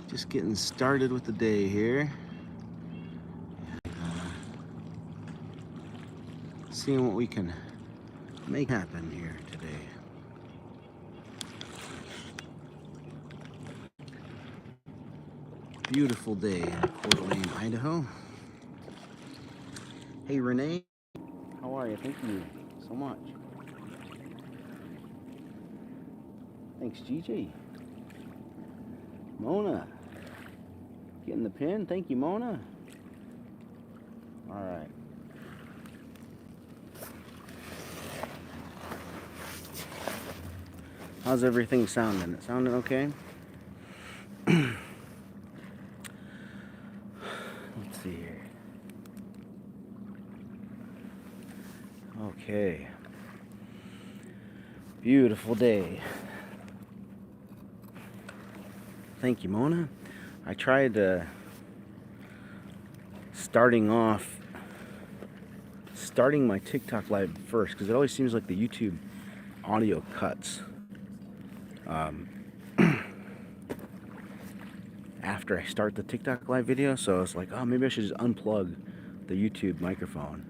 Just getting started with the day here. Seeing what we can make happen here today. Beautiful day in Coeur d'Alene, Idaho. Hey Renee, how are you? Thank you so much. Thanks Gigi. Mona, getting the pin. Thank you, Mona. All right. How's everything sounding? It sounding okay? Let's see here. Okay. Beautiful day. Thank you, Mona. I tried starting my TikTok live first because it always seems like the YouTube audio cuts after I start the TikTok live video. So I was like, oh, maybe I should just unplug the YouTube microphone,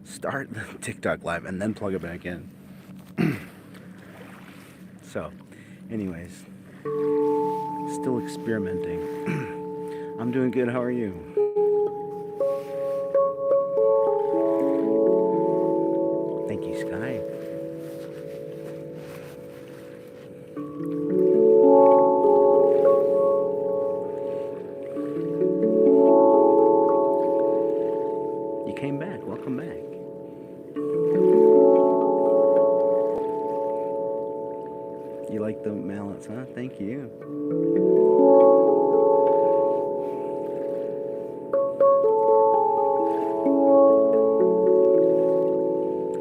start the TikTok live, and then plug it back in. So, anyways, still experimenting. I'm doing good. How are you? Thank you, Sky. You came back. Welcome back. You like the mallets, huh? Thank you.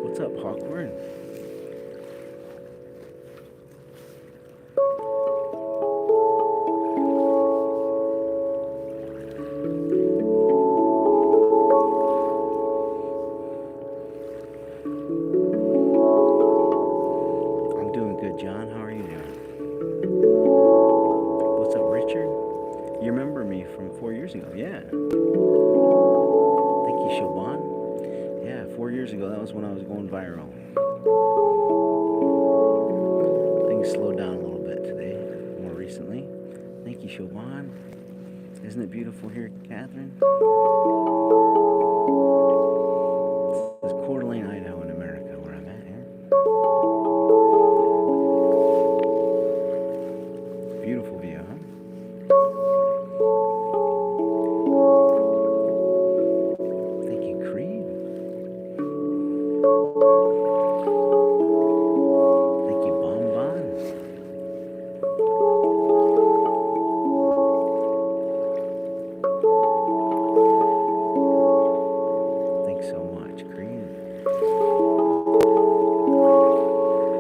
What's up, Hawkworm? I'm doing good, John. How are you doing? What's up, Richard? You remember me from 4 years ago? Yeah. Thank you, Shoban. Yeah, 4 years ago, that was when I was going viral. Things slowed down a little bit today, more recently. Thank you, Shoban. Isn't it beautiful here, Catherine? This is Coeur d'Alene, Idaho in America, where I'm at here. Beautiful view, huh? Thank you, Creed. Thank you, Bonbon. Thanks so much, Creed.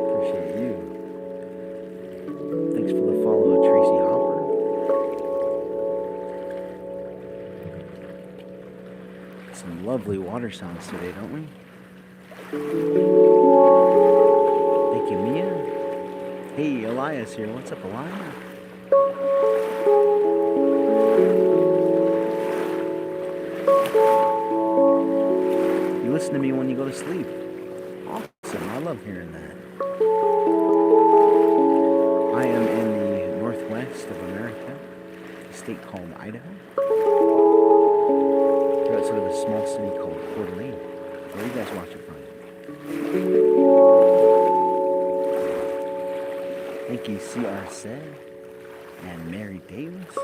Appreciate you. Thanks for the follow, Tracy Hopper. Some lovely water sounds today, don't we? Thank you, Mia. Hey, Elias here. What's up, Elias? You listen to me when you go to sleep. Awesome. I love hearing that. I am in the northwest of America, a state called Idaho. We're outside of a small city called Coeur d'Alene. Where are you guys watching from? Thank you, C.R. Said and Mary Davis.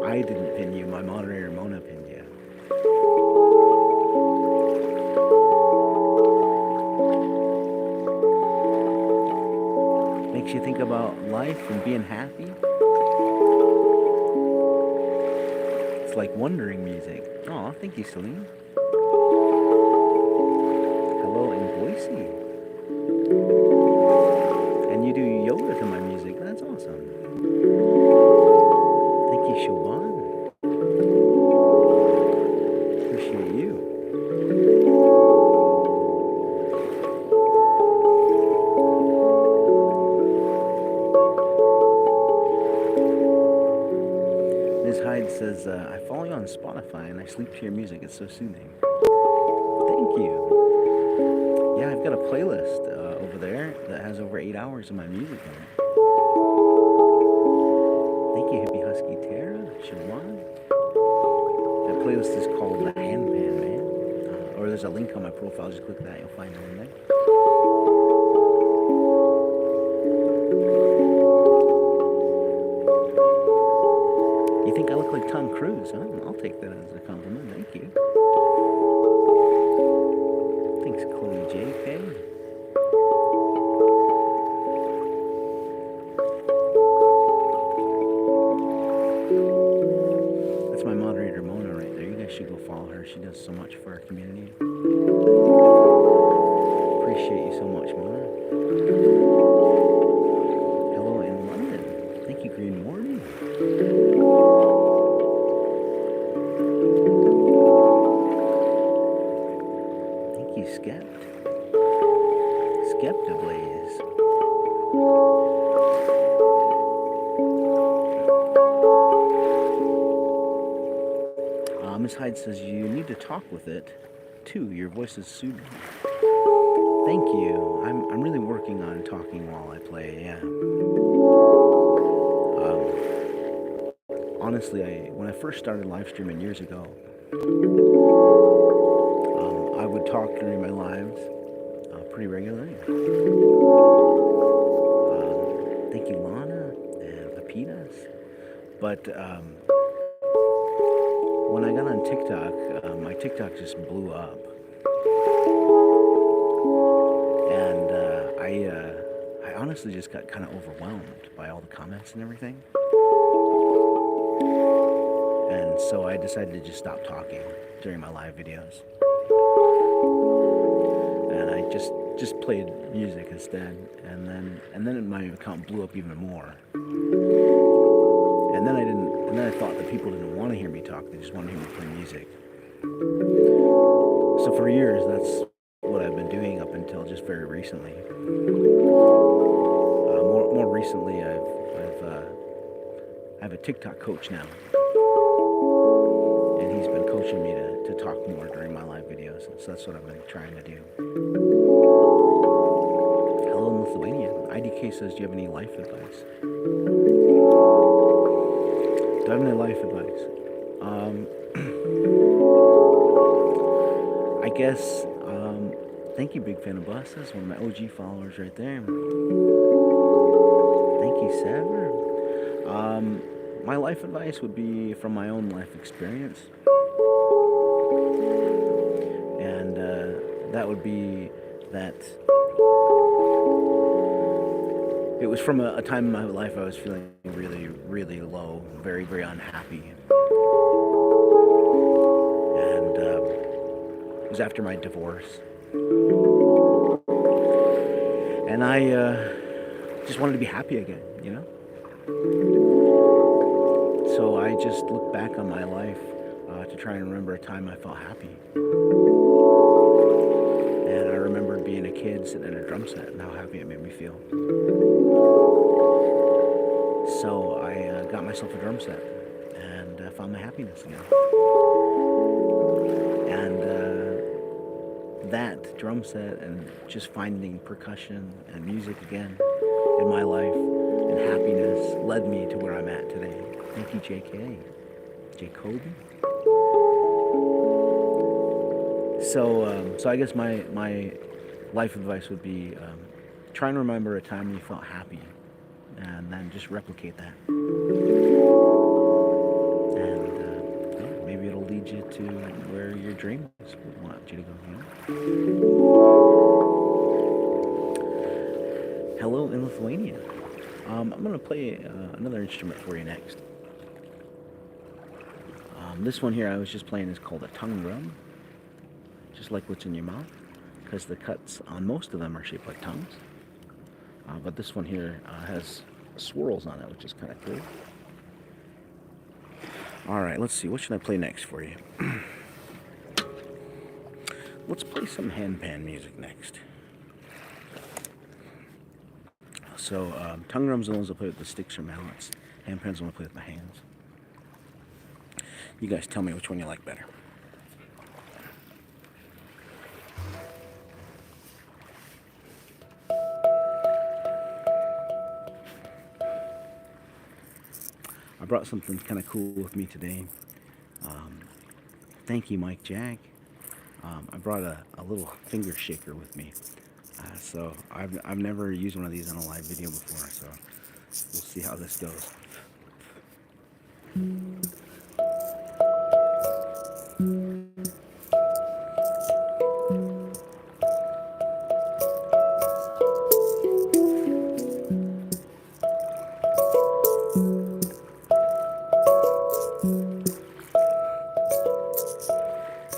I didn't pin you. My moderator Mona pinned you. Makes you think about life and being happy. It's like wondering music. Oh, thank you, Celine. Hello in Boise. And you do yoga to my music. That's awesome. Thank you, Shoban. Appreciate you. I sleep to your music. It's so soothing. Thank you. Yeah, I've got a playlist over there that has over 8 hours of my music in it. Thank you, Hippie Husky Tara, Siobhan. That playlist is called the Handpan, man. Or there's a link on my profile. Just click that. You'll find it in there. You think I look like Tom Cruise, huh? I'll take that as a compliment. Thank you. Thanks, Chloe JK. That's my moderator, Mona, right there. You guys should go follow her. She does so much for our community. Appreciate you so much, Mona. Hello in London. Thank you, Green Morty. Thank you, Skept. Skeptablaze. Miss Hyde says you need to talk with it too. Your voice is soothing. Thank you. I'm really working on talking while I play. Yeah. Honestly, when I first started live streaming years ago, I would talk during my lives pretty regularly. Thank you, Lana and Pepitas. But when I got on TikTok, my TikTok just blew up, and I honestly just got kind of overwhelmed by all the comments and everything. And so I decided to just stop talking during my live videos. And I just played music instead. And then my account blew up even more. And then I thought that people didn't want to hear me talk, they just want to hear me play music. So for years that's what I've been doing up until just very recently. More recently I have a TikTok coach now. And he's been coaching me to talk more during my live videos. So that's what I've been trying to do. Hello in Lithuania. IDK says, do you have any life advice? Do I have any life advice? I guess, thank you, Big Fan of Buses, one of my OG followers right there. Thank you, Sever. My life advice would be from my own life experience. And that would be that it was from a time in my life I was feeling really, really low, very, very unhappy. And it was after my divorce. And I just wanted to be happy again, you know? So I just looked back on my life to try and remember a time I felt happy. And I remembered being a kid sitting in a drum set and how happy it made me feel. So I got myself a drum set and found my happiness again. And that drum set and just finding percussion and music again in my life and happiness led me to where I'm at today. Thank you, JK. Jacoby. So I guess my life advice would be try and remember a time you felt happy and then just replicate that. And maybe it'll lead you to where your dreams want you to go. You know? Hello in Lithuania. I'm going to play another instrument for you next. This one here I was just playing is called a tongue drum. Just like what's in your mouth, because the cuts on most of them are shaped like tongues. But this one here has swirls on it, which is kind of cool. Alright, let's see. What should I play next for you? Let's play some handpan music next. So, tongue drums are the ones that play with the sticks or mallets. Handpan's the one I play with my hands. You guys tell me which one you like better. brought something kind of cool with me today. Um, Thank you, Mike Jack. I brought a little finger shaker with me. So I've never used one of these on a live video before, so we'll see how this goes.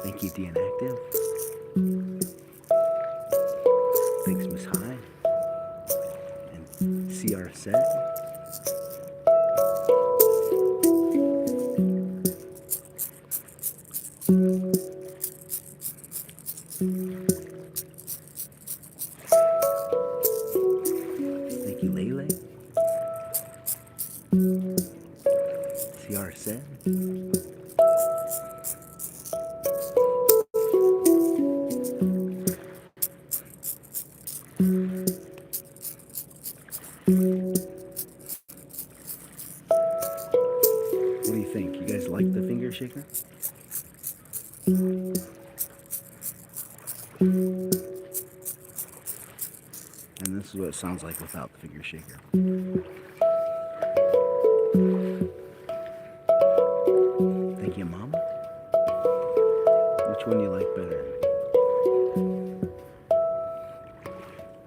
Thank you, D Inactive. Thanks, Miss High. And CR Set. Thank you, Lele. CR Set. What do you think? You guys like the finger shaker? And this is what it sounds like without the finger shaker. Thank you, Mom. Which one do you like better?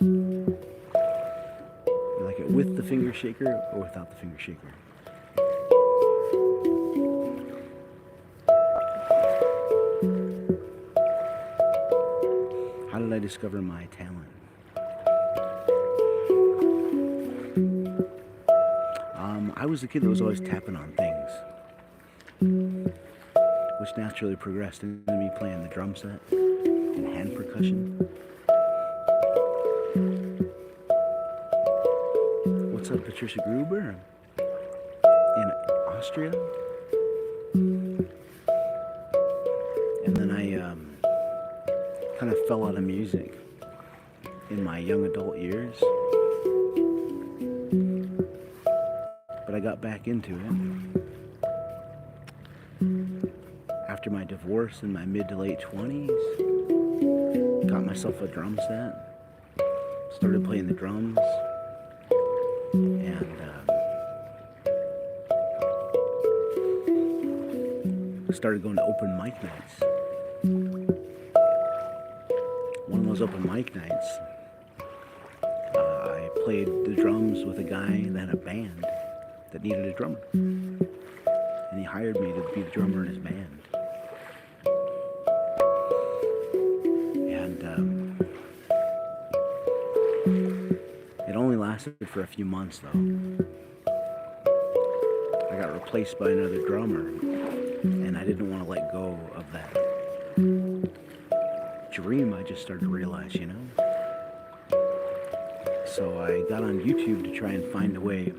You like it with the finger shaker or without the finger shaker? How did I discover my talent? I was a kid that was always tapping on things, which naturally progressed into me playing the drum set and hand percussion. What's up, Patricia Gruber? In Austria? And then I kind of fell out of music in my young adult years. But I got back into it after my divorce in my mid to late 20s. Got myself a drum set, started playing the drums, and started going to open mic nights. One of those open mic nights, I played the drums with a guy that had a band that needed a drummer, and he hired me to be the drummer in his band. And it only lasted for a few months, though. I got replaced by another drummer, and I didn't want to let go of that dream I just started to realize, you know? So I got on YouTube to try and find a way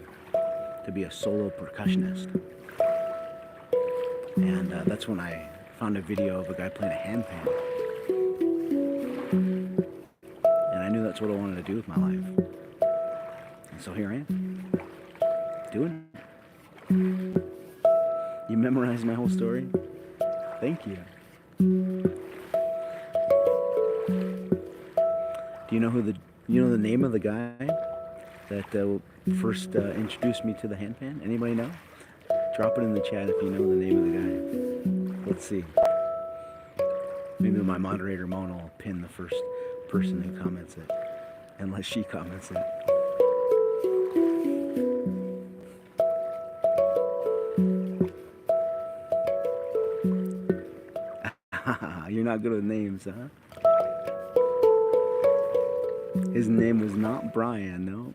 to be a solo percussionist. And that's when I found a video of a guy playing a handpan. And I knew that's what I wanted to do with my life. And so here I am, doing it. You memorized my whole story? Thank you. Do you know the name of the guy that first introduced me to the handpan? Anybody know? Drop it in the chat if you know the name of the guy. Let's see. Maybe my moderator Mona will pin the first person who comments it, unless she comments it. You're not good with names, huh? His name was not Brian, no.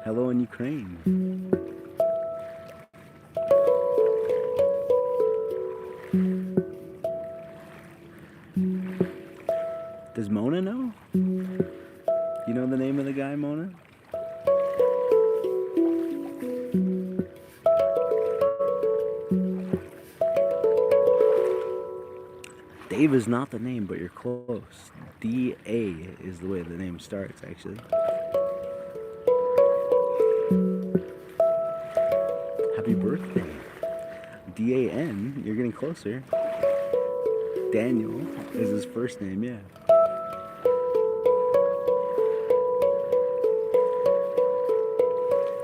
Hello in Ukraine. Does Mona know? You know the name of the guy, Mona? Dave is not the name, but you're close. D-A is the way the name starts, actually. Happy birthday. Dan, you're getting closer. Daniel is his first name, yeah.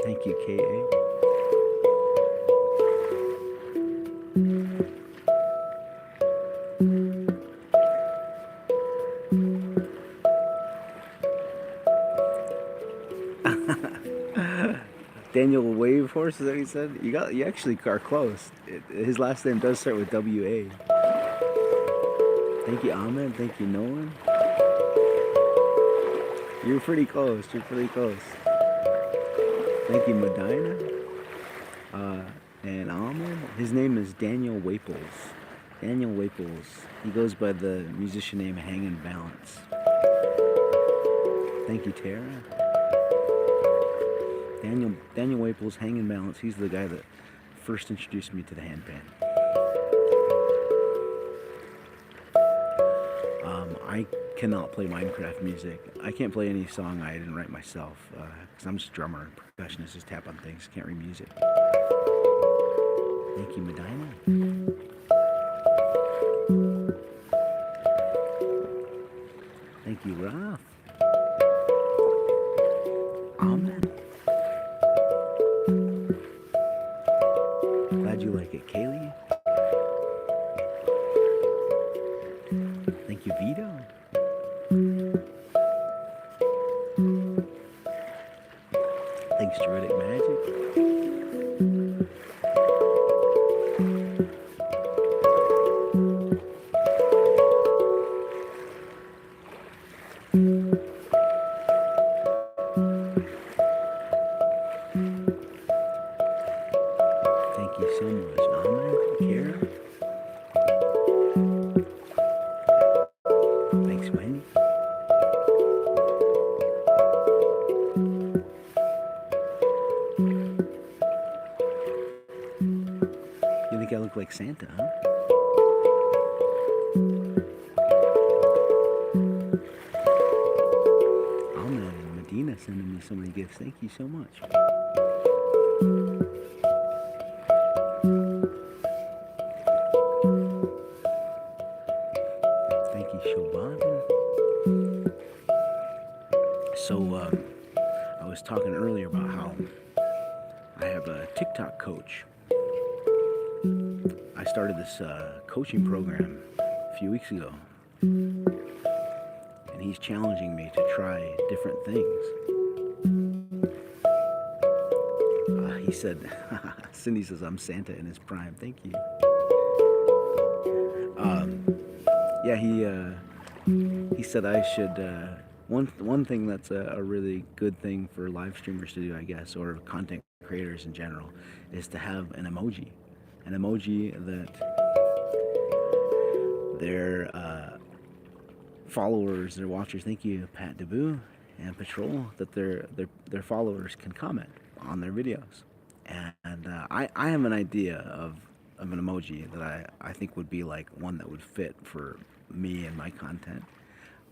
Thank you, K.A. Daniel Wave Horse, is that what he said? You actually are close. His last name does start with W-A. Thank you, Ahmed. Thank you, Nolan. You're pretty close. You're pretty close. Thank you, Medina. And Ahmed. His name is Daniel Waples. Daniel Waples. He goes by the musician name Hangin' Balance. Thank you, Tara. Daniel Waples, Hangin' Balance. He's the guy that first introduced me to the handpan. I cannot play Minecraft music. I can't play any song I didn't write myself, because I'm just a drummer and percussionist, just tap on things, can't read music. Thank you, Medina. Thank you, Ralph. Ahmed. Glad you like it, Kaylee. Thank you, Vito. Thanks, Druidic Magic. Thank you so much, Ahmed, Kara. Thanks, Wendy. You think I look like Santa, huh? Ahmed and Medina sending me so many gifts. Thank you so much. Thank you, Shoban. So, I was talking earlier about how I have a TikTok coach. I started this coaching program a few weeks ago, and he's challenging me to try different things. He said, Cindy says I'm Santa in his prime. Thank you. Yeah, he said I should. One thing that's a really good thing for live streamers to do, I guess, or content creators in general, is to have an emoji that their followers, their watchers. Thank you, Pat Deboo and Patrol, that their followers can comment on their videos. And I have an idea of an emoji that I think would be like one that would fit for me and my content.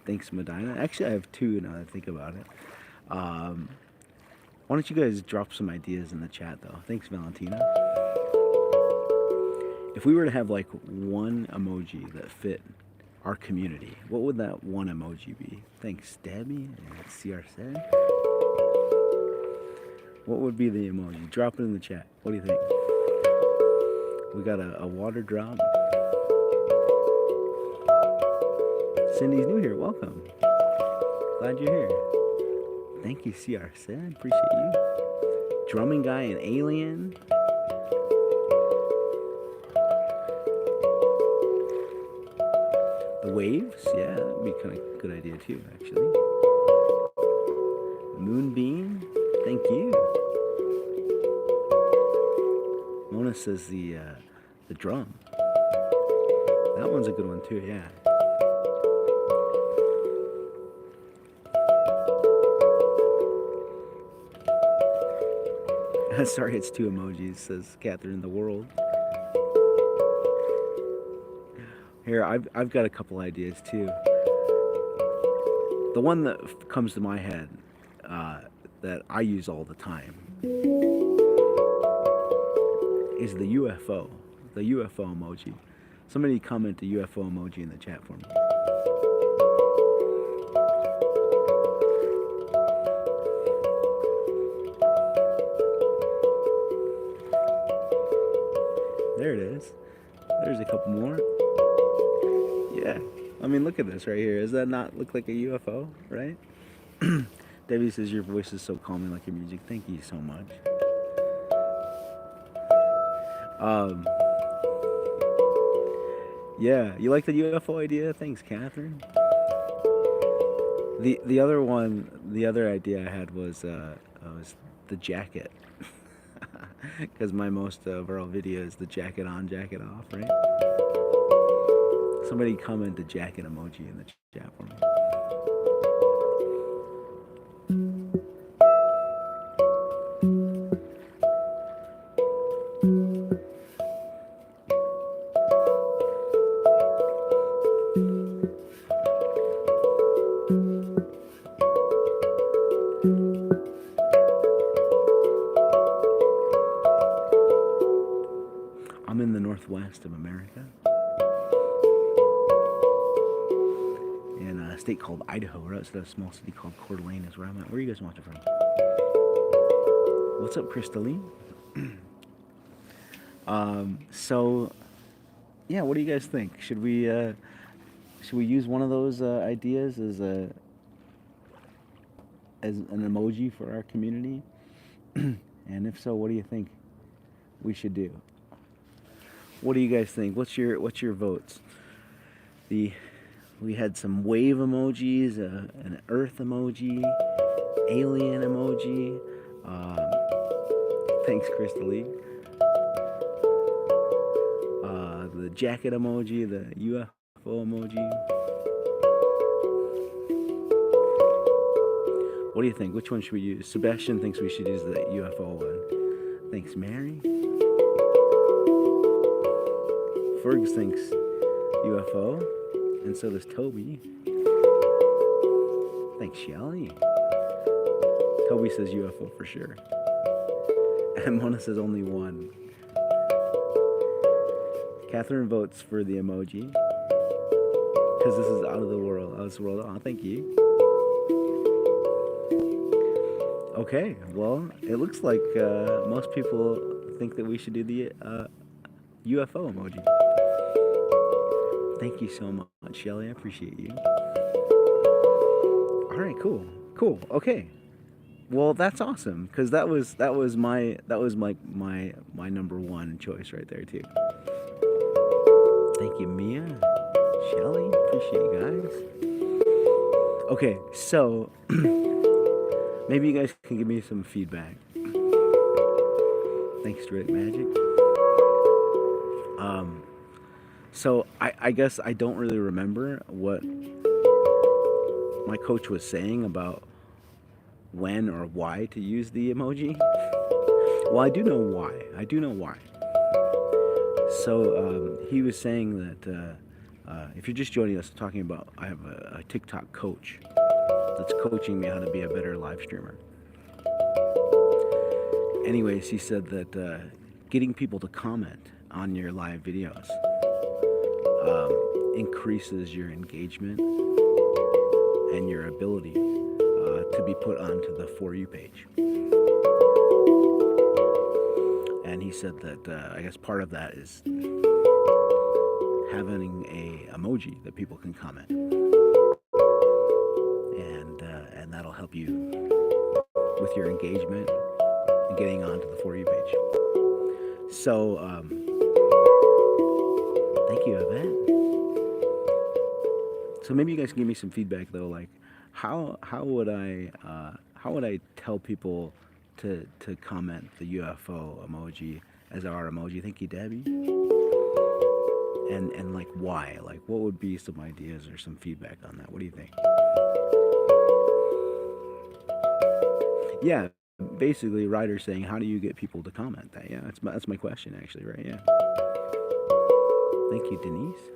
Thanks, Medina. Actually, I have two now that I think about it. Why don't you guys drop some ideas in the chat, though? Thanks, Valentina. If we were to have like one emoji that fit our community, what would that one emoji be? Thanks, Debbie and CR said. What would be the emoji? Drop it in the chat. What do you think? We got a water drop. Cindy's new here. Welcome. Glad you're here. Thank you, CR said. Appreciate you. Drumming guy and alien. The waves, yeah, that would be kind of a good idea too, actually. Moonbeam, thank you. Mona says the drum. That one's a good one too, yeah. Sorry, it's two emojis, says Catherine the World. Here, I've got a couple ideas too. The one that comes to my head that I use all the time is the UFO. The UFO emoji. Somebody comment the UFO emoji in the chat for me. There it is. There's a couple more. Yeah. I mean, look at this right here. Does that not look like a UFO, right? Debbie says your voice is so calming like your music. Thank you so much. Yeah, you like the UFO idea? Thanks, Catherine. The other one, the other idea I had was the jacket, because my most viral video is the jacket on, jacket off, right? Somebody comment the jacket emoji in the chat for me. I'm in the northwest of America, in a state called Idaho. We're outside a small city called Coeur d'Alene is where I'm at. Where are you guys watching from? What's up, Crystalline? So, yeah, what do you guys think? Should we use one of those ideas as an emoji for our community? And if so, what do you think we should do? What do you guys think? What's your votes? We had some wave emojis, an earth emoji, alien emoji. Thanks, Crystal. The jacket emoji, the UFO emoji. What do you think? Which one should we use? Sebastian thinks we should use the UFO one. Thanks, Mary. Fergs thinks UFO, and so does Toby. Thanks, Shelly. Toby says UFO for sure. And Mona says only one. Catherine votes for the emoji, because this is out of the world. Out of this world. Oh, thank you. Okay, well, it looks like most people think that we should do the UFO emoji. Thank you so much, Shelly. I appreciate you. All right, cool. Okay. Well, that's awesome, because that was my number one choice right there too. Thank you, Mia, Shelly. Appreciate you guys. Okay, so maybe you guys can give me some feedback. Thanks, Drake Magic. So I guess I don't really remember what my coach was saying about when or why to use the emoji. Well, I do know why. So he was saying that if you're just joining us, talking about, I have a TikTok coach that's coaching me how to be a better live streamer. Anyways, he said that getting people to comment on your live videos increases your engagement and your ability to be put onto the For You page. And he said that I guess part of that is having a emoji that people can comment, and that'll help you with your engagement and getting onto the For You page. So thank you, Yvette. So maybe you guys can give me some feedback though, like how would I tell people to comment the UFO emoji as our emoji? Thank you, Debbie. And like why? Like what would be some ideas or some feedback on that? What do you think? Yeah, basically Ryder's saying, how do you get people to comment that? Yeah, that's my question actually, right? Yeah. Thank you, Denise.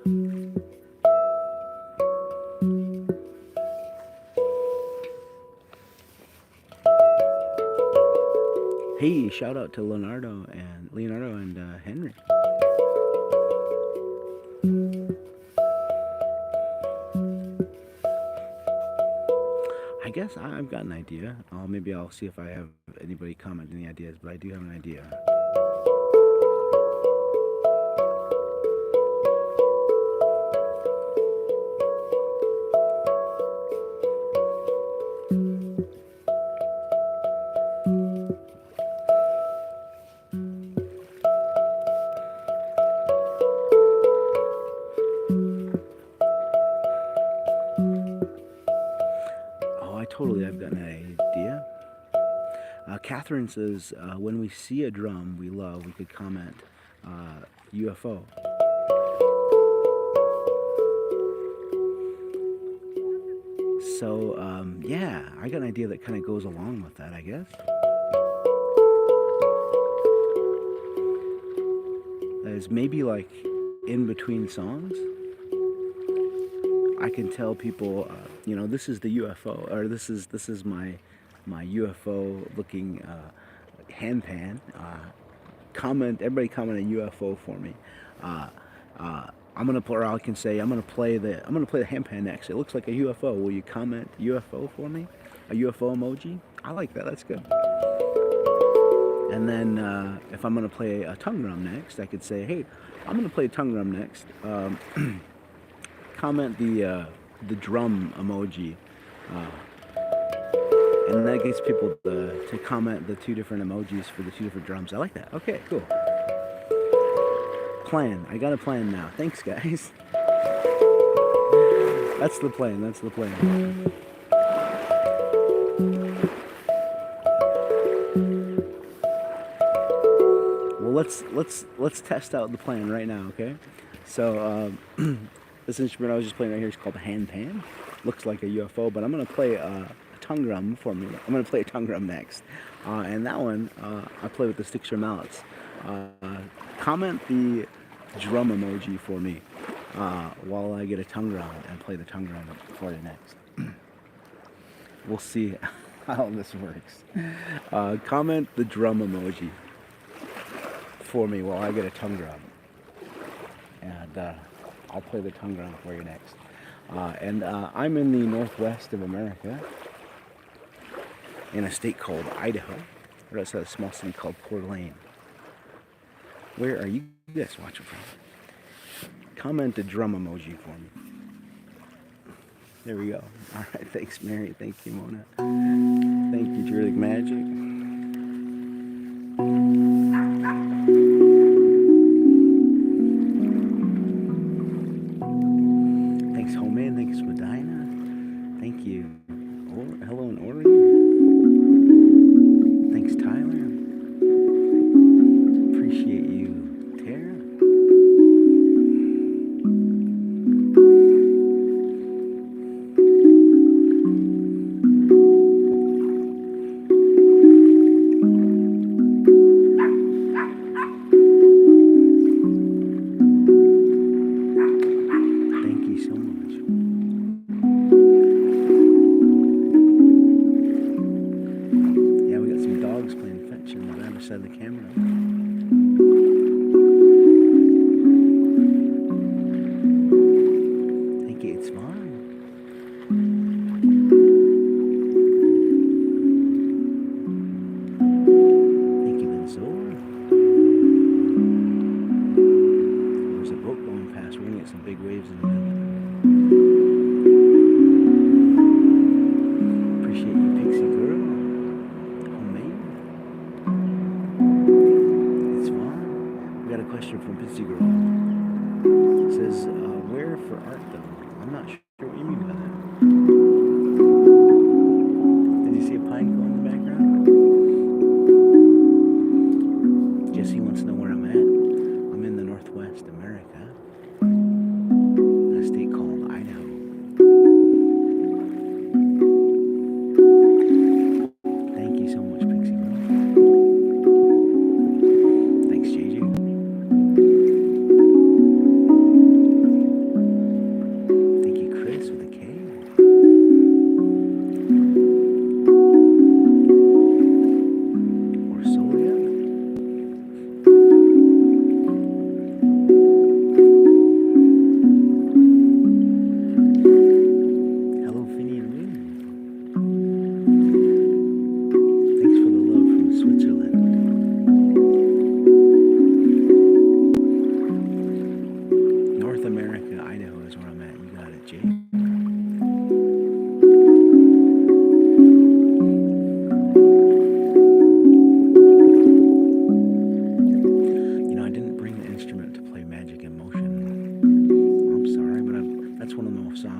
Hey, shout out to Leonardo and Henry. I guess I've got an idea. Maybe I'll see if I have anybody comment any ideas, but I do have an idea. I've got an idea. Catherine says, when we see a drum we love, we could comment UFO. So, yeah, I got an idea that kind of goes along with that, I guess. Is maybe like in between songs, I can tell people, this is the UFO, or this is my UFO looking handpan. Everybody comment a UFO for me. I'm gonna play, or I can say I'm gonna play the handpan next. It looks like a UFO. Will you comment UFO for me? A UFO emoji? I like that. That's good. And then if I'm gonna play a tongue drum next, I could say, hey, I'm gonna play a tongue drum next. Comment the drum emoji, and that gets people to comment the two different emojis for the two different drums. I like that. Okay, cool. Plan. I got a plan now. Thanks, guys. That's the plan. That's the plan. Well, let's test out the plan right now, okay? So this instrument I was just playing right here is called the handpan. Looks like a UFO, but I'm gonna play a tongue drum for me. I'm gonna play a tongue drum next, and that one I play with the sticks or mallets. Comment the drum emoji for me while I get a tongue drum and play the tongue drum for you next. We'll see how this works. Comment the drum emoji for me while I get a tongue drum, and I'll play the tongue drum for you next. And I'm in the northwest of America, in a state called Idaho, or outside a small city called Coeur d'Alene. Where are you guys watching from? Comment the drum emoji for me. There we go. All right, thanks, Mary. Thank you, Mona. Thank you, Druidic Magic. Thanks, Homemade. Thanks, Medina. Thank you. Hello in Oregon. Thanks, Tyler. Appreciate you, Tara. Of the camera. Thank you, it's fun. Thank you, Benzor. There's a boat going past. We're gonna get some big waves in a minute. Appreciate you, Pixie Girl. Question from Pitsy Girl. It says, where for art though? I'm not sure.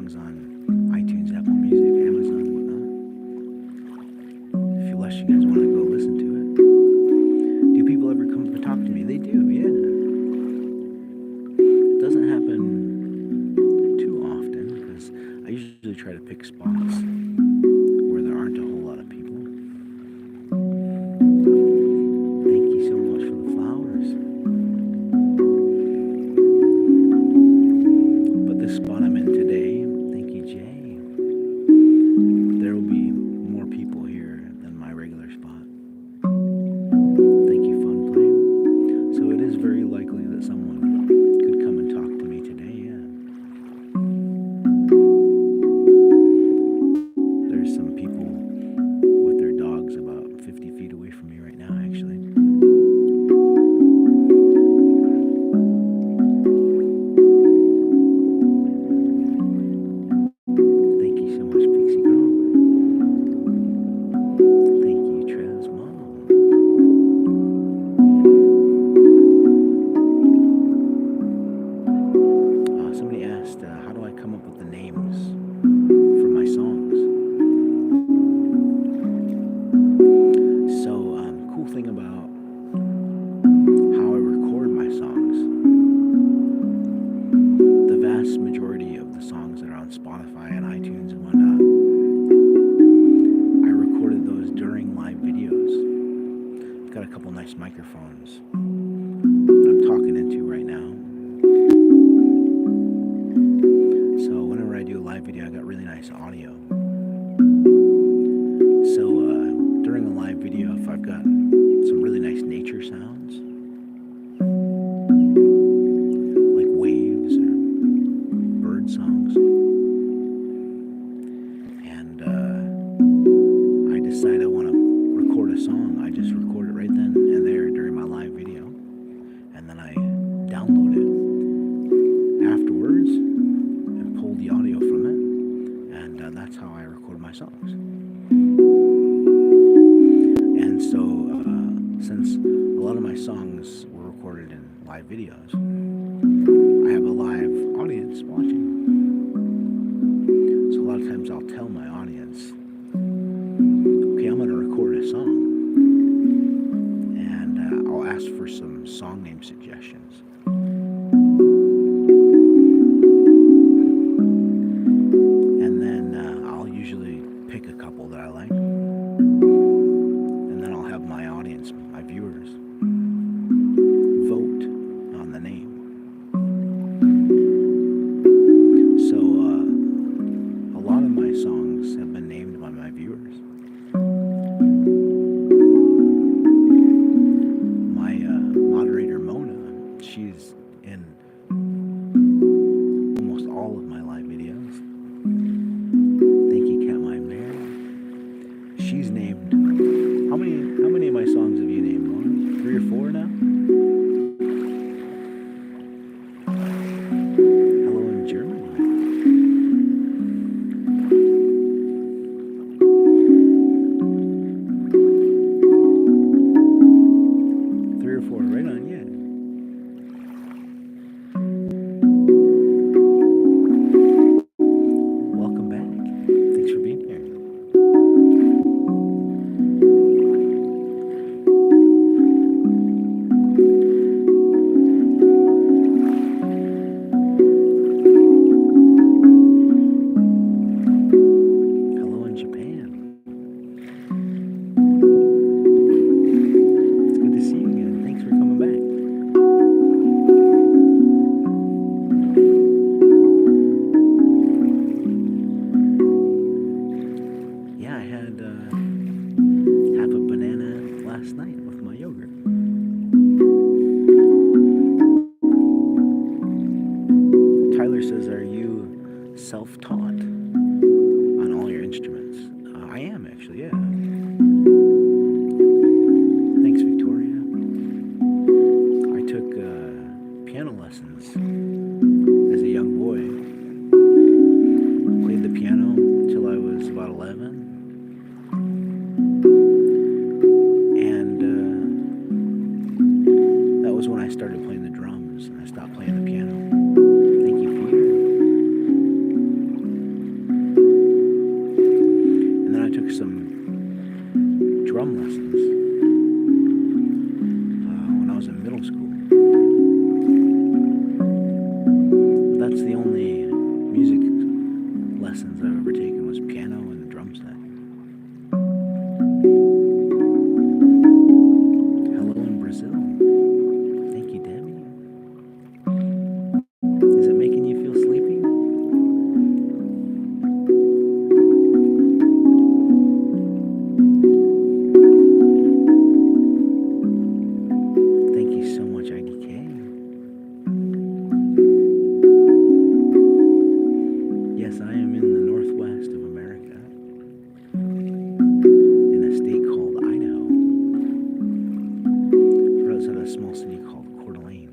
songs on iTunes, Apple Music, Amazon, whatnot. If you guys want to go listen to it. Do people ever come to talk to me? They do, yeah. It doesn't happen too often because I usually try to pick spots where there aren't a whole lot of people. Thank you so much for the flowers. But this spot I'm in today, thank you, Jay. There will be more people here than my regular spot. Thank you, Fun Flame. So it is very likely that someone could come and talk to me today, yeah. There's some people with their dogs about 50 feet away from me right now, actually. Thank you so much, Pixie Girl. Thank you, Trez Mom. Somebody asked, how do I come up with the names for my songs? So, cool thing about how I record my songs, the vast majority of the songs that are on Spotify and iTunes and whatnot, I recorded those during live videos. I've got a couple nice microphones that I'm talking into right now. So whenever I do a live video, I got really nice audio. So during a live video, if I've got some really nice nature sounds, like waves or bird songs, and I decide I want to record a song, I just record it right then and there during my live video, and then I download it afterwards and pull the audio from it, and that's how I record my songs. And so since a lot of my songs were recorded in live videos, I have a live audience watching. So a lot of times I'll tell my audience, okay, I'm going to record a song, and I'll ask for some song name suggestions. And then I'll usually pick a couple that I like, and then I'll have my audience, my viewers, vote on the name. So a lot of my songs have been named by my viewers. My moderator Mona, she's in almost all of my live videos. Thank you, Cat My Mary. She's named. How many of my songs have you named, Mona? 3 or 4 now? Hello in Germany. Three or 4, right on, yeah. Welcome back. Thanks for being here. Hello in Japan. It's good to see you again. Thanks for coming back. Yeah, I had half a banana last night with my yogurt. Tyler says, are you self-taught on all your instruments? I am, actually, yeah. Thanks, Victoria. I took piano lessons as a young boy. Played the piano till I was about 11. And that was when I started playing the drums, and I stopped playing the piano. Thank you, Peter. I am in the northwest of America, in a state called Idaho, or outside a small city called Coeur d'Alene.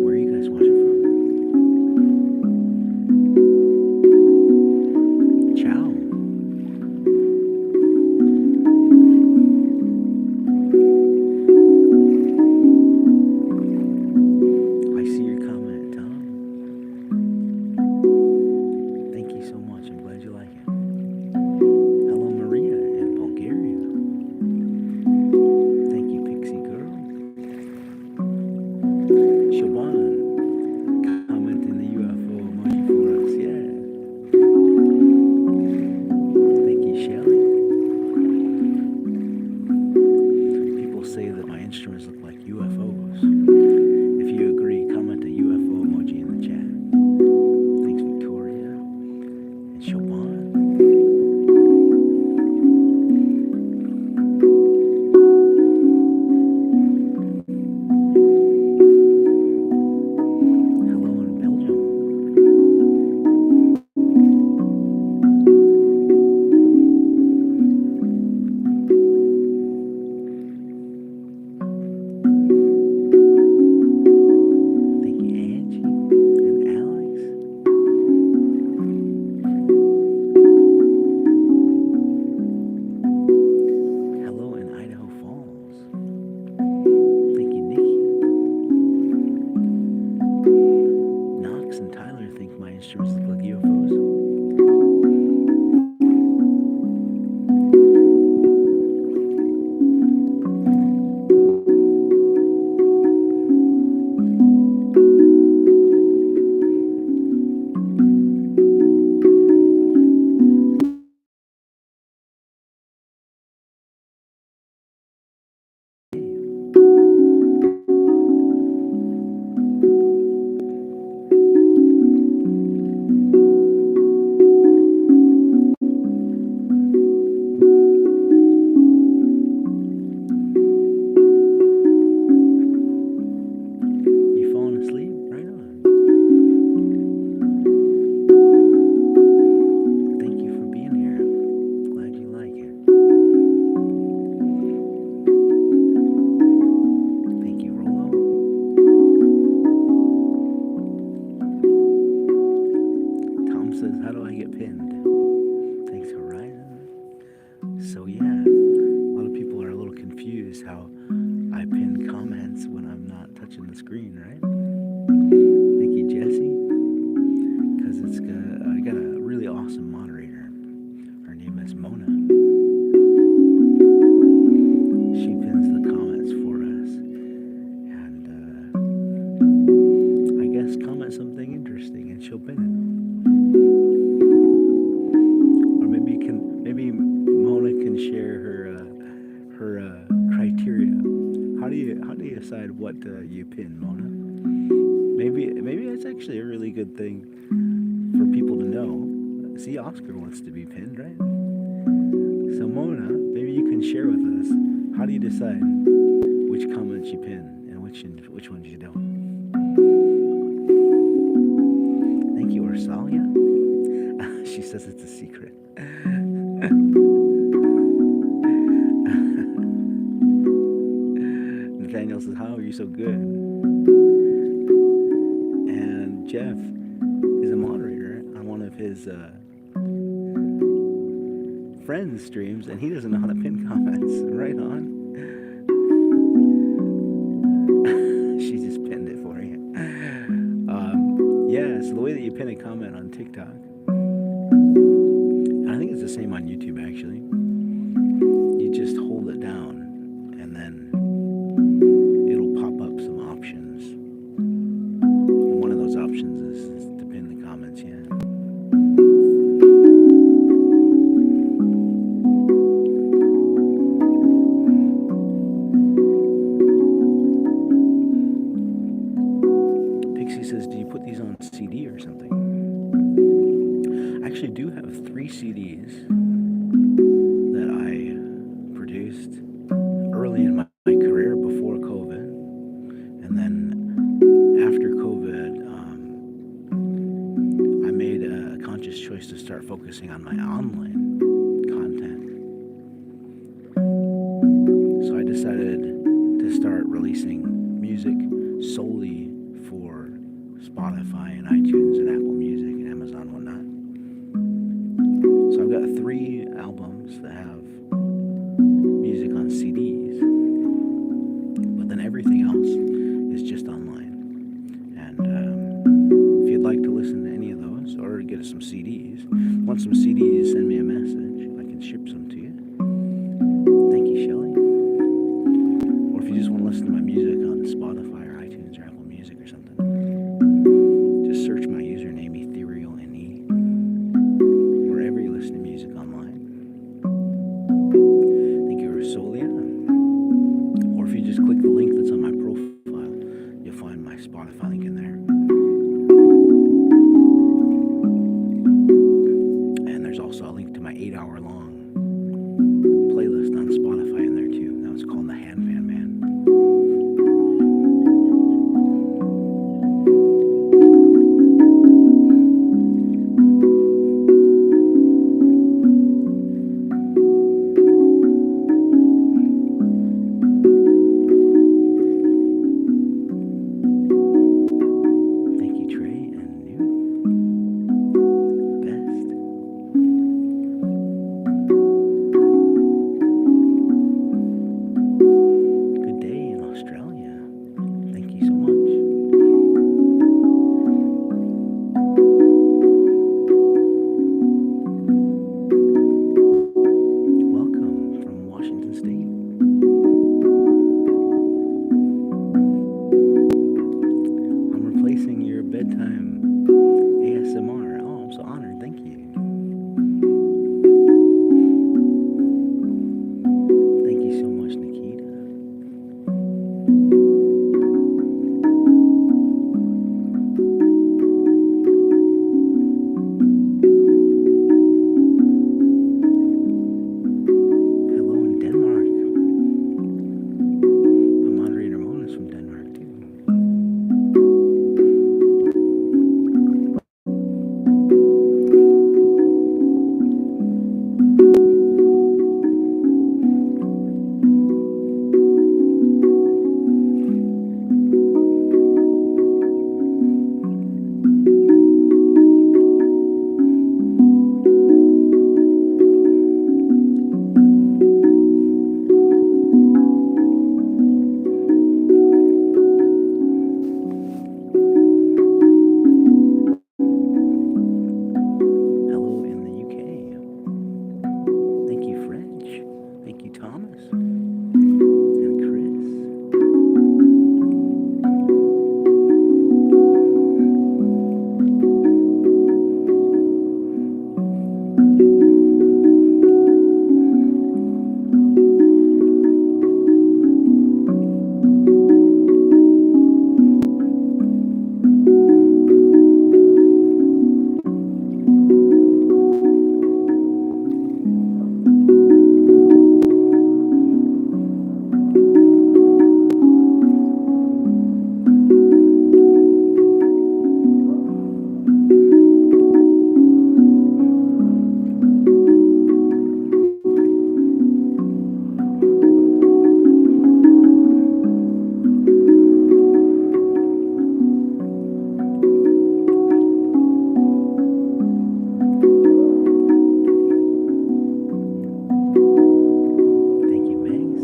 Where are you guys watching from? Ciao. I see your comment, Tom. Thank you so much. I'm glad you like it. Hello, Maria in Bulgaria. Thank you, Pixie Girl. Shaban, commenting the UFO emoji for us. Yeah. Thank you, Shelly. People say that my instruments look like UFOs. If you agree, comment a UFO emoji in the chat. Thanks, Victoria and Shaban. Hello in Belgium. Thank you, Angie and Alex. Hello in Idaho Falls. Thank you, Nikki. Knox and Tyler think my instruments look like UFOs. You falling asleep? Right on. Thank you for being here. Glad you like it. Thank you, Rolo. Tom says, how do I get pinned? Thanks, Horizon. So yeah, a lot of people are a little confused how I pin comments when I'm not touching the screen, right? Thank you, Jesse. Because I got a really awesome moderator. Her name is Mona. She pins the comments for us. And I guess comment something interesting and she'll pin it. Or maybe Mona can share her criteria. How do you decide what you pin, Mona? Maybe that's actually a really good thing for people to know. See, Oscar wants to be pinned, right? So Mona, maybe you can share with us, how do you decide which comments you pin and which ones you don't? Thank you, Ursalia. She says it's a secret. Nathaniel says, how are you so good? And Jeff is a moderator on one of his friends' streams, and he doesn't know how to pin comments. Right on. She just pinned it for you. Yeah, so the way that you pin a comment on TikTok, and I think it's the same on YouTube actually, you just hold it down and then it'll pop up some options. And one of those options is to pin the comments, yeah. Pixie says, do you put these on CD or something? I actually do have 3 CDs that I produced early in my career before COVID. And then after COVID, I made a choice to start focusing on my online content. So I decided to start releasing music solely for Spotify and iTunes and Apple Music and Amazon whatnot. So I've got 3 albums that have music on CDs, but then everything else is just online. And if you'd like to listen to any of those or get some CDs, want some CDs, send me a message. I can ship some to you. Thank you, Shelly. Or if you just want to listen to my music on Spotify or iTunes or Apple Music or something, just search my username Ethereal In E wherever you listen to music online. Thank you, Rosolia. Or if you just click the link that's on my profile, you'll find my Spotify link in there. And there's also a link to my 8-hour-long playlist on Spotify in there too. Now it's called the Handpan Man. Thank you, Trey and New. Best. Good day in Australia. Thank you so much. Welcome from Washington State. I'm replacing your bedtime ASMR. Oh, I'm so honored. Thank you. Thank you so much, Nikita. Hello in Denmark. My moderator Mona's from Denmark too. Hello in the UK. Thank you, French. Thank you, Thomas. And Chris. Thank you, Megs.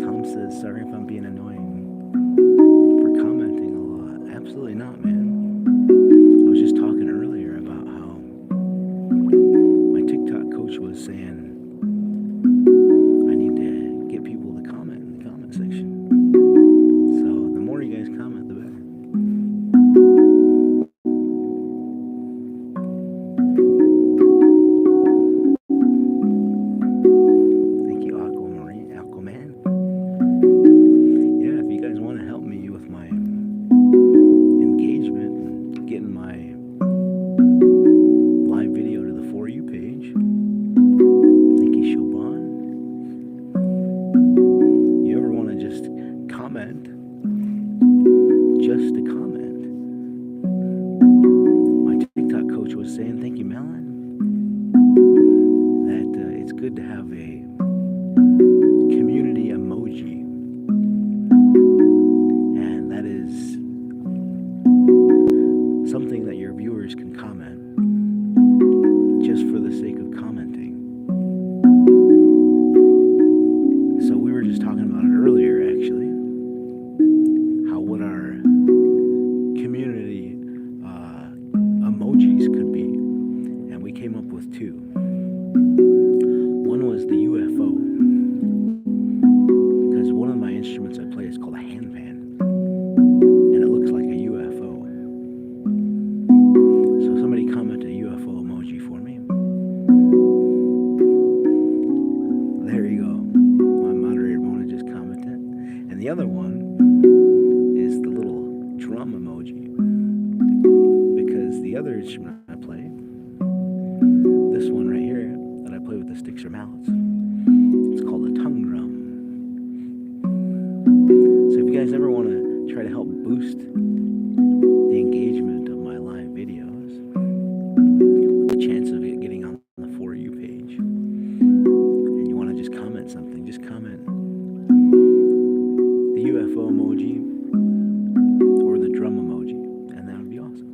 Tom says, sorry if I'm being annoying for commenting a lot. Absolutely not, man. I was just talking earlier about how my TikTok coach was saying I need to get people to comment in the comment section. So the more you guys comment, the better. Thank you, Aquaman. Yeah, if you guys want to help me with my engagement and getting my live video watermelon, that it's good to have a community emoji, and that is something that your viewers can comment just for the sake of commenting. So we were just talking about it earlier, actually, how what our community emojis could be, and we came up with two. One was the UFO, because one of my instruments I play is called a handpan, and it looks like a UFO. So somebody comment a UFO emoji for me. There you go. My moderator Mona just commented. And the other one is the little drum emoji, because the other instrument I play, this one right here that I play with the sticks or mallets, it's called a tongue drum. So if you guys ever want to try to help boost the engagement of my live videos, the chance of it getting on the For You page, and you want to just comment something, just comment the UFO emoji or the drum emoji, and that would be awesome.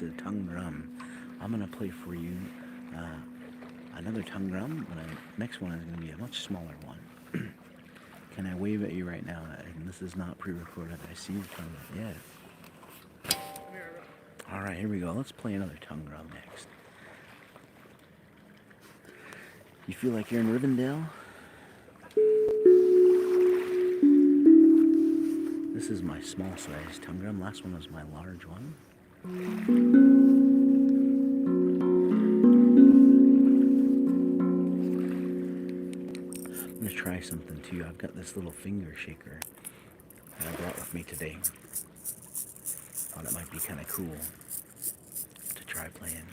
It's a tongue drum. I'm gonna play for you another tongue drum. Next one is gonna be a much smaller one. Can I wave at you right now? And this is not pre-recorded. I see you coming. Yeah. All right, here we go. Let's play another tongue drum next. You feel like you're in Rivendell? This is my small size tongue drum. Last one was my large one. I'm gonna try something too. I've got this little finger shaker that I brought with me today. Thought it might be kind of cool to try playing.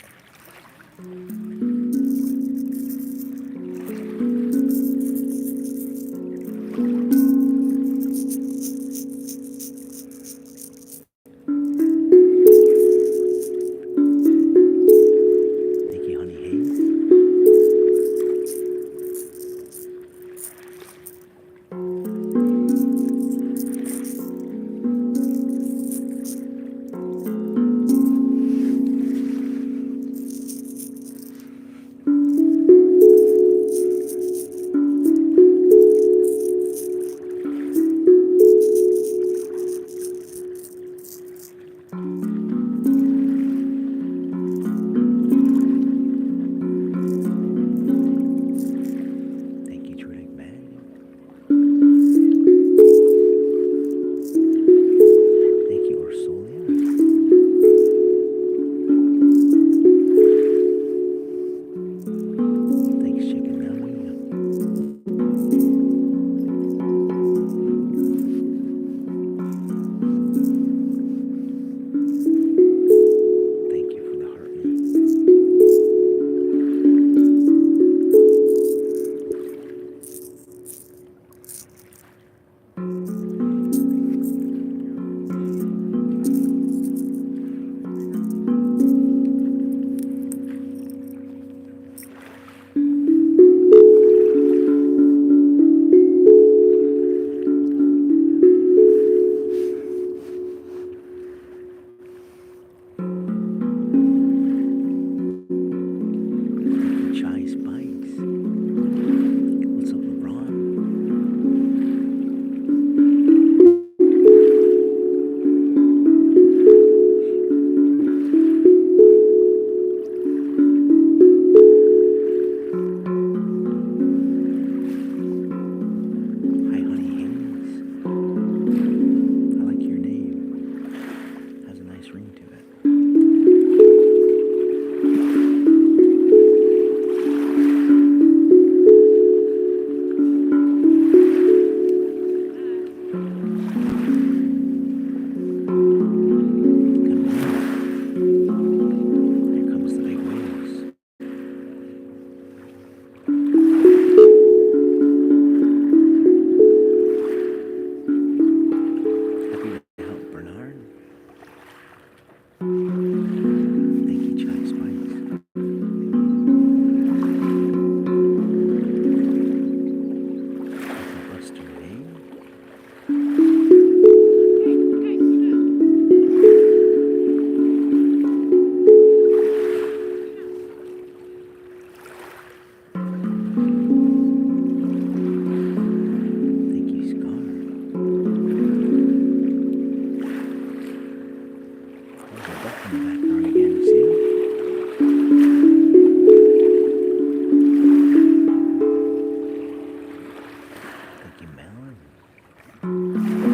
Thank you, Melon.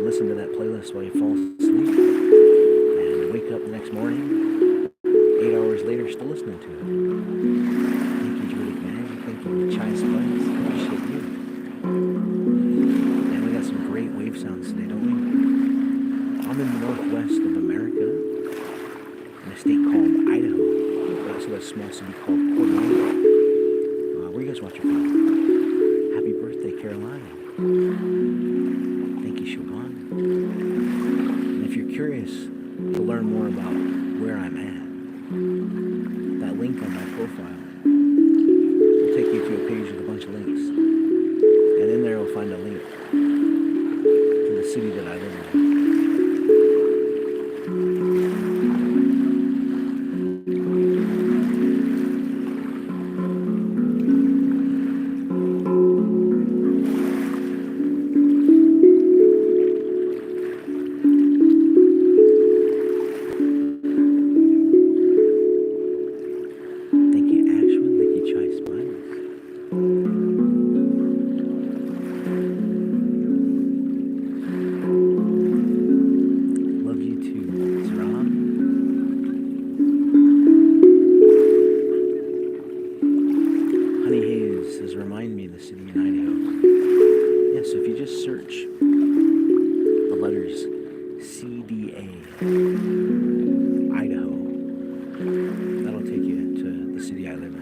listen to that playlist while you fall asleep and wake up the next morning, 8 hours later, still listening to it. Thank you, Julie Magic. Thank you, Chai Spice. Appreciate you. And we got some great wave sounds today, don't we? I'm in the northwest of America, in a state called Idaho. We also got a small city called Coeur d'Alene. Where you guys watching from? Happy birthday, Caroline. Thank you, Siobhan. And if you're curious to learn more about where I'm at, that link on my profile will take you to a page with a bunch of links. And in there you'll find a link to the city that I live in. Idaho. That'll take you to the city I live in.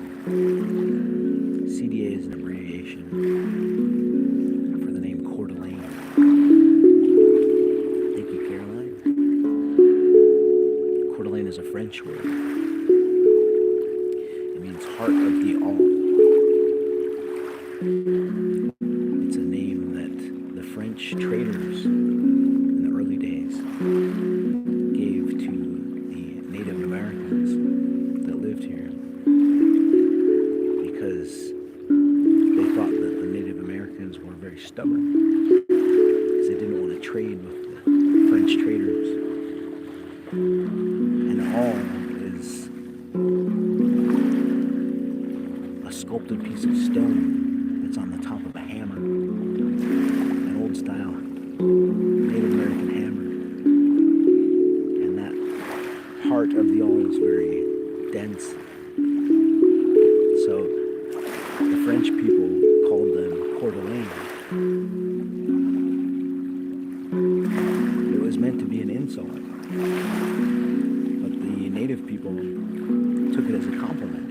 CDA is an abbreviation for the name Coeur d'Alene. Thank you, Caroline. Coeur d'Alene is a French word. It means heart of the all. It's a name that the French traders in the early days gave to the Native Americans that lived here because they thought that the Native Americans were very stubborn because they didn't want to trade with the French traders. And all is a sculpted piece of stone that's on the top of a hammer, an old style Native American hammer. And that heart of the all is very dense. So the French people called them Coeur d'Alene. It was meant to be an insult, but the native people took it as a compliment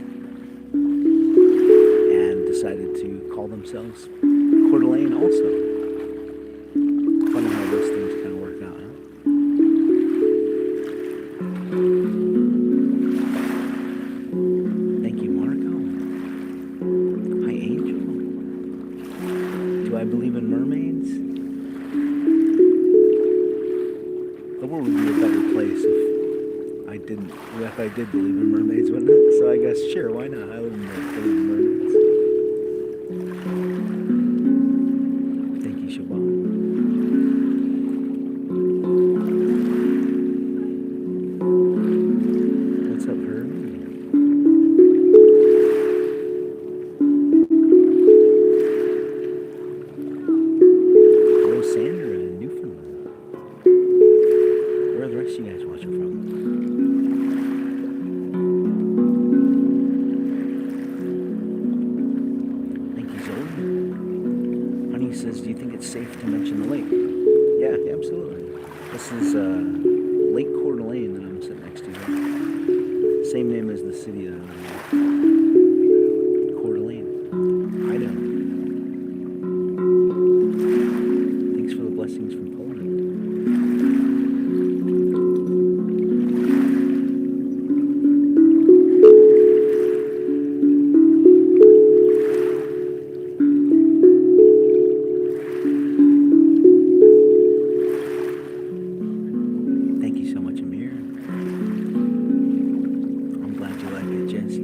and decided to call themselves Coeur d'Alene also. Funny how those things kind of work out, huh? Thank you, Marco. Hi, Angel. Do I believe in mermaids? The world would be a better place if I did believe in mermaids, wouldn't it? So I guess, sure, why not? I wouldn't believe in mermaids. Thank you, Siobhan. What's up, Herbie? Hello, Sandra in Newfoundland. Where are the rest of you guys watching from? Thank you, Zoe. Honey says, do you think it's safe to mention the lake? Yeah, absolutely. This is Lake Coeur d'Alene that I'm sitting next to. Same name as the city that I live in. Coeur d'Alene, Idaho. Thanks for the blessings from Poland. Thank you so much, Amir. I'm glad you like it, Jesse.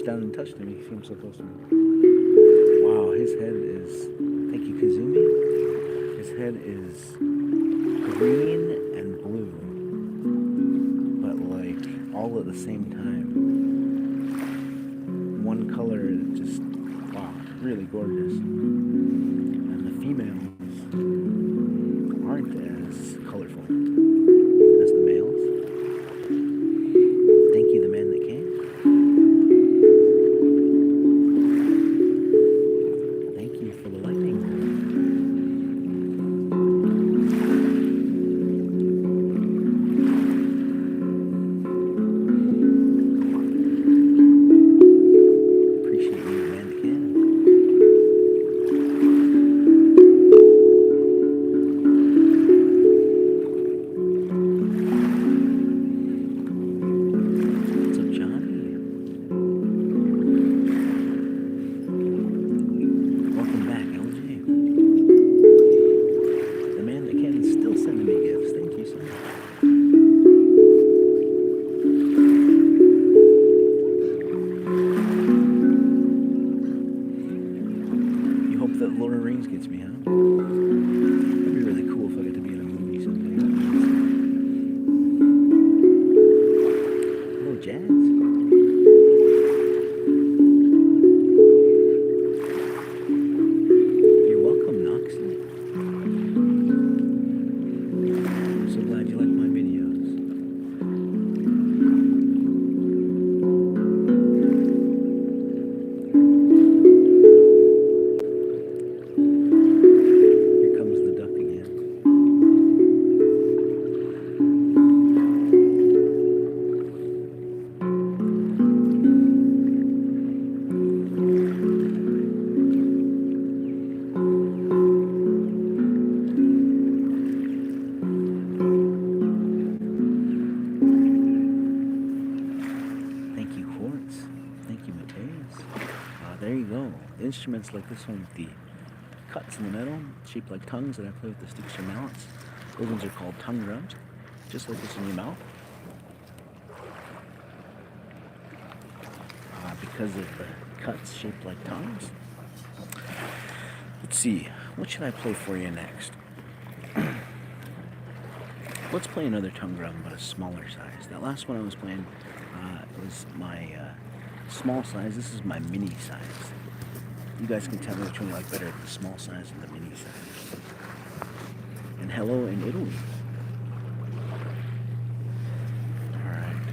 reached down and touched him. He seems so close to me. Wow, his head is. Thank you, Kazumi. His head is green and blue, but like all at the same time. One color, just wow, really gorgeous. And the females aren't as colorful as the males. Thank you, the man that came. Thank you for the lightning. Appreciate you, the man that came. What's up, Johnny? Welcome back, LJ. The man that can is still sending me gifts. Thank you so much. You hope that Lord of the Rings gets me, huh? That'd be really cool if I get to be in a movie someday. Hello, Jazz. You're welcome, Noxie. I'm so glad you like my videos. Here comes the duck again. Thank you, Quartz. Thank you, Mateus. There you go. Instruments like this one with the cuts in the middle, shaped like tongues that I play with the sticks or mallets. Those ones are called tongue drums, just like this in your mouth. Because of the cuts shaped like tongues. Let's see, what should I play for you next? Let's play another tongue drum, but a smaller size. That last one I was playing was my small size. This is my mini size. You guys can tell me which one you like better, the small size or the mini size. And hello in Italy. Alright.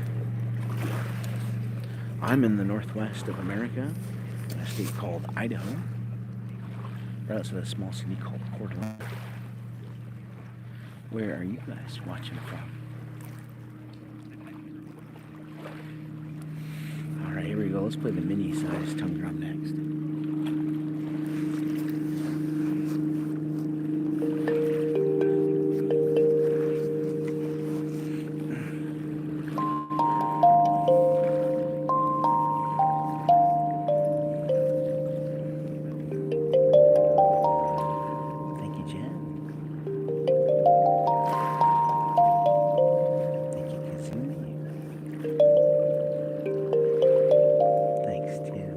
I'm in the northwest of America, in a state called Idaho. Right outside a small city called Portland. Where are you guys watching from? Alright, here we go. Let's play the mini size tongue drum next. Thank you, Jen. Thank you, Kazumi. Thanks, Tim.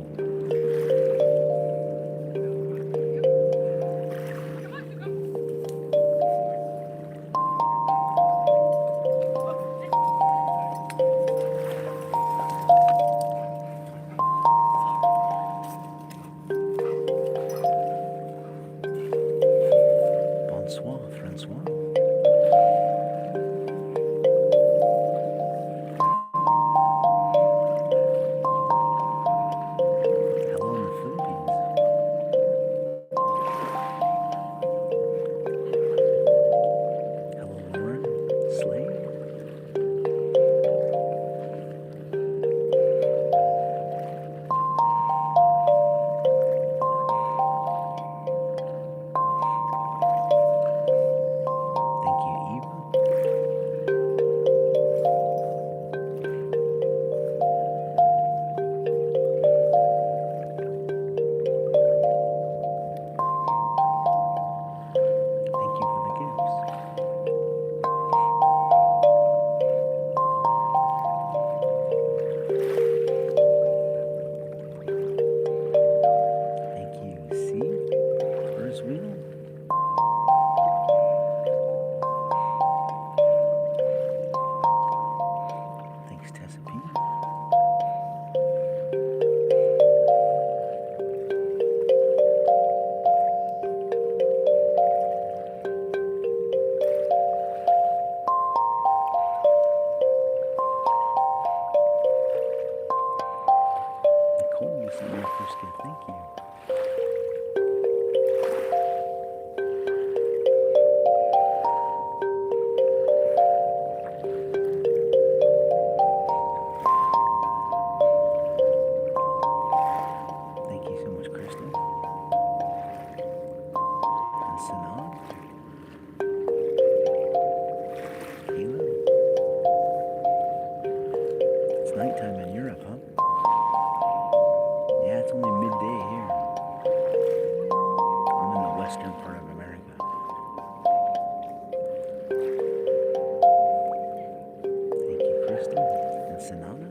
Thank you. Thank you so much, Crystal. And Sinan. Caleb. It's nighttime in Europe, huh? Yeah, it's only midday here. I'm in the western part of America. Thank you, Crystal. And Sanana.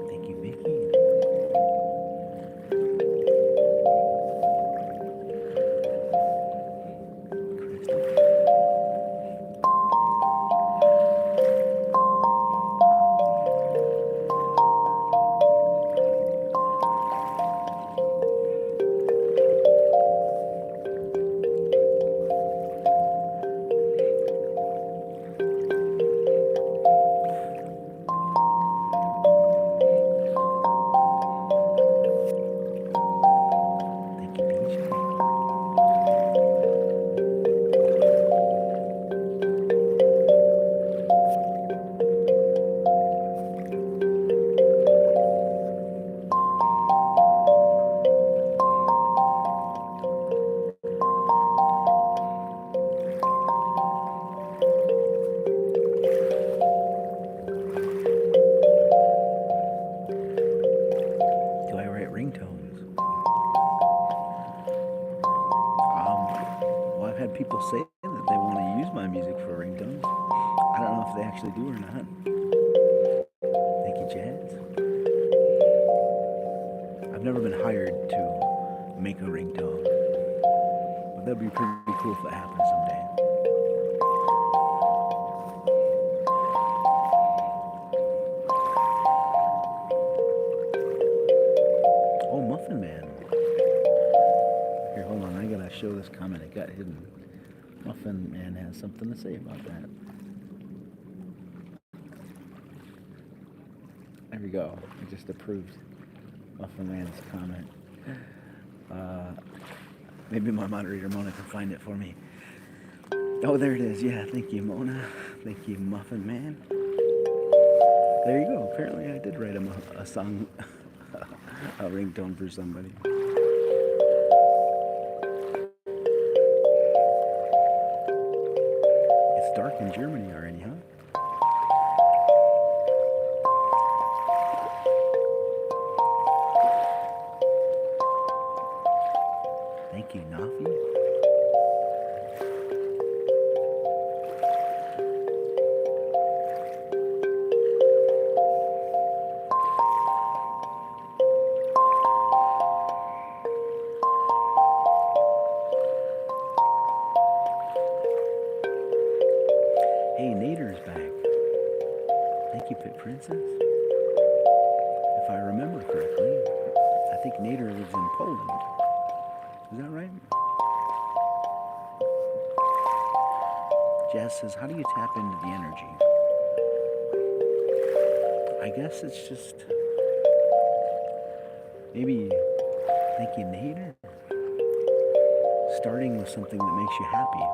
Thank you, Vicky. Crystal. Thank you, BJ. Do I write ringtones? Well, I've had people say that they want to use my music for ringtones. I don't know if they actually do or not. Thank you, Jazz. I've never been hired to make a ringtone, but that'd be pretty cool if that happened someday. Oh, Muffin Man. Here, hold on. I gotta show this comment. It got hidden. Muffin Man has something to say about that. There we go. I just approved Muffin Man's comment. Maybe my moderator Mona can find it for me. Oh, there it is. Yeah, thank you, Mona. Thank you, Muffin Man. There you go. Apparently, I did write a song, a ringtone for somebody. It's dark in Germany already, huh? Thank you, Nafi. Hey, Nader's back. Thank you, Pit Princess. If I remember correctly, I think Nader lives in Poland. Is that right? Jazz says, how do you tap into the energy? I guess it's just maybe, thank you, Nader, starting with something that makes you happy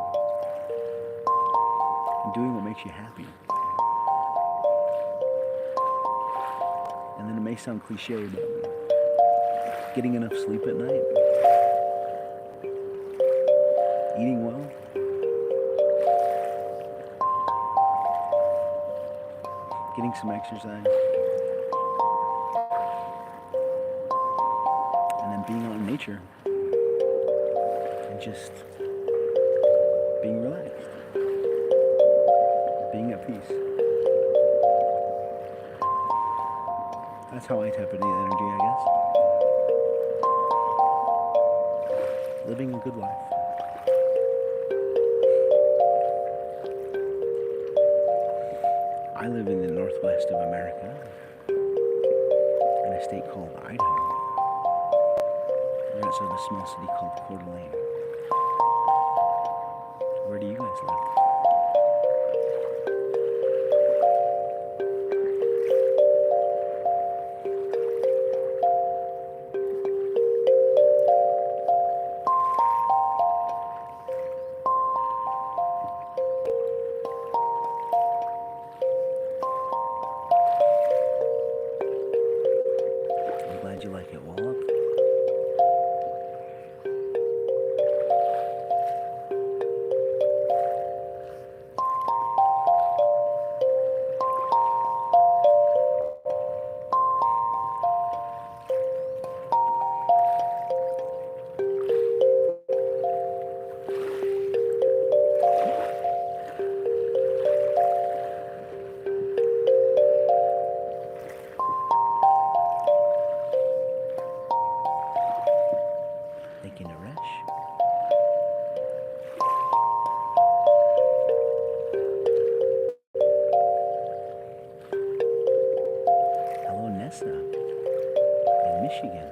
and doing what makes you happy. And then it may sound cliche, but getting enough sleep at night, eating well, getting some exercise, and then being out in nature and just being relaxed, being at peace. That's how I tap into the energy, I guess. Living a good life. I live in the northwest of America, in a state called Idaho. We're outside of a small city called Coeur d'Alene. Where do you guys live? I'm glad you like it, Wallop. Thank you, Naresh. Hello, Nessa in Michigan.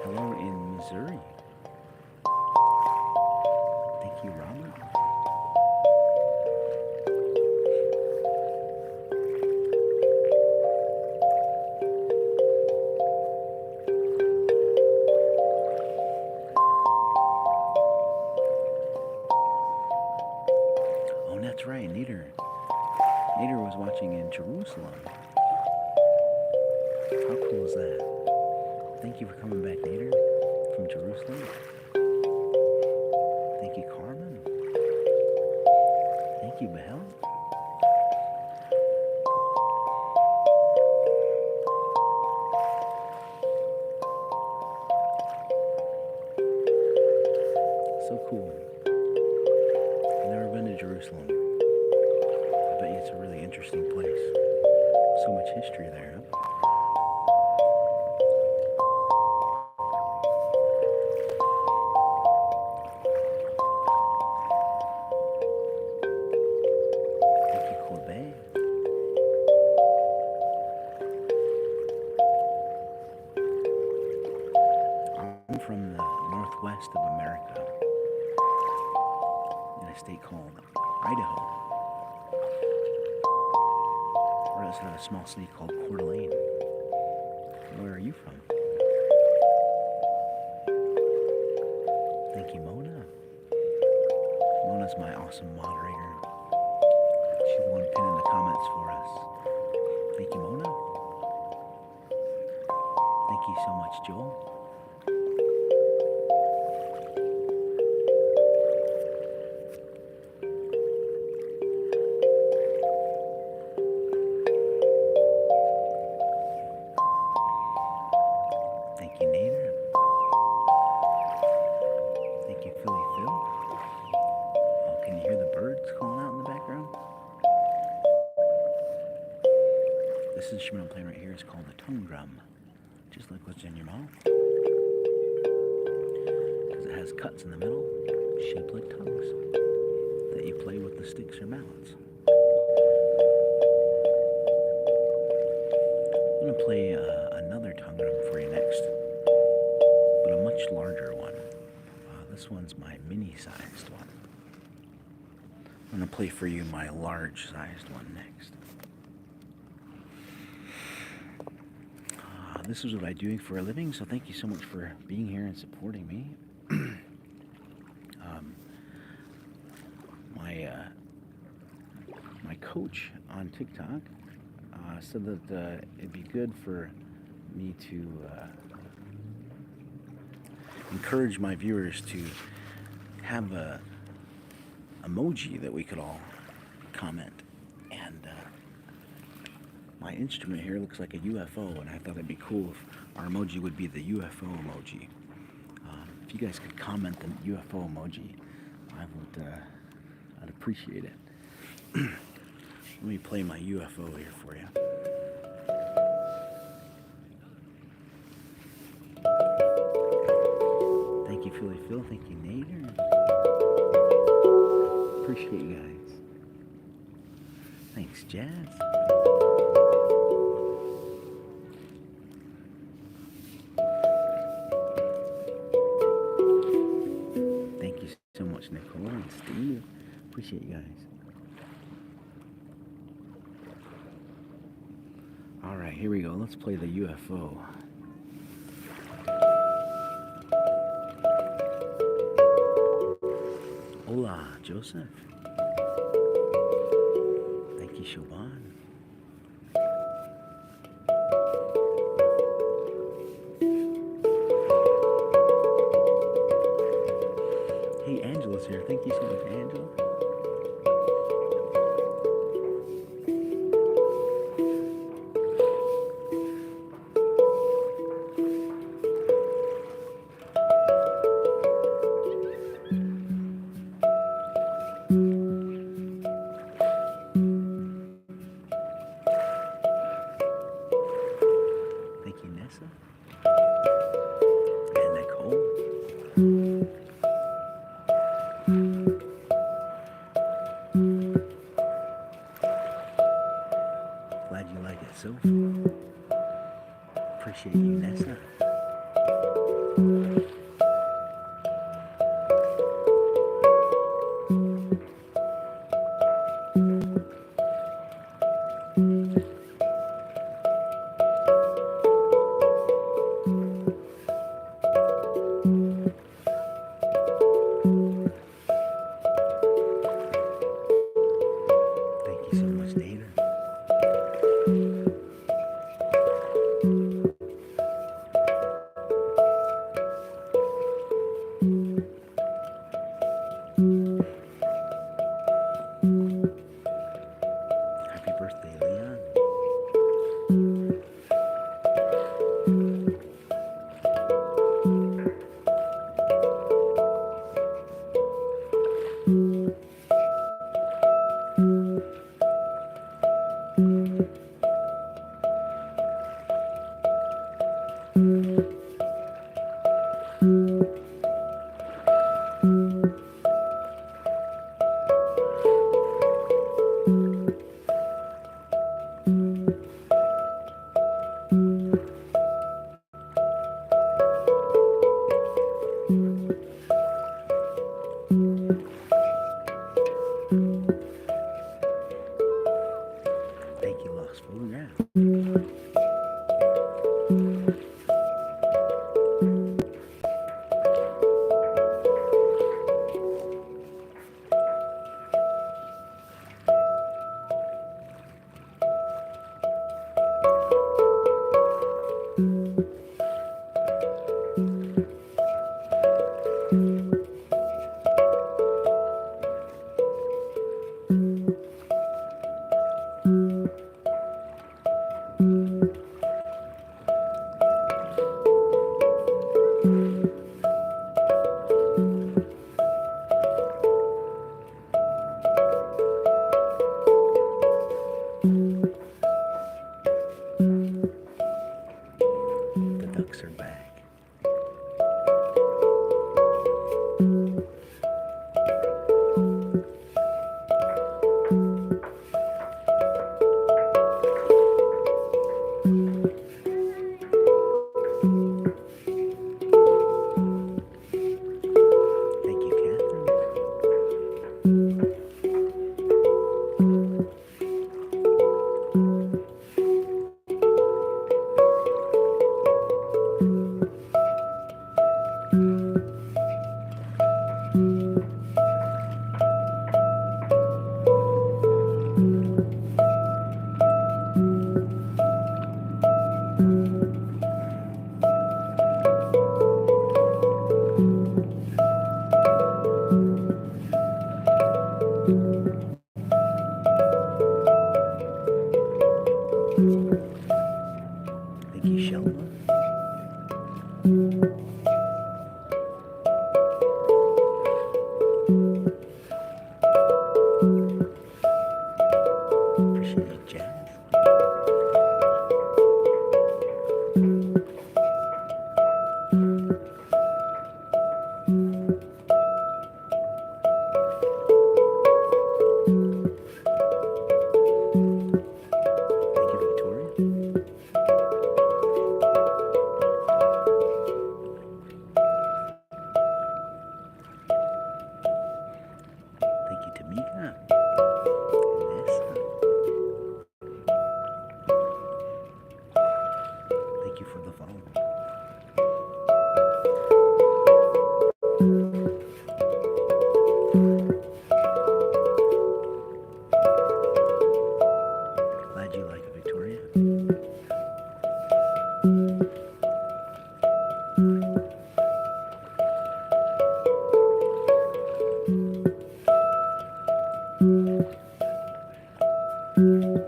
Hello in Missouri. Thank you, Robert. Oh, that's right, Nader. Nader was watching in Jerusalem. How cool is that? Thank you for coming back, Nader, from Jerusalem. Thank you, Carmen. Thank you, Behel. So cool. I've never been to Jerusalem. I bet you it's a really interesting place. So much history there, huh? Thank you, Corbet. I'm from the northwest of America, in a state called Idaho. We're outside of a small city called Coeur d'Alene. Where are you from? Thank you, Mona. Mona's my awesome moderator. She's the one pinning the comments for us. Thank you, Mona. Thank you so much, Joel. Thank you, Nader. Thank you, Philly Phil. Oh, can you hear the birds calling out in the background? This instrument I'm playing right here is called a tongue drum, just like what's in your mouth. Because it has cuts in the middle, shaped like tongues, that you play with the sticks or mallets. I'm going to play another tongue drum for you next, but a much larger one. This one's my mini-sized one. I'm going to play for you my large-sized one next. This is what I do for a living, so thank you so much for being here and supporting me. My coach on TikTok said that it'd be good for me to encourage my viewers to have a emoji that we could all comment. And my instrument here looks like a UFO, and I thought it'd be cool if our emoji would be the UFO emoji. If you guys could comment the UFO emoji, I'd appreciate it. Let me play my UFO here for you. Thank you, Philly Phil. Thank you, Nader. Appreciate you guys. Thanks, Jazz. Appreciate you guys. All right, here we go. Let's play the UFO. Hola, Joseph. Thank you, Shoban. Hey, Angela's here. Thank you so much, Angela. Thank you, Nessa. And Nicole. Glad you like it, Sophie. Appreciate you, Nessa. Thank you so much, Dana. Happy birthday, Leon. Thank you, Lost Photograph. The ducks are back. Thank you, Catherine. Thank you, Shelma. Appreciate it, Jazz. Thank you, Victoria. Thank you, Tamika. You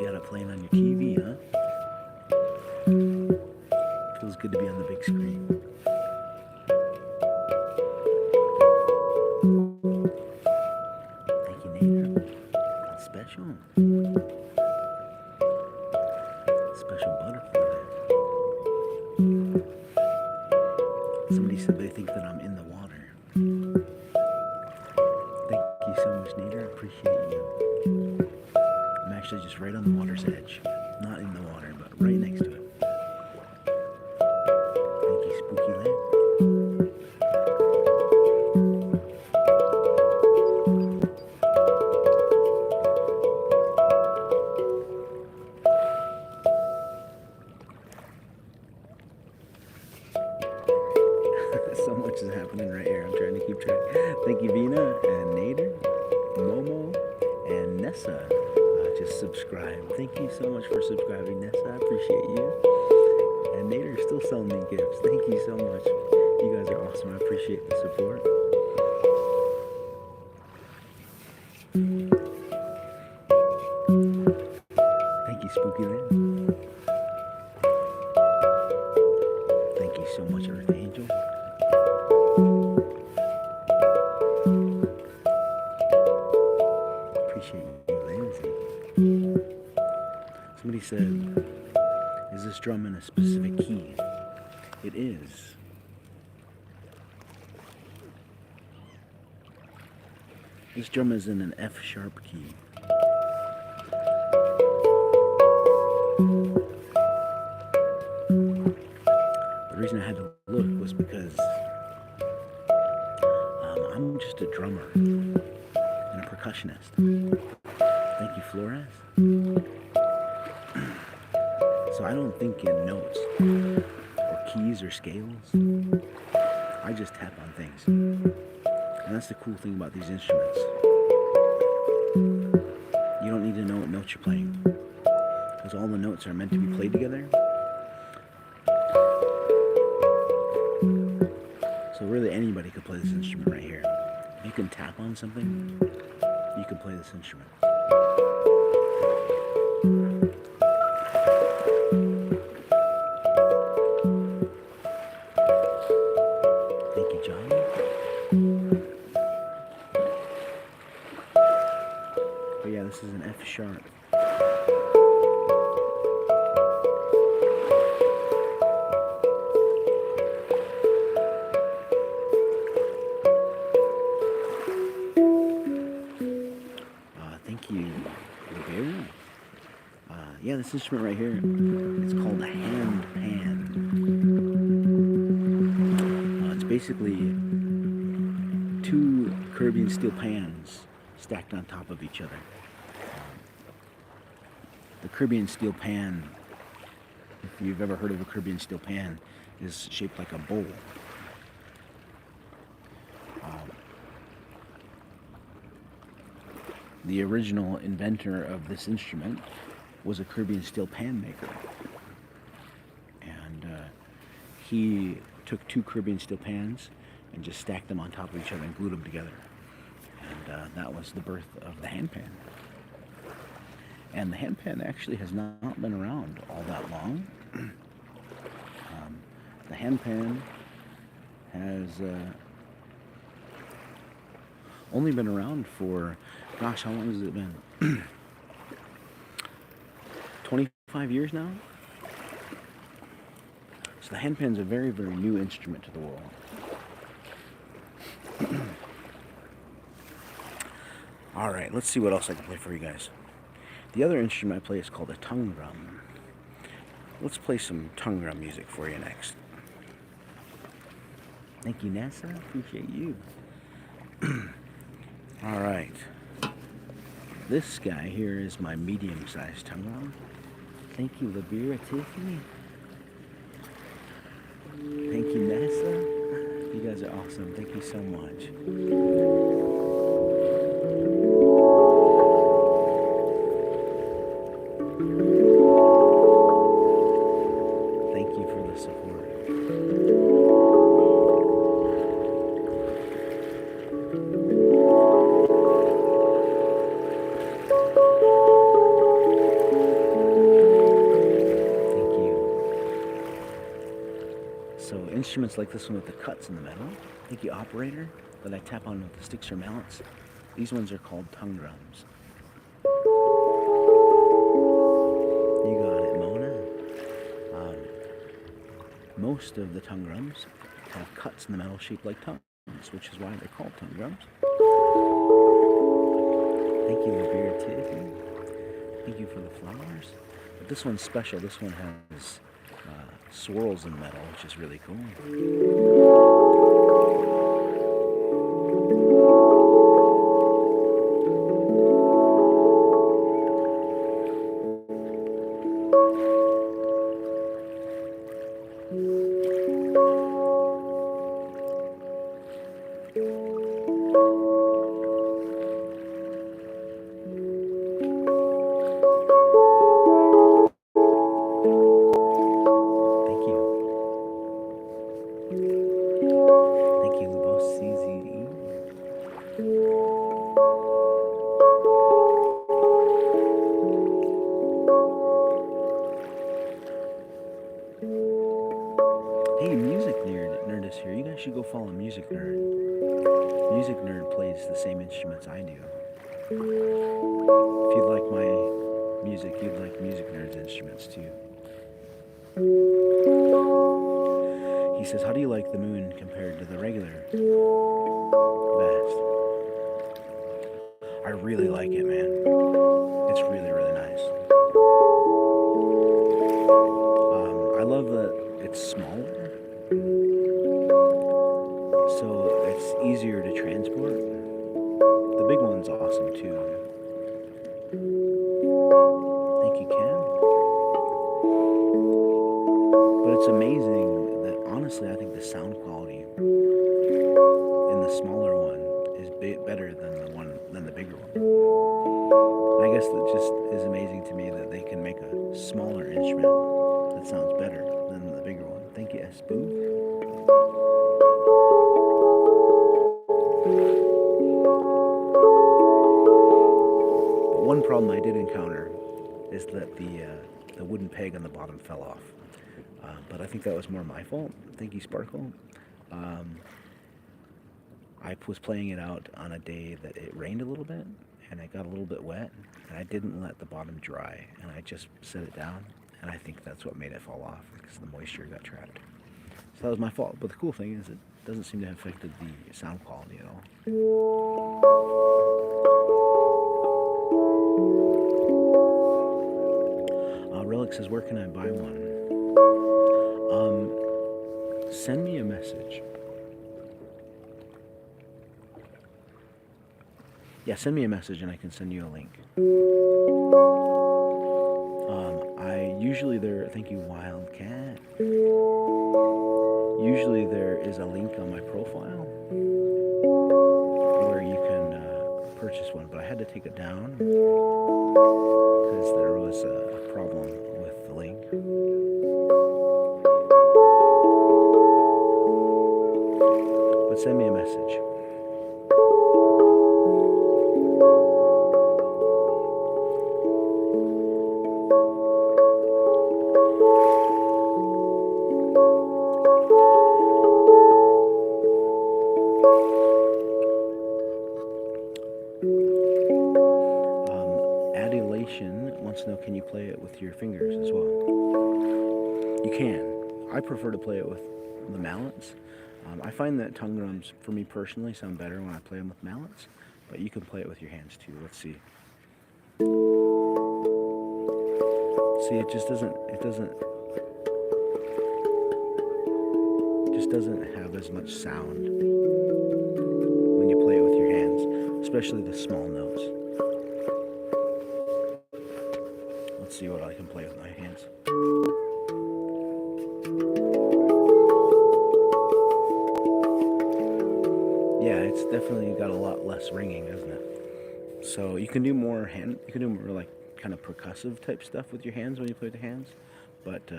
got it playing on your TV, huh? Feels good to be on the big screen. Thank you, Nate. That's special. Special butterfly. Somebody said they think that I'm in the water. Thank you so much, Nader. I appreciate you. I'm actually just right on the water's edge. Not in the water, but right next to it. Thank you, Spooky Land. So much is happening right here. I'm trying to keep track. Thank you, Vina and Nader, Momo, and Nessa. Just subscribe. Thank you so much for subscribing, Nessa. I appreciate you. And Nader still selling me gifts. Thank you so much. You guys are awesome. I appreciate the support. Thank you, Spooky Land. Thank you so much, Earth Angel. Appreciate you, Lindsay. Somebody said, is this drum in a specific key? It is. This drum is in an F sharp key. The reason I had to look was because I'm just a drummer and a percussionist. Thank you, Flores. So I don't think in notes or keys or scales. I just tap on things. And that's the cool thing about these instruments. You don't need to know what notes you're playing, because all the notes are meant to be played together. So really anybody could play this instrument right here. If you can tap on something, you can play this instrument. Thank you, Johnny. But yeah, this is an F sharp. Thank you, Libera. Yeah, this instrument right here, it's called a handpan. It's basically two Caribbean steel pans stacked on top of each other. The Caribbean steel pan, if you've ever heard of a Caribbean steel pan, is shaped like a bowl. The original inventor of this instrument was a Caribbean steel pan maker. And he took two Caribbean steel pans and just stacked them on top of each other and glued them together. And that was the birth of the handpan. And the handpan actually has not been around all that long. The handpan has only been around for, gosh, how long has it been? 25 years now? So the handpan's a very, very new instrument to the world. Alright, let's see what else I can play for you guys. The other instrument I play is called a tongue drum. Let's play some tongue drum music for you next. Thank you, NASA. Appreciate you. Alright. This guy here is my medium-sized tongue drum. Thank you, Libera Tiffany. Thank you, NASA. You guys are awesome. Thank you so much. Thank you for the support. instruments like this one with the cuts in the metal. Thank you, operator, that I tap on with the sticks or mallets. These ones are called tongue drums. You got it, Mona. Most of the tongue drums have cuts in the metal shaped like tongues, which is why they're called tongue drums. Thank you, Beard Tiffany. Thank you for the flowers. But this one's special. This one has swirls in the metal, which is really cool. Hey, Music Nerd is here. You guys should go follow Music Nerd. Music Nerd plays the same instruments I do. If you'd like my music, you'd like Music Nerd's instruments too. He says, how do you like the moon compared to the regular vast? I really like it, man. It's really, really nice. I love that it's smaller. So it's easier to transport. The big one's awesome too. Thank you, Ken. But it's amazing that honestly I think the sound quality in the smaller one is better than the bigger one. And I guess that just is amazing to me that they can make a smaller instrument that sounds better than the bigger one. Thank you, S. Booth. One problem I did encounter is that the wooden peg on the bottom fell off. But I think that was more my fault. Thank you, Sparkle. I was playing it out on a day that it rained a little bit, and it got a little bit wet, and I didn't let the bottom dry, and I just set it down, and I think that's what made it fall off, because the moisture got trapped. So that was my fault. But the cool thing is it doesn't seem to have affected the sound quality at all. Relic says, where can I buy one? Send me a message. Yeah, send me a message and I can send you a link. Usually thank you, Wildcat. Usually there is a link on my profile where you can purchase one, but I had to take it down because there was a problem with the link. But send me a message. Wants to know, can you play it with your fingers as well? You can. I prefer to play it with the mallets. I find that tongue drums, for me personally, sound better when I play them with mallets, but you can play it with your hands too. Let's see. See, it just doesn't have as much sound when you play it with your hands, especially the small notes. Let's see what I can play with my hands. Yeah, it's definitely got a lot less ringing, doesn't it? So you can do more like kind of percussive type stuff with your hands when you play with your hands. But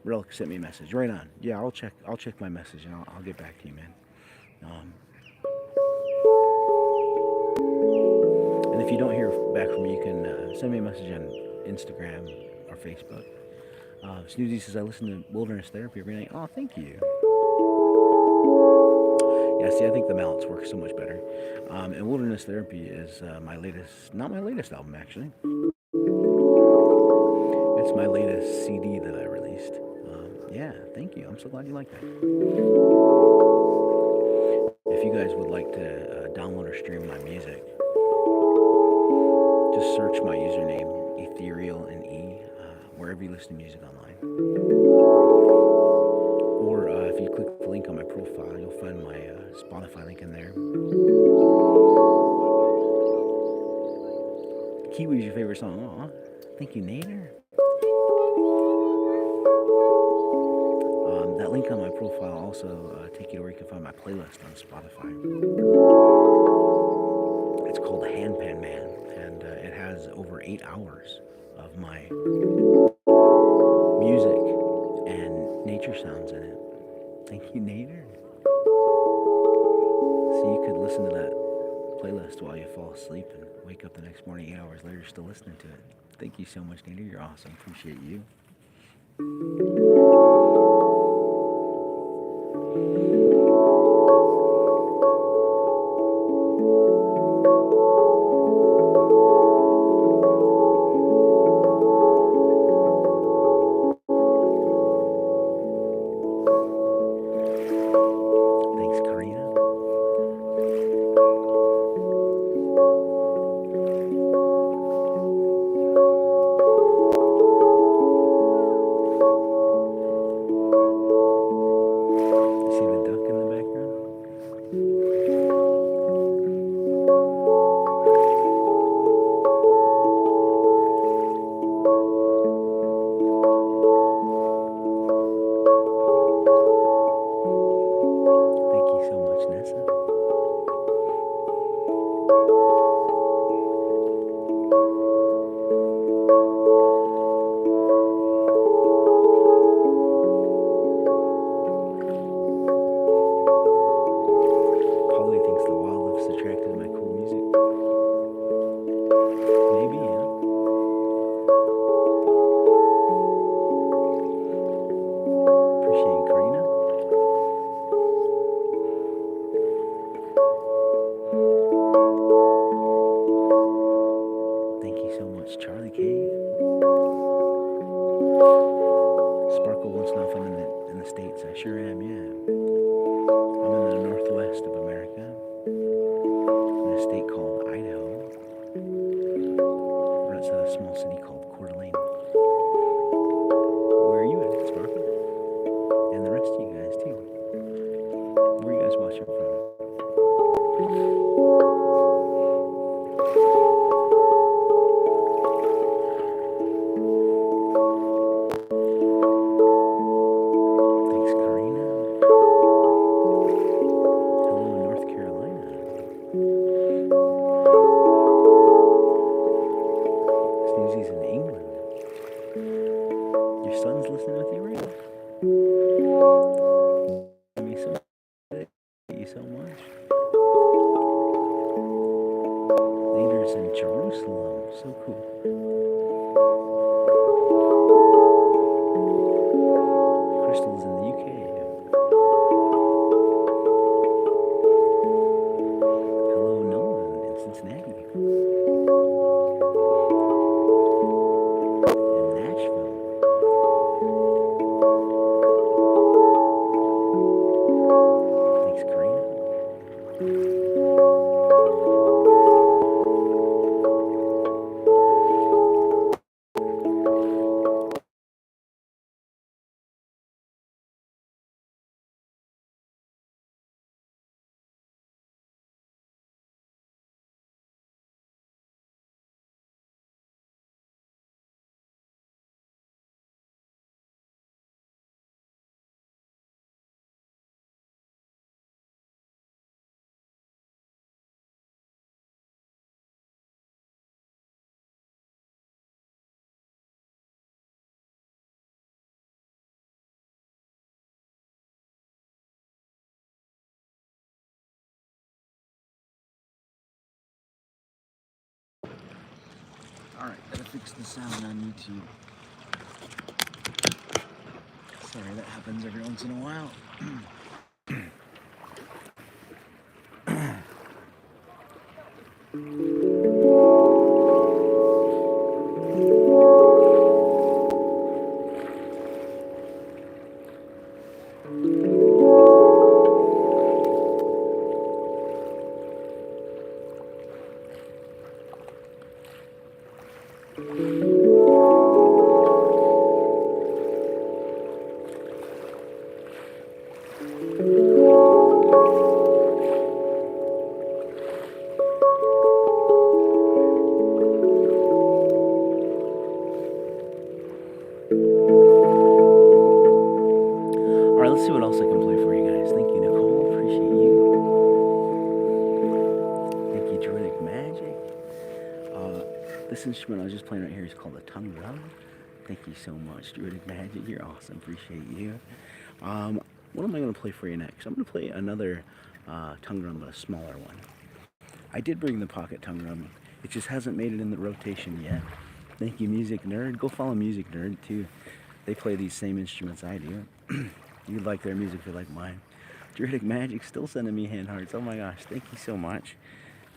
Relic sent me a message. Right on. Yeah, I'll check my message and I'll get back to you, man. And if you don't hear back from me, you can send me a message on Instagram or Facebook. Snoozy says, I listen to wilderness therapy every night. Oh, thank you. Yeah, see, I think the mallets work so much better. And wilderness therapy is my latest, not my latest album actually. It's my latest CD that I released. Yeah, thank you. I'm so glad you like that. If you guys would like to download or stream my music, just search my username, Ethereal In E, wherever you listen to music online. Or if you click the link on my profile, you'll find my Spotify link in there. Kiwi's your favorite song. Aw, thank you, Nader. That link on my profile also take you to where you can find my playlist on Spotify. It's called the Handpan Man, and it has over 8 hours of my music and nature sounds in it. Thank you, Nader. So you could listen to that playlist while you fall asleep and wake up the next morning 8 hours later, you're still listening to it. Thank you so much, Nader. You're awesome. Appreciate you. Thanks, Karina. You see the duck in the background? Thank you so much, Nessa. Polly thinks the wildlife is attracted to my cool music. Maybe, yeah. Appreciate you, Karina. Thank you so much, Charlie K. Sparkle wants to know if I'm in the States. I sure am, yeah. I'm in the northwest of America, in a state called Idaho. Or it's a small city called Coeur d'Alene. Where are you at, Sparkle? And the rest of you guys, too. Where are you guys watching from? Thanks, Karina. Hello, North Carolina. Snoozy's in England. Your son's listening with you right now. Thank you so much. Later's in Jerusalem. So cool. Crystal's in the UK. Hello, Nolan in Cincinnati. In Nashville. Thanks, Karina. Alright, gotta fix the sound on YouTube. Sorry, that happens every once in a while. Alright, let's see what else I can play for you guys. Thank you, Nicole. Appreciate you. Thank you, Druidic Magic. This instrument I was just playing right here is called a tongue drum. Thank you so much, Druidic Magic. You're awesome. Appreciate you. What am I going to play for you next? I'm going to play another tongue drum, but a smaller one. I did bring the pocket tongue drum. It just hasn't made it in the rotation yet. Thank you, Music Nerd. Go follow Music Nerd, too. They play these same instruments I do. You like their music if you like mine. Druidic Magic still sending me hand hearts. Oh my gosh, thank you so much.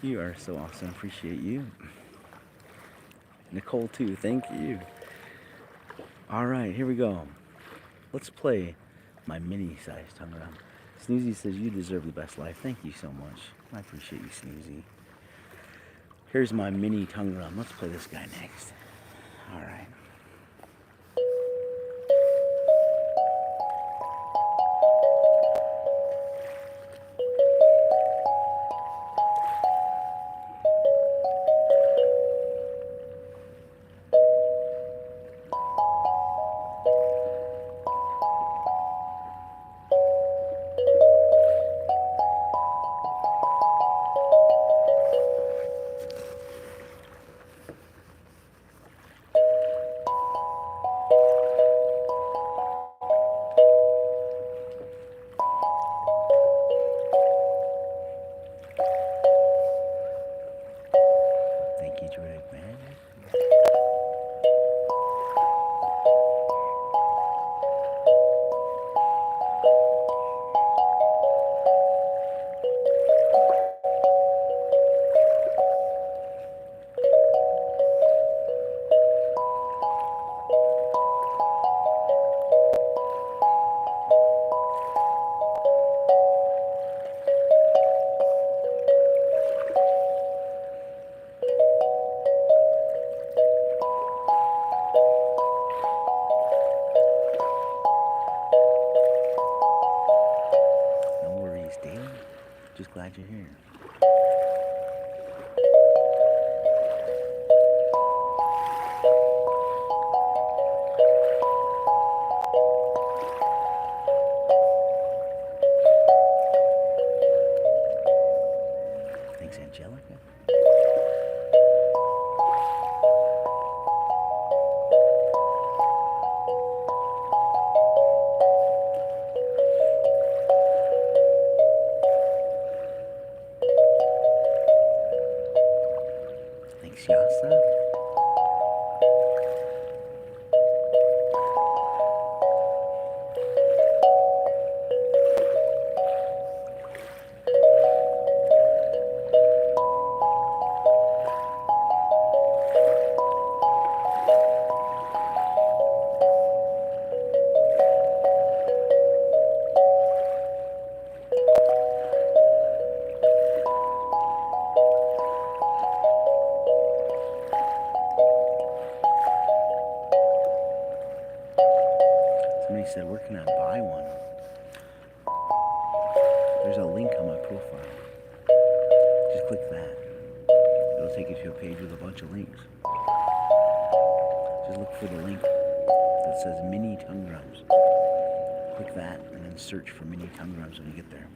You are so awesome. Appreciate you. Nicole, too. Thank you. All right, here we go. Let's play my mini-sized tongue drum. Snoozy says, you deserve the best life. Thank you so much. I appreciate you, Snoozy. Here's my mini tongue drum. Let's play this guy next. All right. Thank you, Druidic Magic. No worries, Dave. Just glad you're here. Thanks, Angelica. Thanks, Yasa. Somebody said, where can I buy one? There's a link on my profile. Just click that. It'll take you to a page with a bunch of links. Just look for the link that says mini tongue drums. Click that and then search for mini tongue drums when you get there.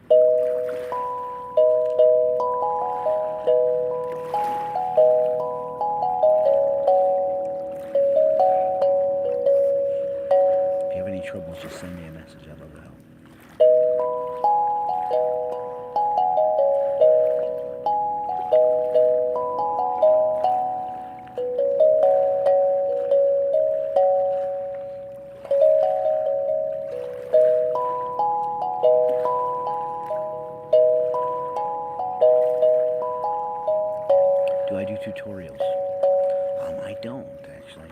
If you have any troubles, just send me a message. I'd love to help. Do I do tutorials? I don't actually.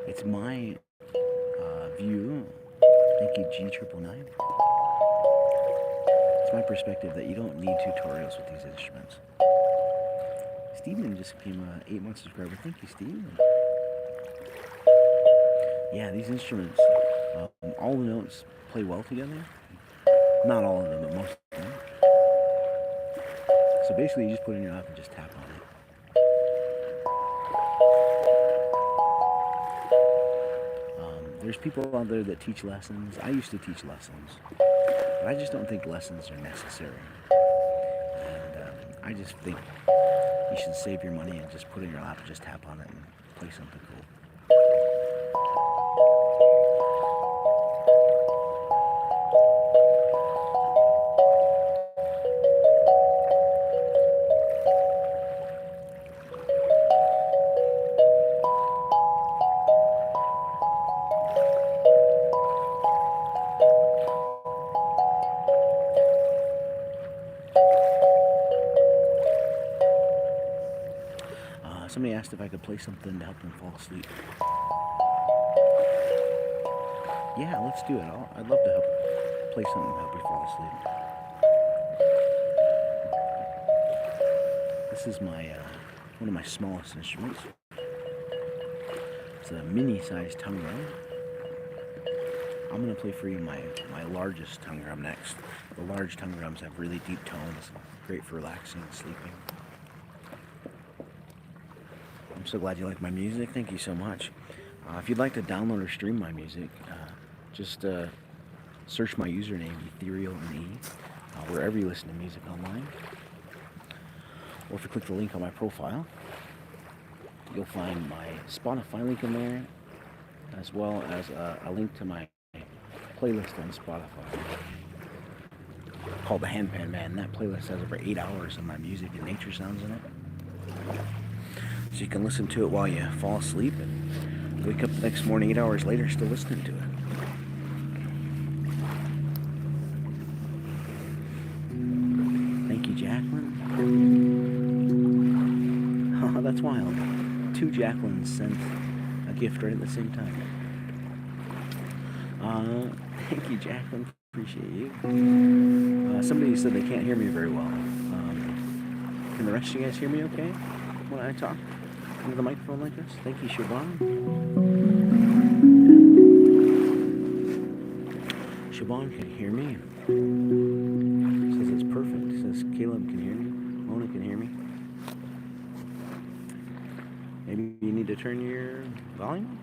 It's my view. Thank you, G999. It's my perspective that you don't need tutorials with these instruments. Steven just became an 8-month subscriber. Thank you, Steven. Yeah, these instruments, all the notes play well together. Not all of them, but most of them. So basically, you just put it in your lap and just tap on it. There's people out there that teach lessons. I used to teach lessons, but I just don't think lessons are necessary. And I just think you should save your money and just put it in your lap and just tap on it and play something cool. Somebody asked if I could play something to help them fall asleep. Yeah, let's do it. I'd love to play something to help you fall asleep. This is my one of my smallest instruments. It's a mini-sized tongue drum. I'm gonna play for you my largest tongue drum next. The large tongue drums have really deep tones, great for relaxing and sleeping. I'm so glad you like my music. Thank you so much. If you'd like to download or stream my music, just search my username, Ethereal In E, wherever you listen to music online. Or if you click the link on my profile, you'll find my Spotify link in there, as well as a link to my playlist on Spotify called the Handpan Man. That playlist has over 8 hours of my music and nature sounds in it. So you can listen to it while you fall asleep and wake up the next morning 8 hours later still listening to it. Thank you, Jacqueline. Oh, that's wild. 2 Jacquelines sent a gift right at the same time. Thank you, Jacqueline. Appreciate you. Somebody said they can't hear me very well. Can the rest of you guys hear me okay when I talk into the microphone like this? Thank you, Siobhan. Siobhan can hear me. Says it's perfect. Says Caleb can hear me. Mona can hear me. Maybe you need to turn your volume.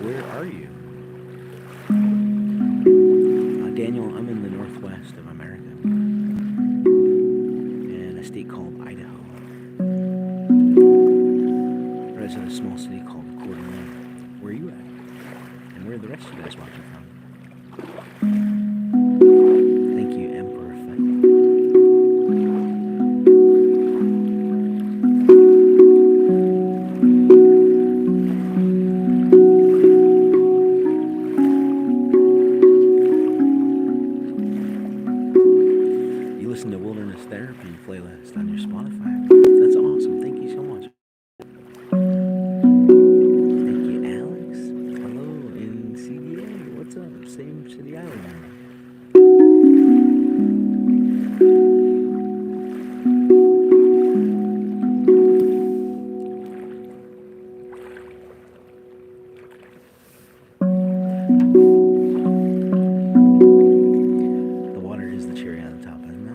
Where are you? Daniel, I'm in the northwest of America, in a state called Idaho. Or it's in a small city called Coeur d'Alene. Where are you at? And where are the rest of you guys watching from? Thank you, Emperor Effect. Therapy playlist on your Spotify. That's awesome. Thank you so much. Thank you, Alex. Hello in CDA. What's up? Same city island. The water is the cherry on the top, isn't it?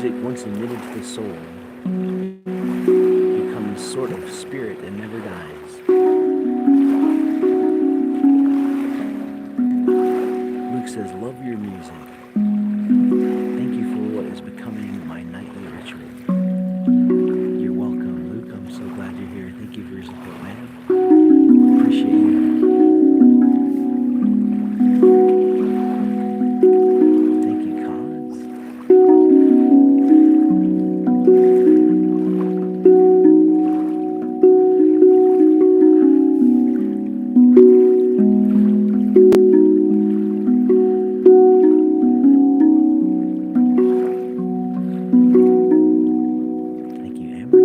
music, once emitted to the soul, becomes sort of spirit and never dies. Luke says, love your music. Thank you for what is becoming my nightly ritual. You're welcome, Luke. I'm so glad you're here. Thank you for your support, man. Appreciate you. Thank you, Cons. Thank you, Amber.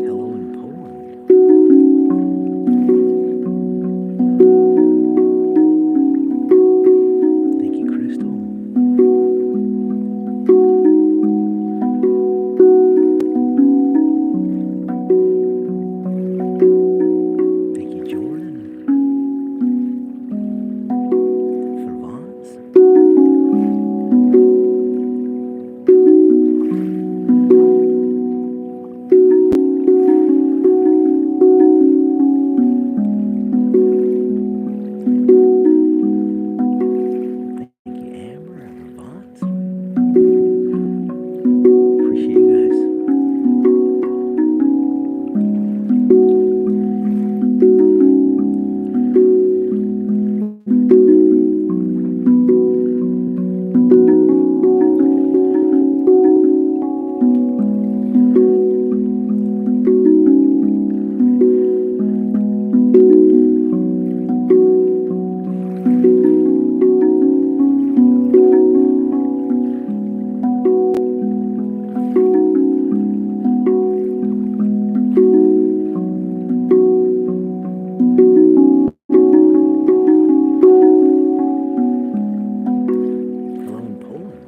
Hello in Poland. Thank you, Crystal. Thank you, Jordan. For Vons. Thank you, Amber and for Vons. Appreciate you guys. Hello in Poland.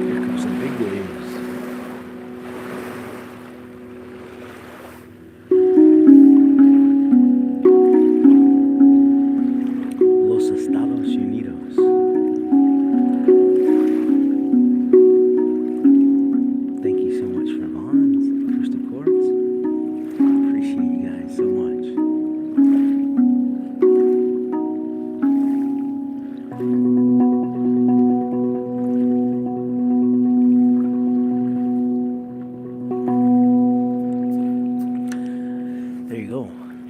Here comes some big waves. Los Estados Unidos. Thank you so much for Vons, Crystal Quartz. Appreciate you guys so much. There you go.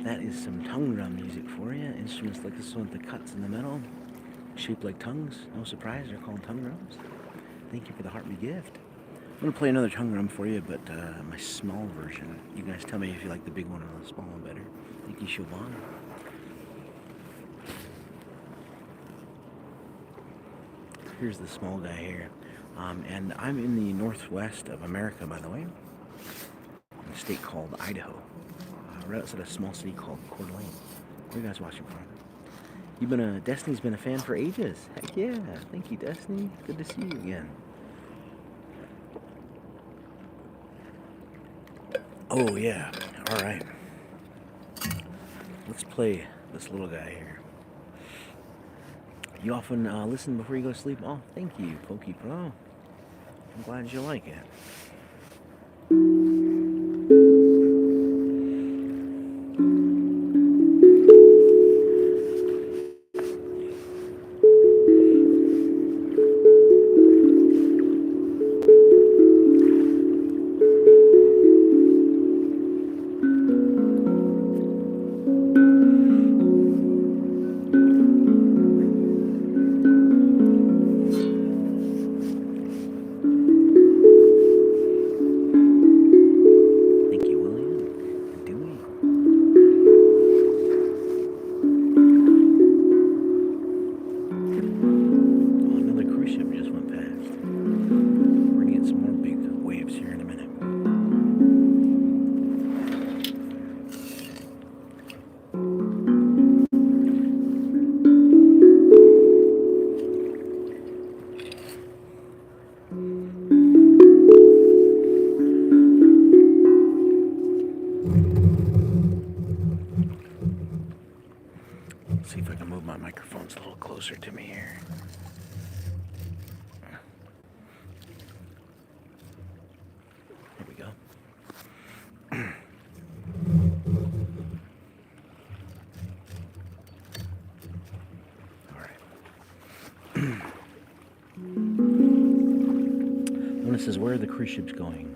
That is some tongue drum music for you. Instruments like this one with the cuts in the middle, shaped like tongues. No surprise, they're called tongue drums. Thank you for the heartbeat gift. I'm gonna play another tongue drum for you, but my small version. You guys tell me if you like the big one or the small one better. Thank you, Siobhan. Here's the small guy here. And I'm in the northwest of America, by the way, in a state called Idaho, right outside a small city called Coeur d'Alene. Where are you guys watching from? Destiny's been a fan for ages. Heck yeah. Thank you, Destiny. Good to see you again. Oh, yeah. All right. Let's play this little guy here. You often listen before you go to sleep? Oh, thank you, Pokey Pro. I'm glad you like it. closer to me here. There we go. All right. When it says, where are the cruise ships going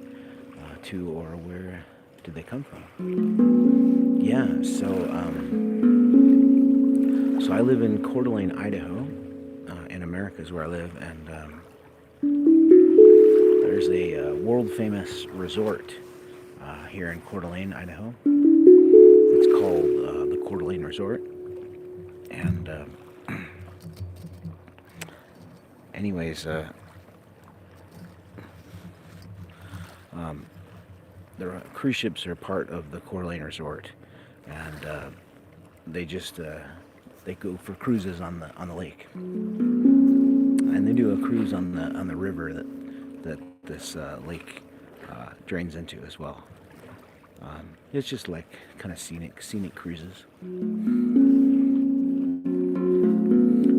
to, or where did they come from? Yeah, so I live in Coeur d'Alene, Idaho, in America is where I live, and there's a world-famous resort here in Coeur d'Alene, Idaho. It's called the Coeur d'Alene Resort, and anyways, the cruise ships are part of the Coeur d'Alene Resort, and they just they go for cruises on the lake, and they do a cruise on the river that this lake drains into as well. It's just like kind of scenic cruises.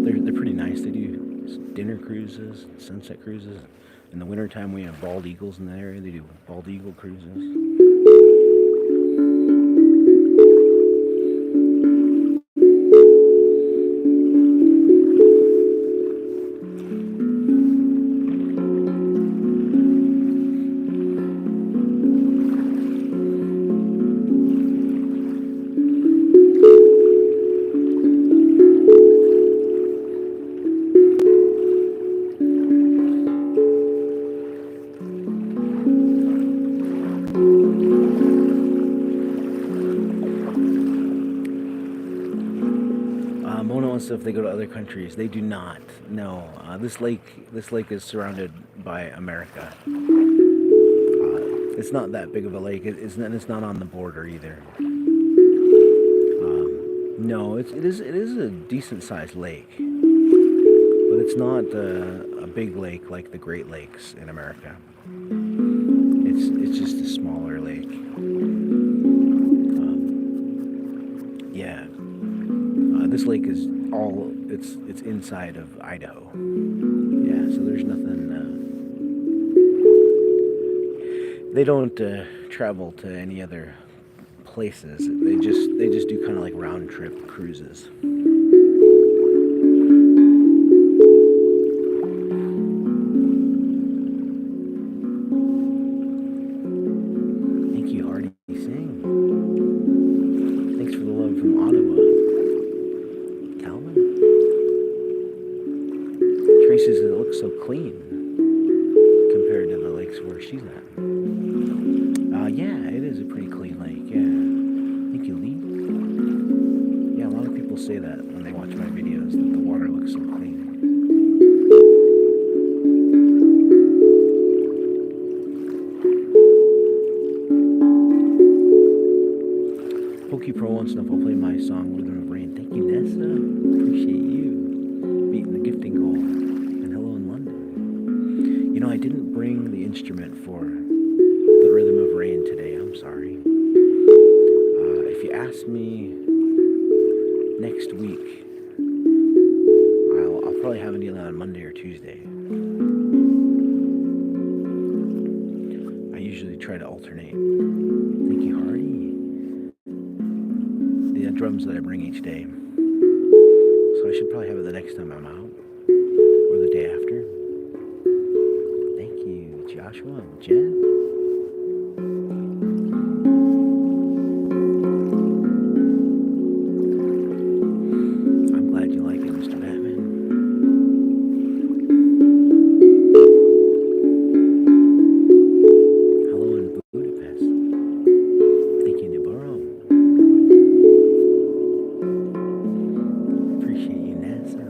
They're pretty nice. They do dinner cruises, sunset cruises. In the wintertime, we have bald eagles in the area. They do bald eagle cruises. If they go to other countries, they do not. No, this lake is surrounded by America. It's not that big of a lake. It's not on the border either. No, it is a decent sized lake, but it's not a big lake like the Great Lakes in America. It's just a smaller lake. Yeah. This lake is it's inside of Idaho. Yeah, so there's nothing. They don't travel to any other places. They just do kind of like round trip cruises. Thank you, Hardy Singh. Thanks for the love from Ottawa. Tracy says it looks so clean compared to the lakes where she's at. Yeah, it is a pretty clean lake. Yeah. Thank you, Lee. Yeah, a lot of people say that when they watch my videos, that the water looks so clean. Pro wants to know if I'll play my song Rhythm of Rain. Thank you, Nessa. Appreciate you beating the gifting goal. And hello in London. You know, I didn't bring the instrument for the Rhythm of Rain today. I'm sorry. If you ask me next week, I'll probably have it either on Monday or Tuesday. I usually try to alternate. Thank you, Hardy. The drums that I bring each day. So I should probably have it the next time I'm out. Or the day after. Thank you, Joshua and Jen. I'm glad you like it, Mr. Batman. Hello in Budapest. Thank you, Niboro. Appreciate you, NASA.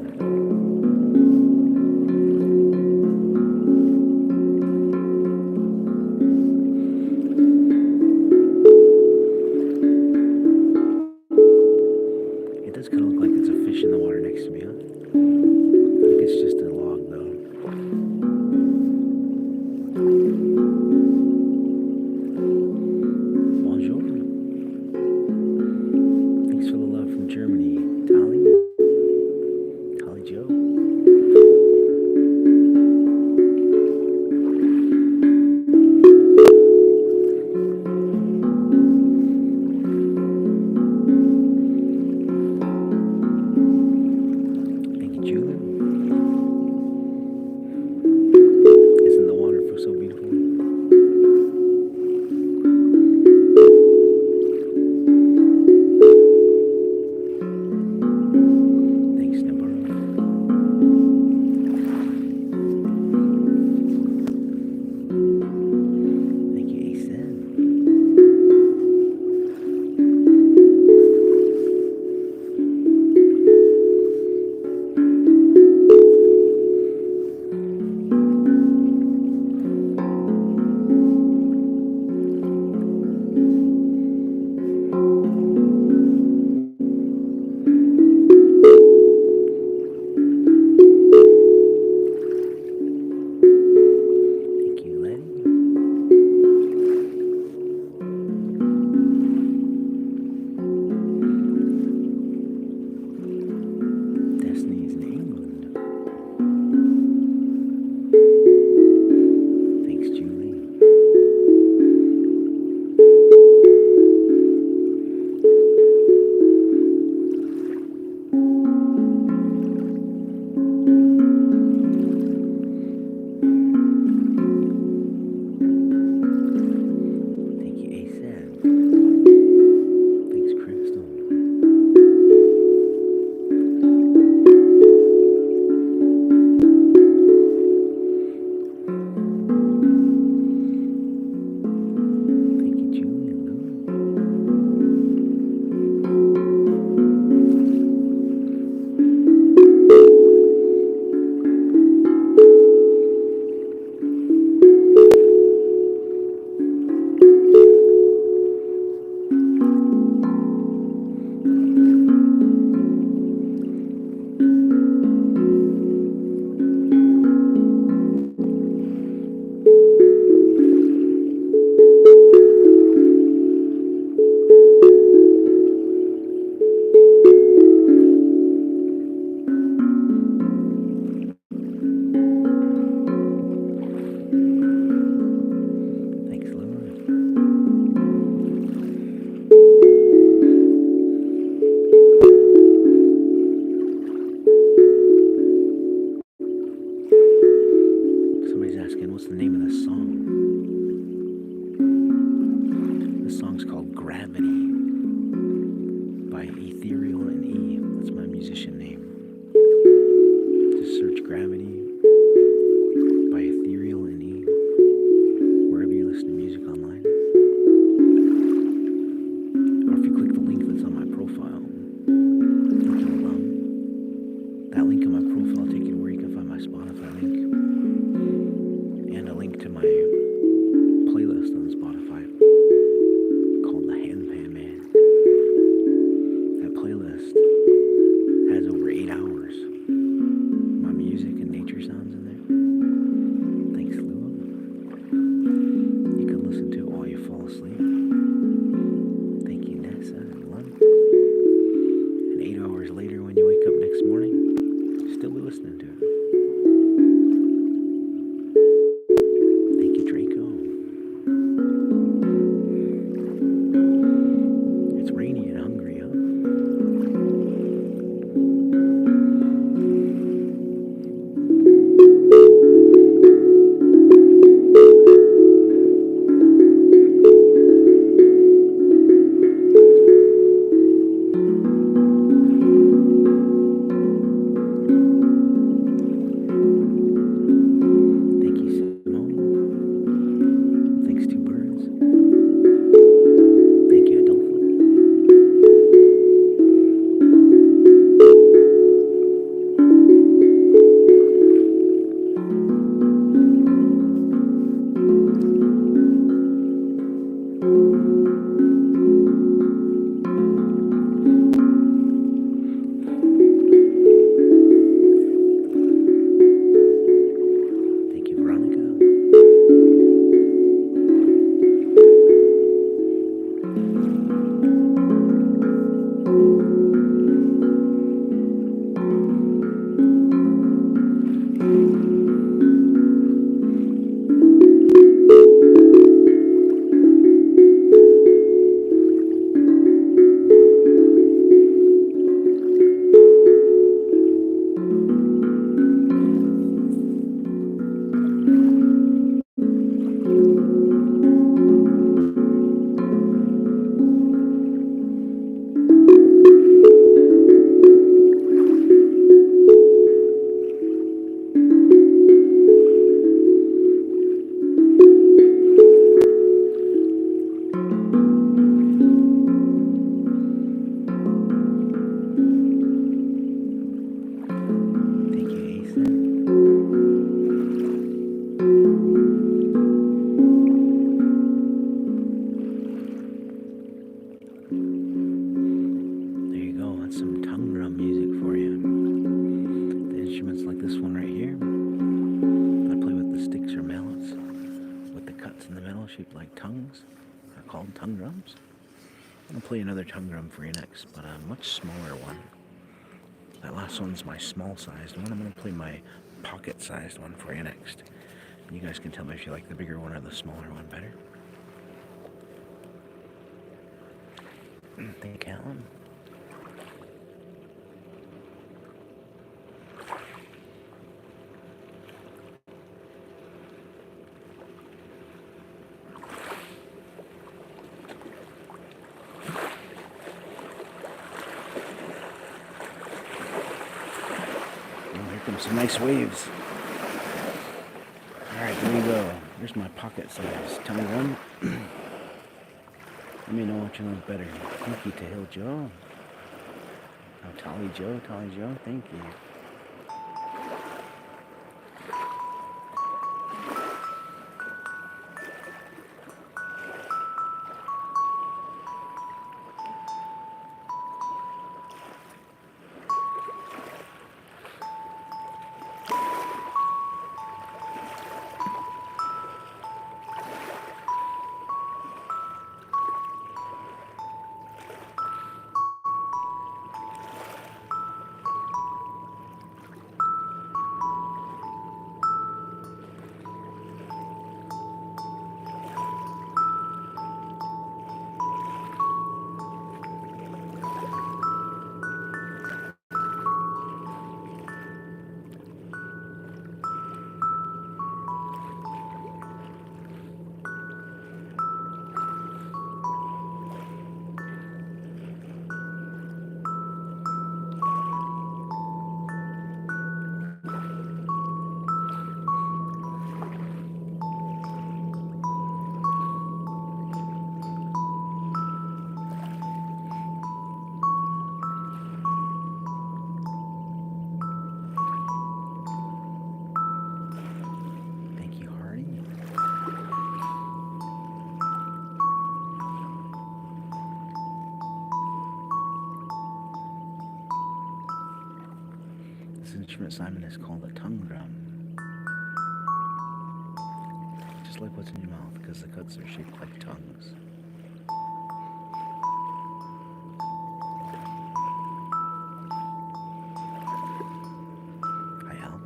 This song's called Gravity by Ethereal In E. That's my musician name. Just search Gravity by Ethereal In E wherever you listen to music online. Or if you click the link that's on my profile, which is that link on my profile will take you to where you can find my Spotify link and a link to my playlist on Spotify called the Handpan Man. That playlist has over 8 hours. My music and nature sounds in there. Thanks, Lua. You can listen to it while you fall asleep. Thank you, Nessa and Lund. And 8 hours later, when you wake up next morning, still be listening to it. Thank you, Draco. It's rainy and hungry, huh? Thank you, Simone. Thanks, Two Birds. Thank you, Adolfo. Thank you, Veronica. Thank you, Asen. There you go. That's some tongue drum music for you. The instruments like this one right here, I play with the sticks or mallets with the cuts in the middle shaped like tongues. They're called tongue drums. I'm going to play another tongue drum for you next, but a much smaller one. That last one's my small-sized one. I'm going to play my pocket-sized one for you next. You guys can tell me if you like the bigger one or the smaller one better. Thank you, Alan. Oh, here comes some nice waves. Alright, here we go. Here's my pocket size tongue drum. Let me know what you like better. Thank you to Hill Joe. Oh, Tolly Joe, thank you. instrument, Simon, is called a tongue drum. Just like what's in your mouth, because the cuts are shaped like tongues. Hi, Alan.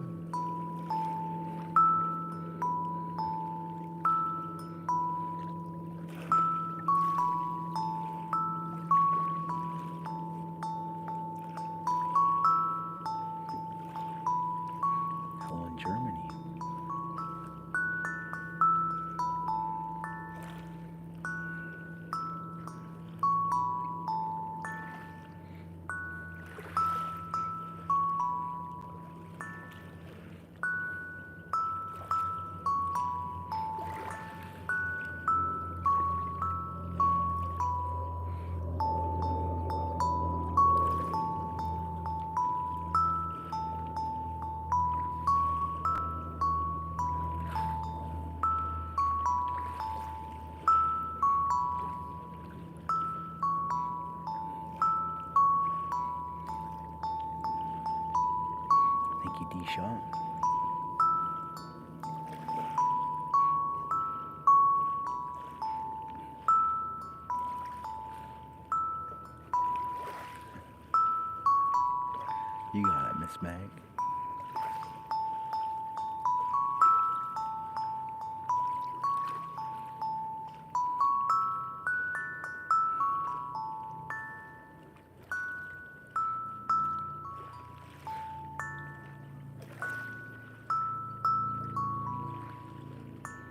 Hello in Germany. Thank you, D-Shaw. You got it, Miss Mag.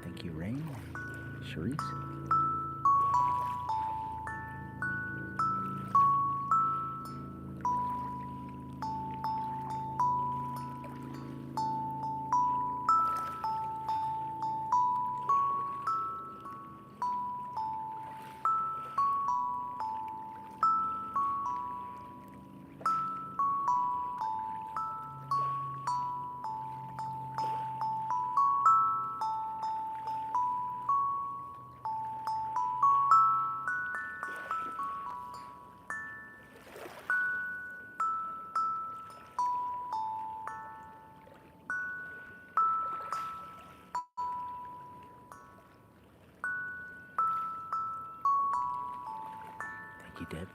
Thank you, Rain. Charisse. Thank you, Deb.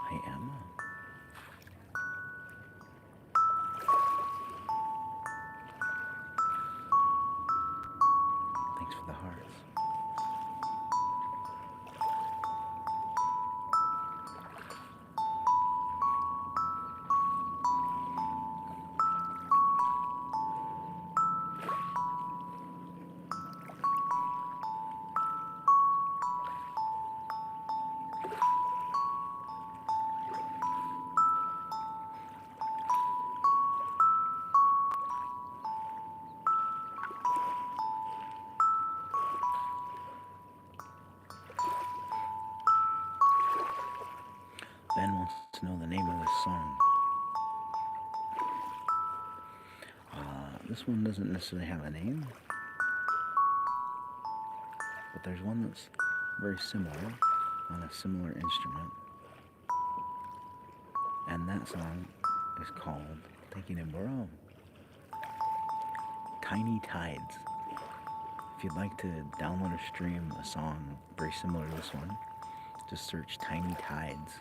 Hi, Emma. Thanks for the hearts. Ben wants to know the name of this song. This one doesn't necessarily have a name, but there's one that's very similar on a similar instrument, and that song is called, thank you, Nimboro, Tiny Tides. If you'd like to download or stream a song very similar to this one, just search Tiny Tides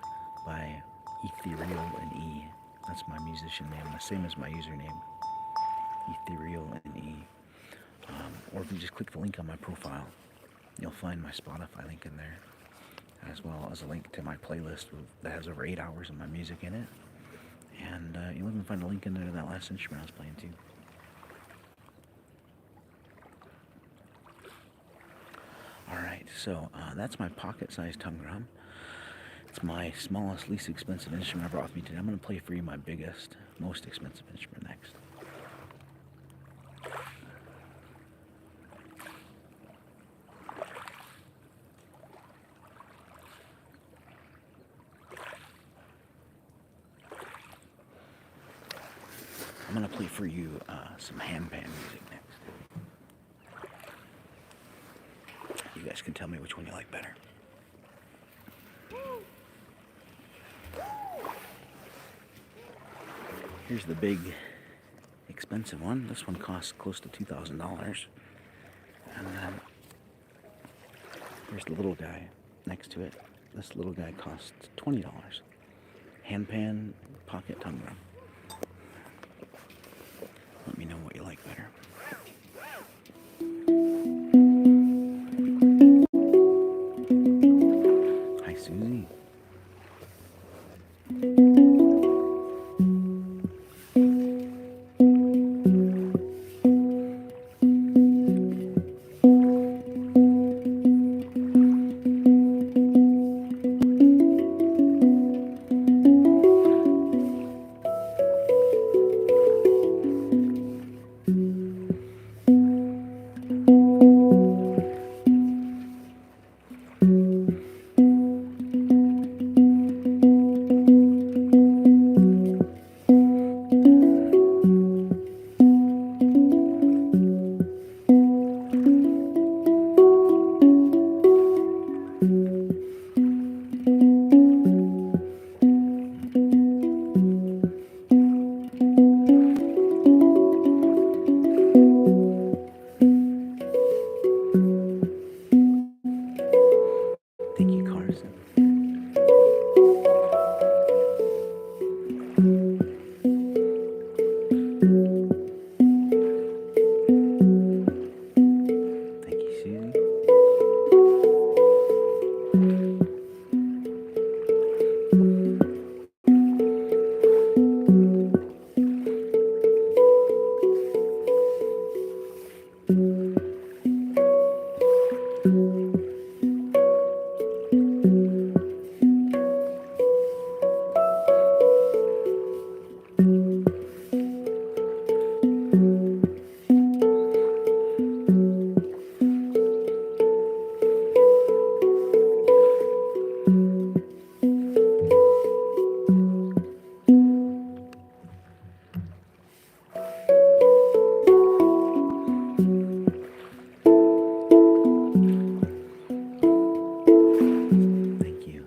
by Ethereal In E. That's my musician name, the same as my username, Ethereal In E. Or if you just click the link on my profile, you'll find my Spotify link in there, as well as a link to my playlist that has over 8 hours of my music in it. And you'll even find a link in there to that last instrument I was playing too. Alright, so that's my pocket-sized tongue drum. It's my smallest, least expensive instrument I brought with me today. I'm going to play for you my biggest, most expensive instrument next. gonna play for you some handpan music next. You guys can tell me which one you like better. Here's the big, expensive one. This one costs close to $2,000. And then here's the little guy next to it. This little guy costs $20. Handpan pocket tongue drum. Let me know what you like better. Hi, Susie. Thank you, Carson. Thank you, Susie. Thank you.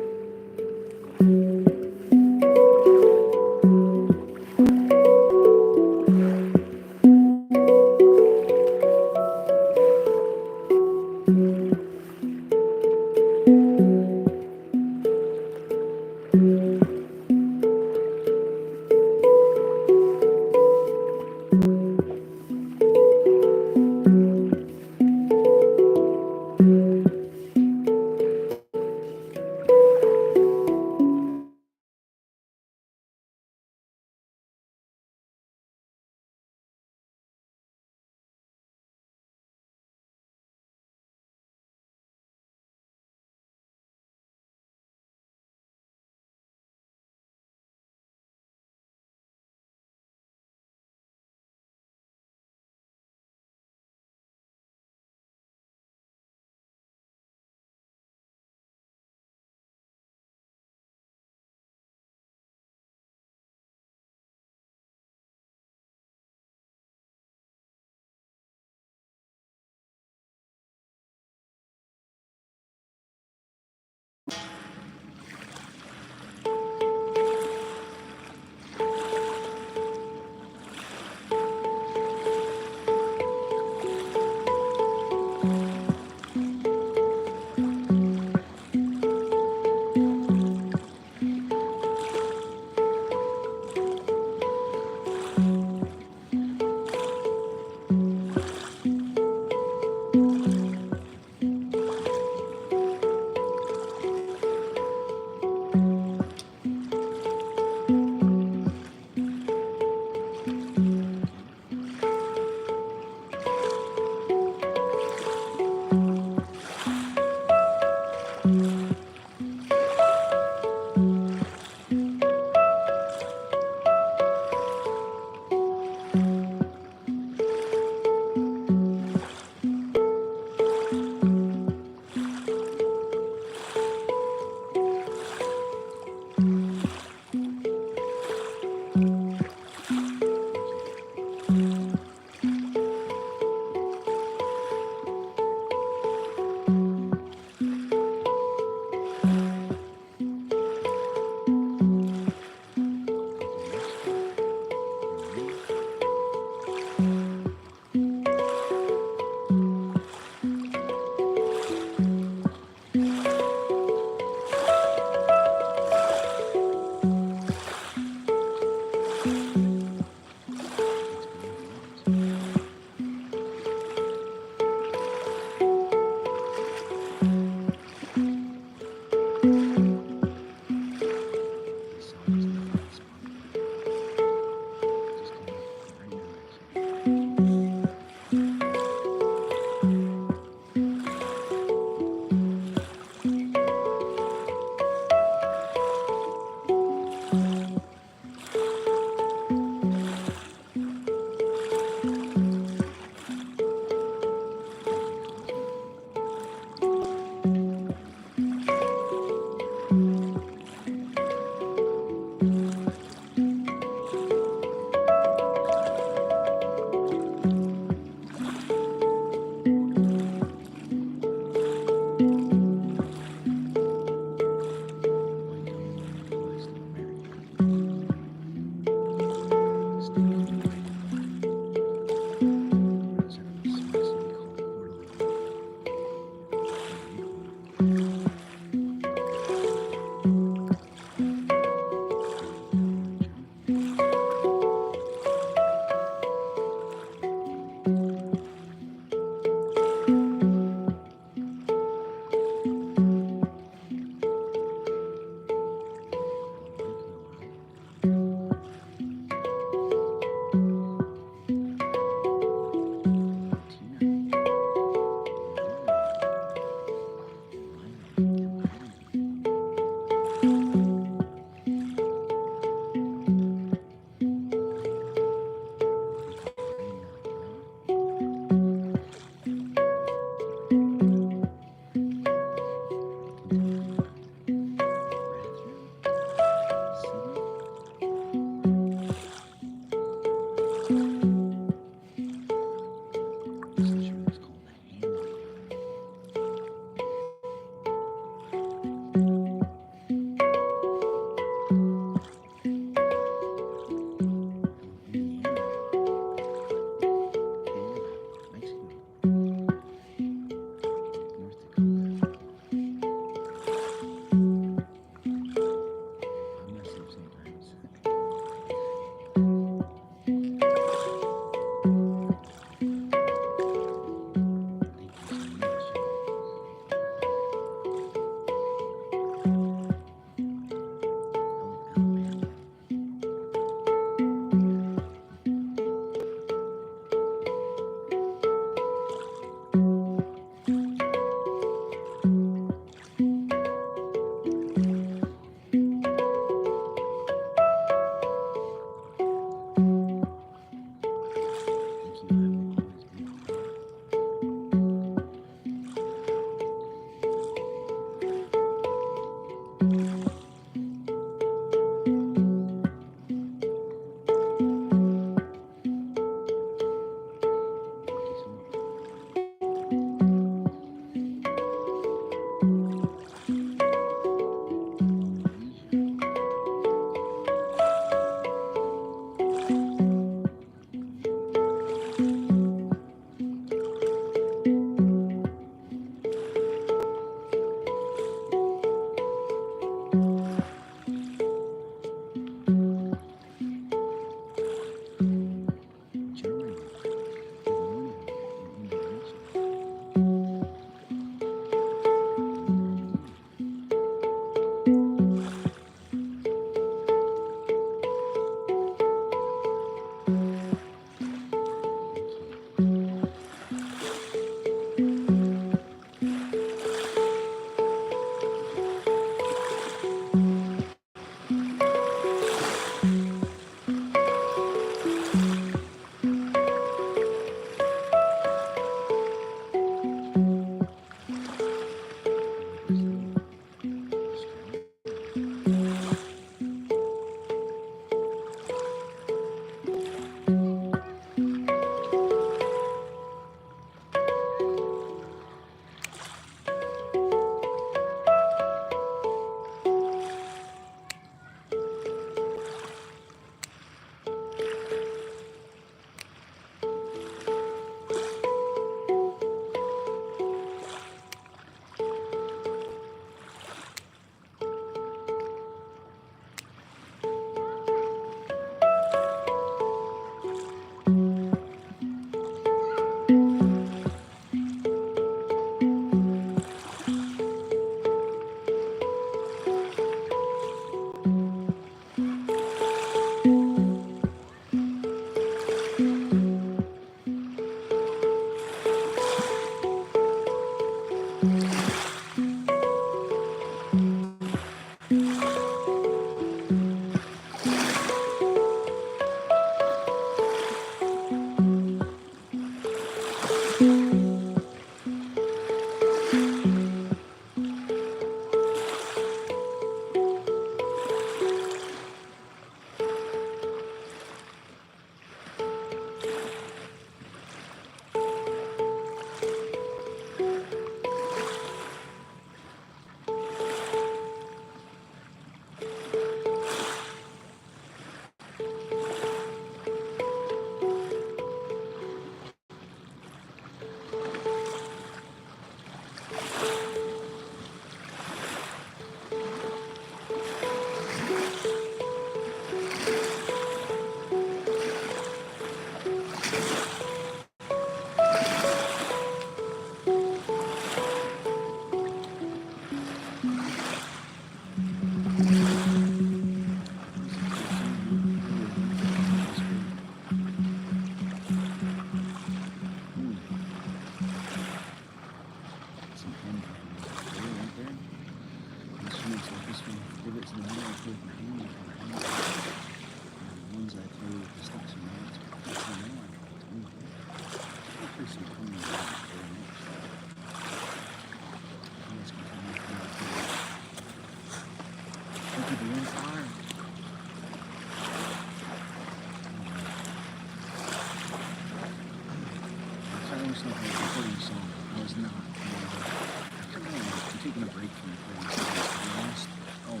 myself I was recording a song. I was not. I kind of I'm taking a break from recording songs, to be honest. Oh.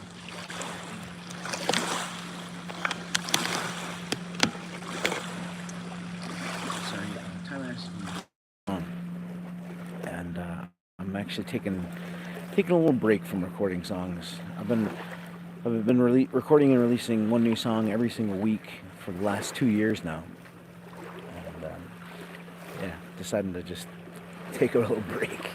Sorry, Tyler asked me. And I'm actually taking a little break from recording songs. I've been recording and releasing one new song every single week for the last 2 years now. And yeah, deciding to just take a little break.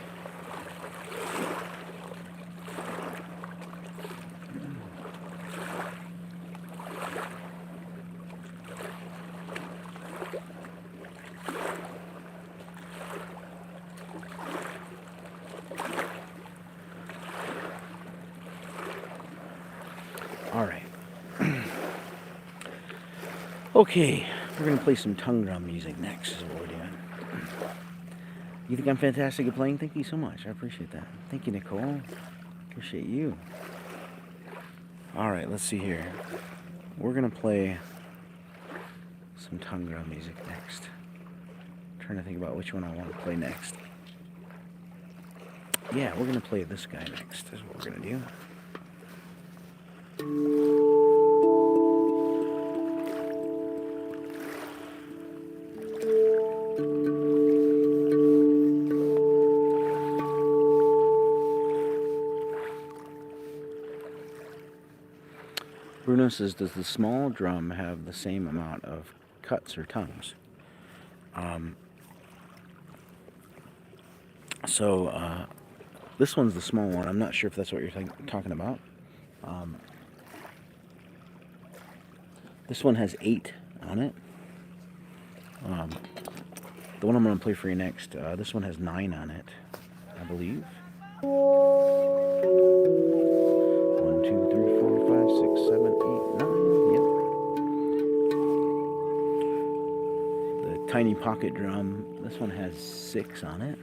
All right. Okay, we're gonna play some tongue drum music next. Is what we're doing. You think I'm fantastic at playing? Thank you so much. I appreciate that. Thank you, Nicole. Appreciate you. All right, let's see here. We're gonna play some tongue drum music next. I'm trying to think about which one I want to play next. Yeah, we're gonna play this guy next. Is what we're gonna do. Bruno says, does the small drum have the same amount of cuts or tongues? This one's the small one. I'm not sure if that's what you're talking about. This one has 8 on it. The one I'm going to play for you next, this one has 9 on it, I believe. 1, 2, 3, 4, 5, 6, 7, 8, 9. Yep. The tiny pocket drum, this one has 6 on it.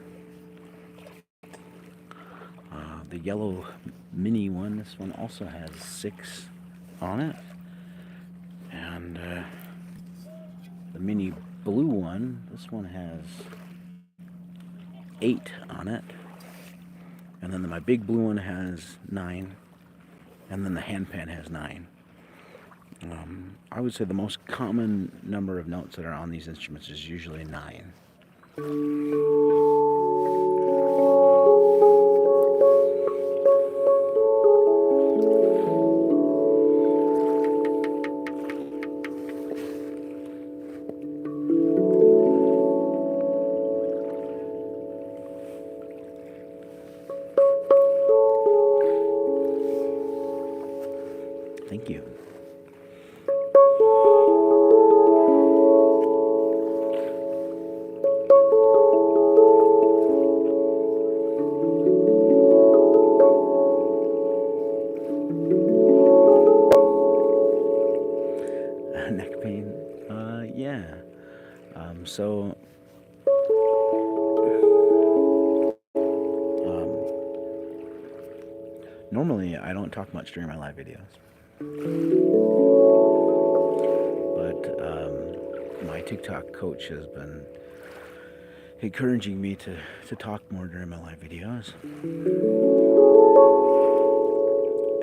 The yellow mini one, this one also has 6 on it. And the mini blue one, this one has 8 on it. And then my big blue one has 9. And then the handpan has 9. I would say the most common number of notes that are on these instruments is usually 9. Thank you. Neck pain? Yeah. Normally I don't talk much during my live videos. But my TikTok coach has been encouraging me to talk more during my live videos.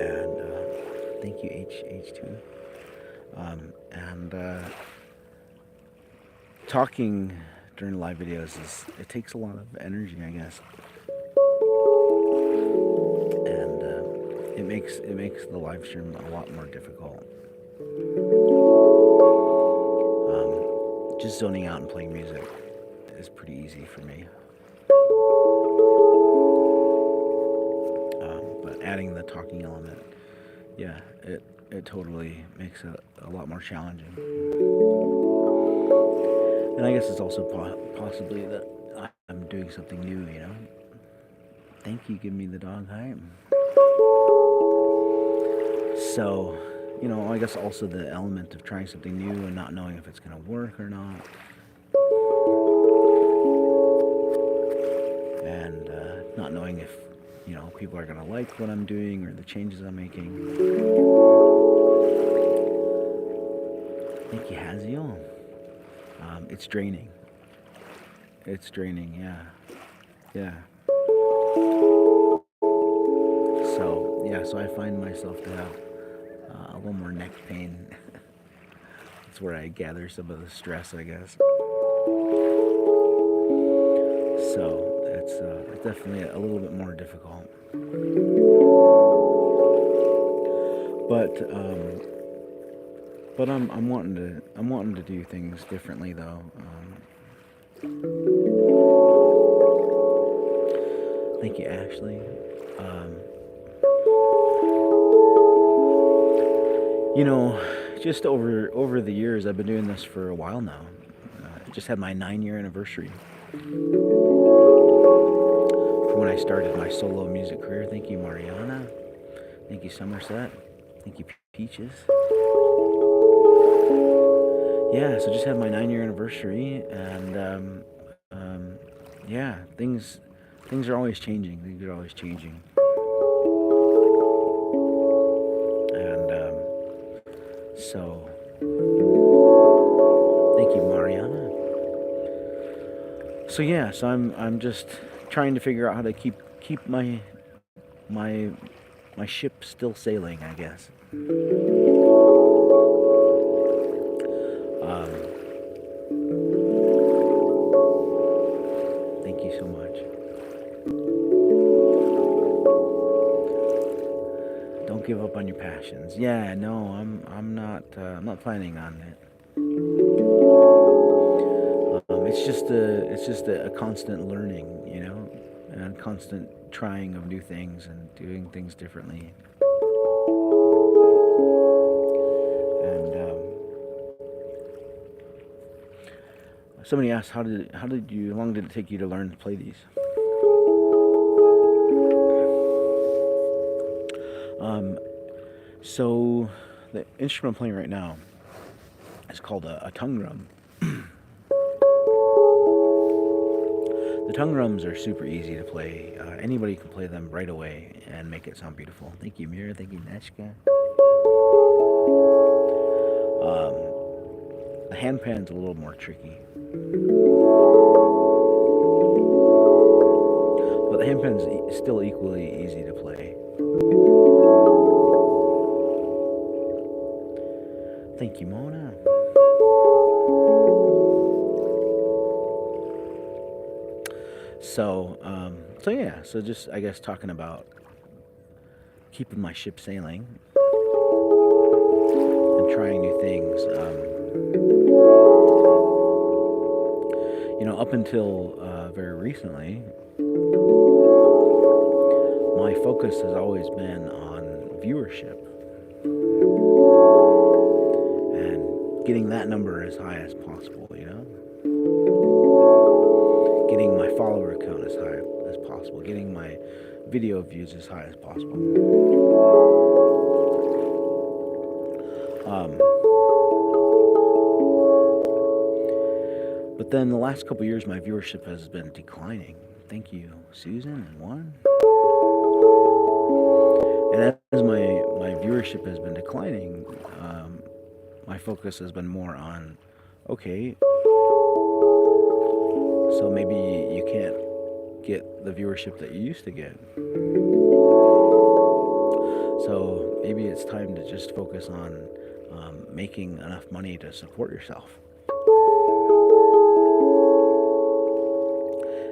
And thank you, H2. Talking during live videos it takes a lot of energy, I guess. And it makes the live stream a lot more difficult. Just zoning out and playing music is pretty easy for me. But adding the talking element, yeah, it totally makes it a lot more challenging. And I guess it's also possibly that I'm doing something new, you know. Thank you, give me the dog hype. So, you know, I guess also the element of trying something new and not knowing if it's going to work or not. And not knowing if, you know, people are going to like what I'm doing or the changes I'm making. Thank you, Haziel. It's draining. it's draining. Yeah, yeah. So I find myself to have a little more neck pain. That's where I gather some of the stress, I guess. So it's definitely a little bit more difficult. But I'm wanting to do things differently though. Thank you, Ashley. Um, you know, just over the years, I've been doing this for a while now. Just had my 9-year anniversary from when I started my solo music career. Thank you, Mariana. Thank you, Somerset. Thank you, Peaches. Yeah, so just had my 9-year anniversary, and yeah, things are always changing. Things are always changing, and so thank you, Mariana. So yeah, so I'm just trying to figure out how to keep my my ship still sailing, I guess. Um, thank you so much. Don't give up on your passions. Yeah, no, I'm not planning on it. It's just a constant learning, you know, and constant trying of new things and doing things differently. And somebody asked, how did you how long did it take you to learn to play these? Um, so the instrument I'm playing right now is called a tongue drum. The tongue drums are super easy to play. Anybody can play them right away and make it sound beautiful. Thank you, Mira. Thank you, Neshka. The handpan's a little more tricky, but the handpan's still equally easy to play. Thank you, Mona. So yeah, so just I guess talking about keeping my ship sailing and trying new things. Up until very recently, my focus has always been on viewership and getting that number as high as possible, getting my follower count as high as possible, getting my video views as high as possible. But then the last couple years, my viewership has been declining. Thank you, Susan and Juan. And as my viewership has been declining, my focus has been more on, okay, so maybe you can't get the viewership that you used to get. So maybe it's time to just focus on making enough money to support yourself.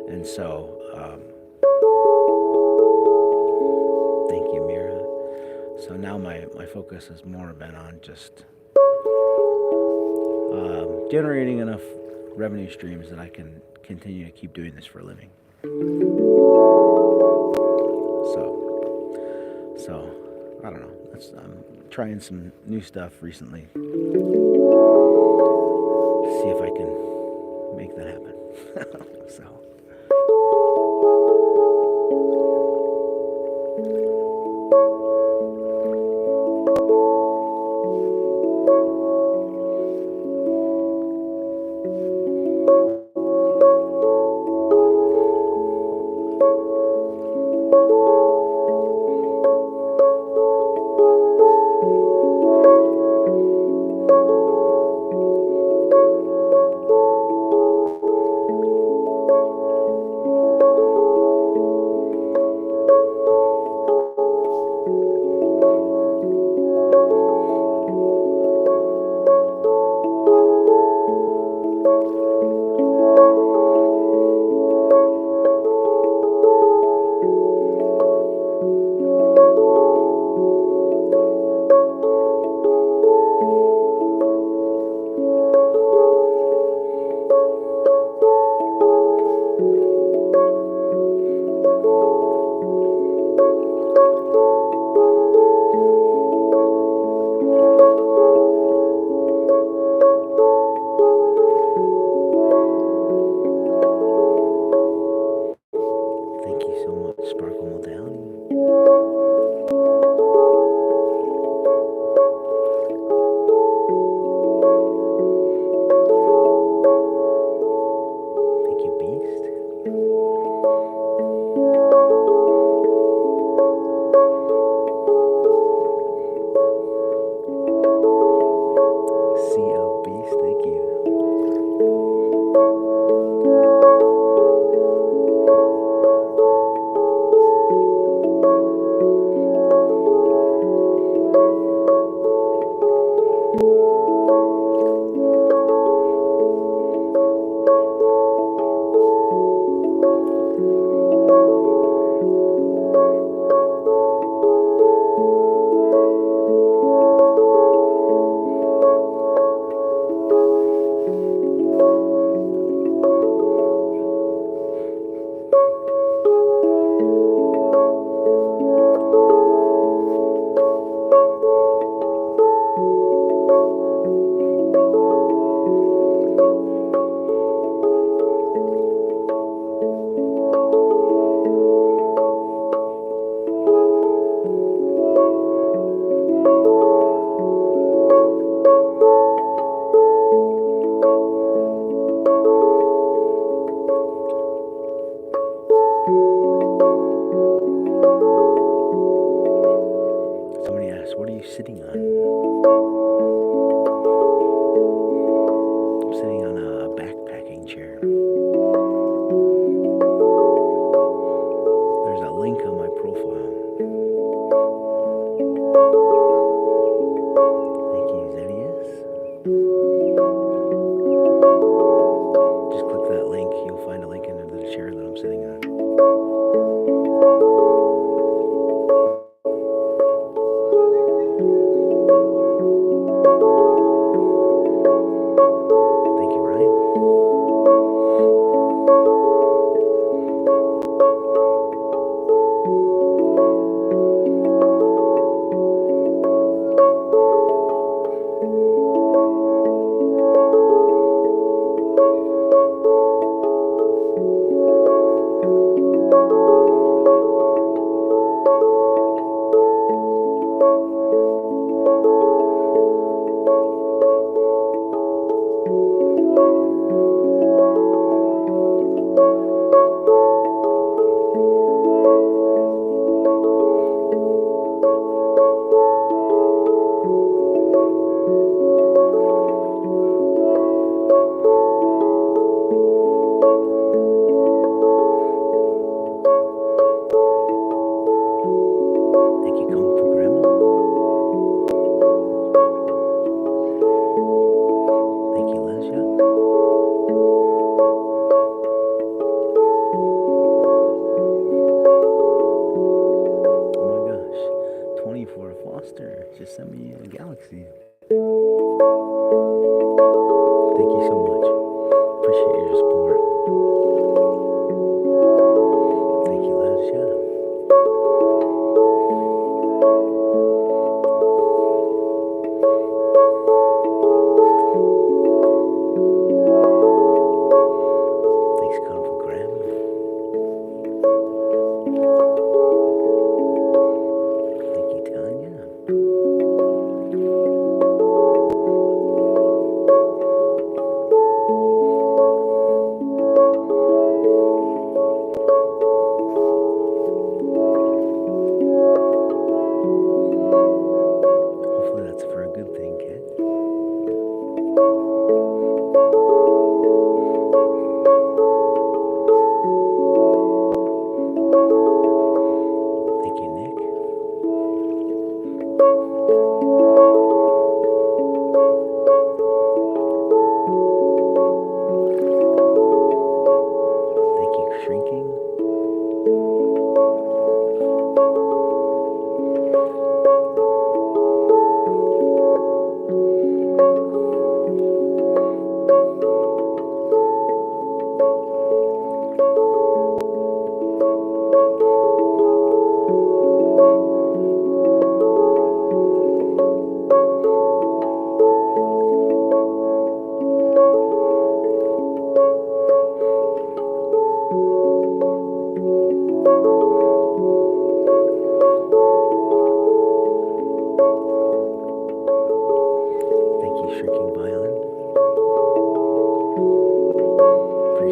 And so, thank you, Mira. So now my focus has more been on just generating enough revenue streams that I can continue to keep doing this for a living. So I don't know. I'm trying some new stuff recently. See if I can make that happen. So.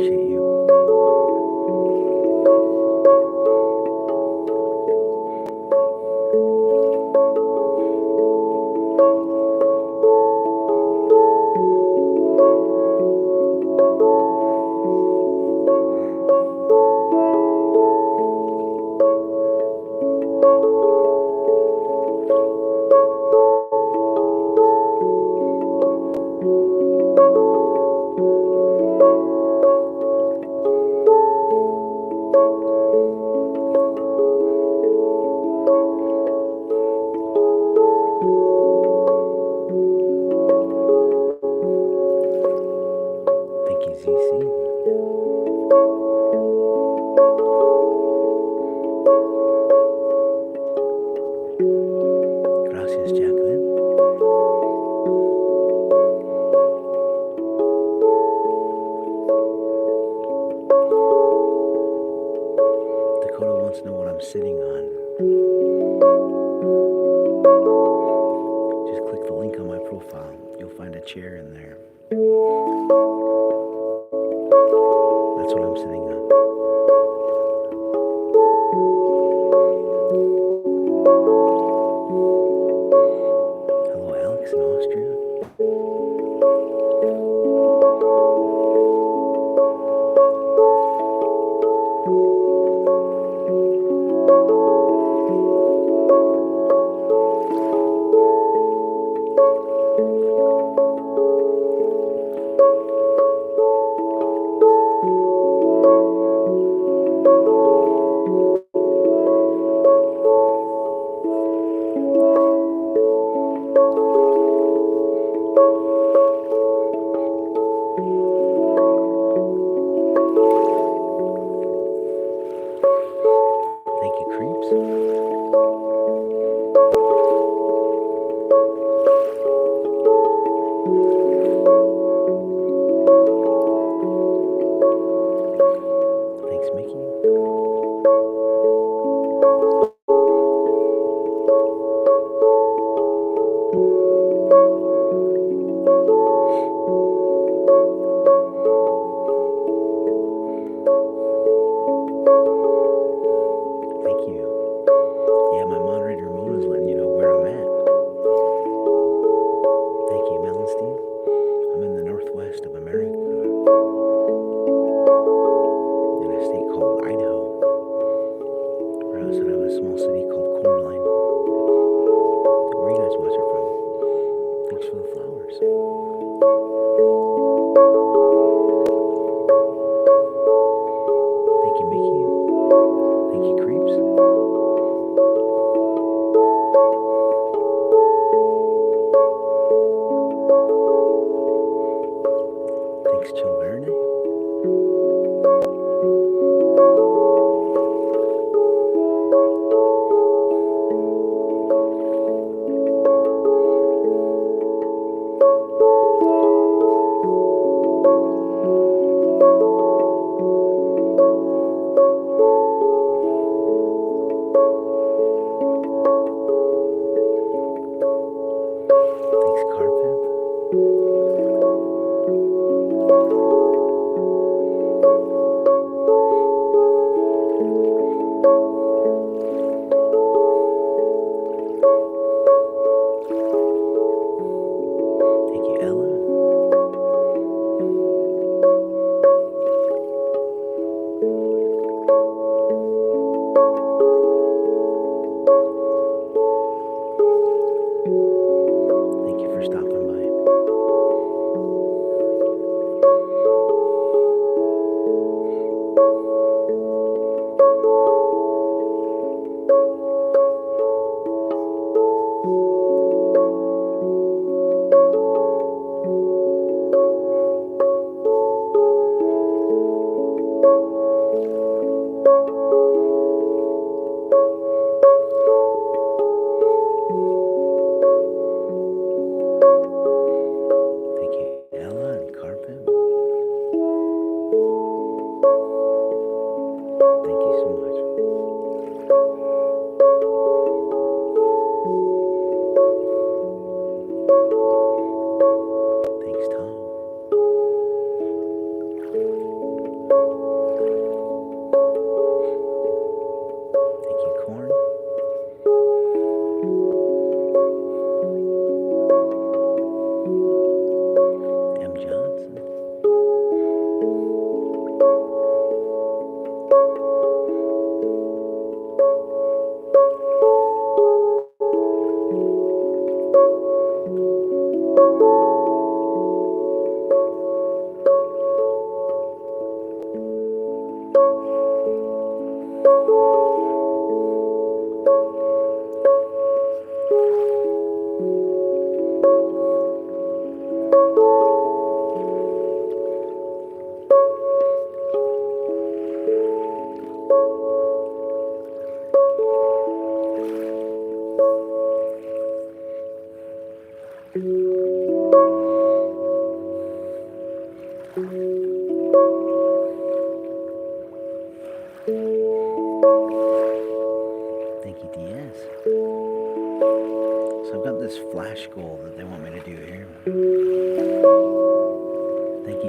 appreciate you. Thank you, ZC. Gracias, Jacqueline. Dakota wants to know what I'm sitting on. Just click the link on my profile. You'll find a chair in there. That's what I'm sitting on. Hello, Alex in Austria.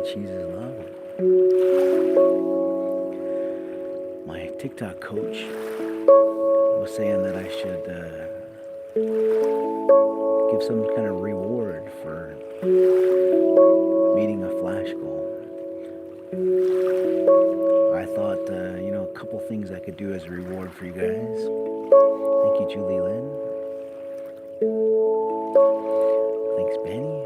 cheese is love. My TikTok coach was saying that I should give some kind of reward for meeting a flash goal. I thought, a couple things I could do as a reward for you guys. Thank you, Julie Lynn. Thanks, Benny.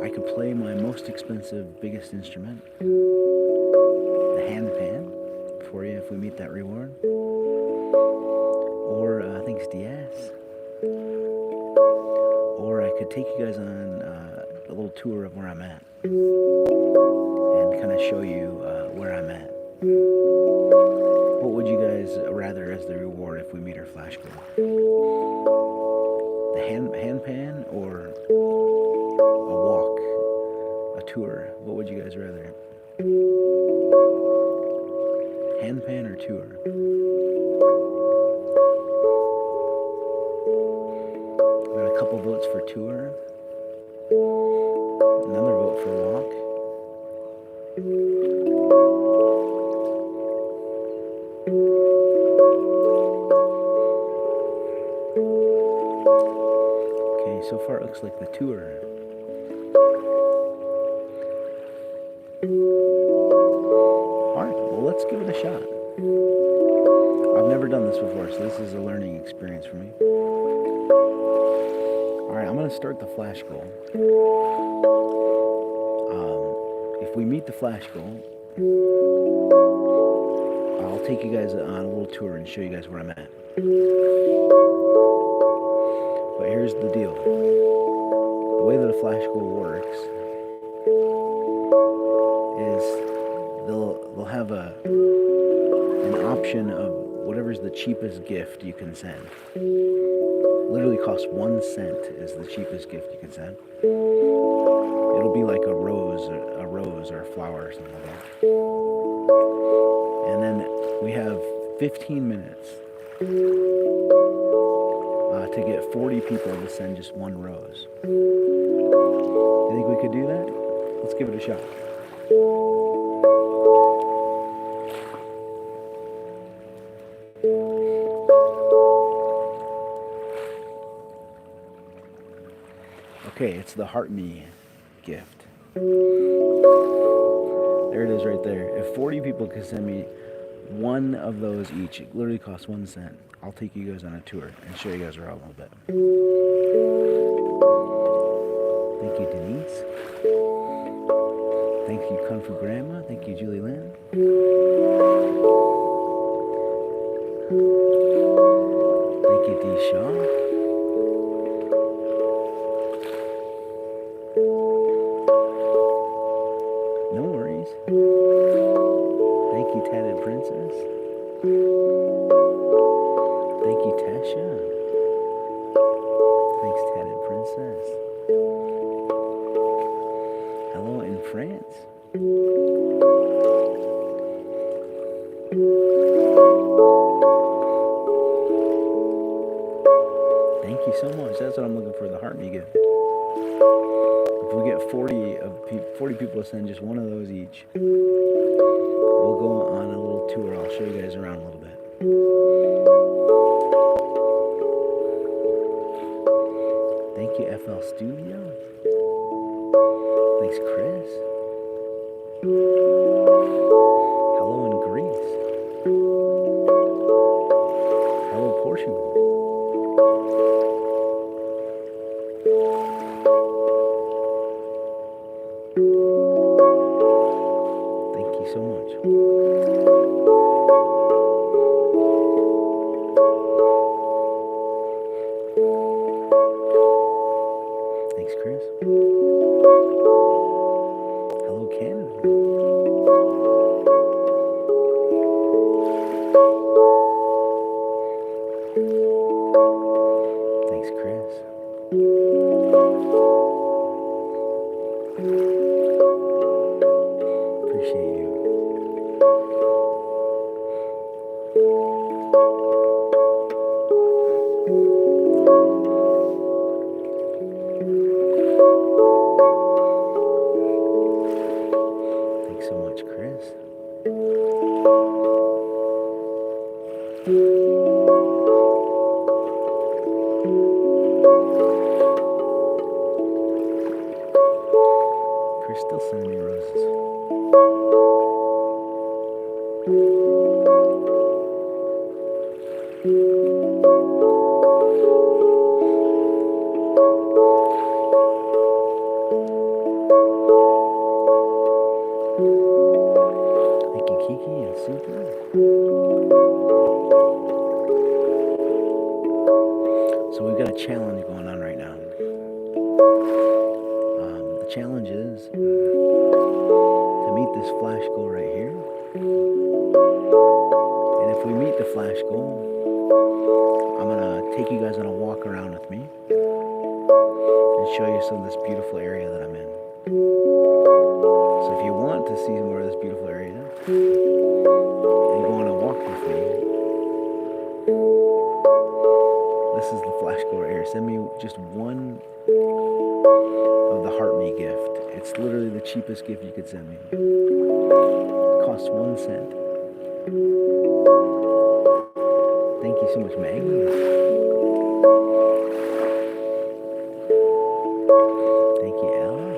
I could play my most expensive, biggest instrument, the handpan, for you if we meet that reward. Or, thanks, Diaz. Or I could take you guys on a little tour of where I'm at and kind of show you where I'm at. What would you guys rather as the reward if we meet our flash goal? The handpan or a walk, a tour? What would you guys rather? Handpan or tour? Got a couple votes for tour. Another vote for walk. Okay, so far it looks like the tour. Alright, well let's give it a shot. I've never done this before, so this is a learning experience for me. Alright, I'm going to start the flash goal. If we meet the flash goal, I'll take you guys on a little tour and show you guys where I'm at. But here's the deal. The way that a flash goal works is they'll have an option of whatever's the cheapest gift you can send. Literally costs 1 cent is the cheapest gift you can send. It'll be like a rose or a flower or something like that. And then we have 15 minutes to get 40 people to send just 1 rose. You think we could do that? Let's give it a shot. Okay, it's the Heart Me gift. There it is right there. If 40 people can send me 1 of those each, it literally costs 1 cent. I'll take you guys on a tour and show you guys around a little bit. Thank you, Denise. Thank you, Kung Fu Grandma. Thank you, Julie Lynn. Thank you, Dee Shaw. No worries. Thank you, Tatted Princess. Thank you, Tasha. Thanks, Tatted Princess. Hello in France. Thank you so much. That's what I'm looking for, the Heart Me gift. If we get 40 people to send just 1 of those each, we'll go on a little tour. I'll show you guys around a little bit. Thank you, FL Studio. Thanks, Chris. Hello in Greece. Hello, Portugal. Thank you so much. Thanks, Chris. Hello, Ken. Thanks, Chris. Appreciate you. Chris still sending me roses. Thank you, Kiki and Super. So we've got a challenge going on right now. The challenge is to meet this flash goal right here. And if we meet the flash goal, I'm gonna take you guys on a walk around with me and show you some of this beautiful area that I'm in. So if you want to see more of this beautiful area and go on a walk with me, this is the flash goal right here. Send me just one of the Heart Me gift. It's literally the cheapest gift you could send me. It costs 1 cent. Thank you so much, Maggie. Thank you, Ella.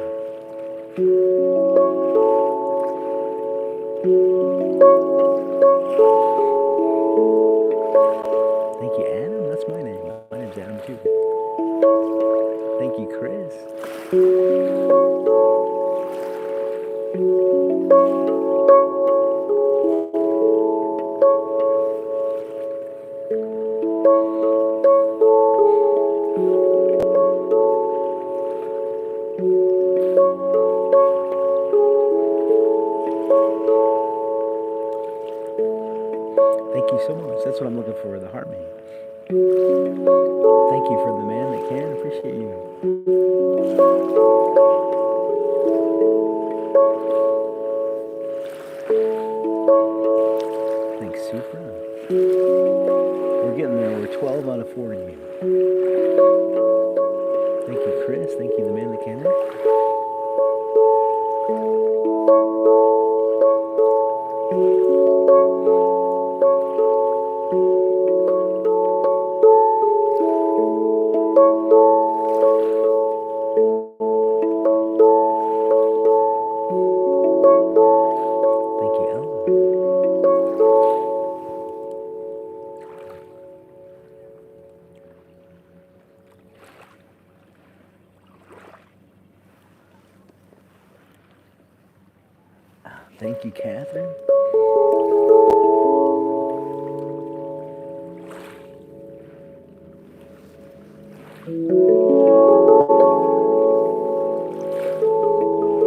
Thank you, Adam. That's my name. My name's Adam too. Thank you, Chris. Thank you so much. That's what I'm looking for, the Heart Me. Thank you for the man that can. Appreciate you. Thanks, Super. We're getting there. We're 12 out of 40. Thank you, Chris. Thank you, the man that can. Thank you, Catherine.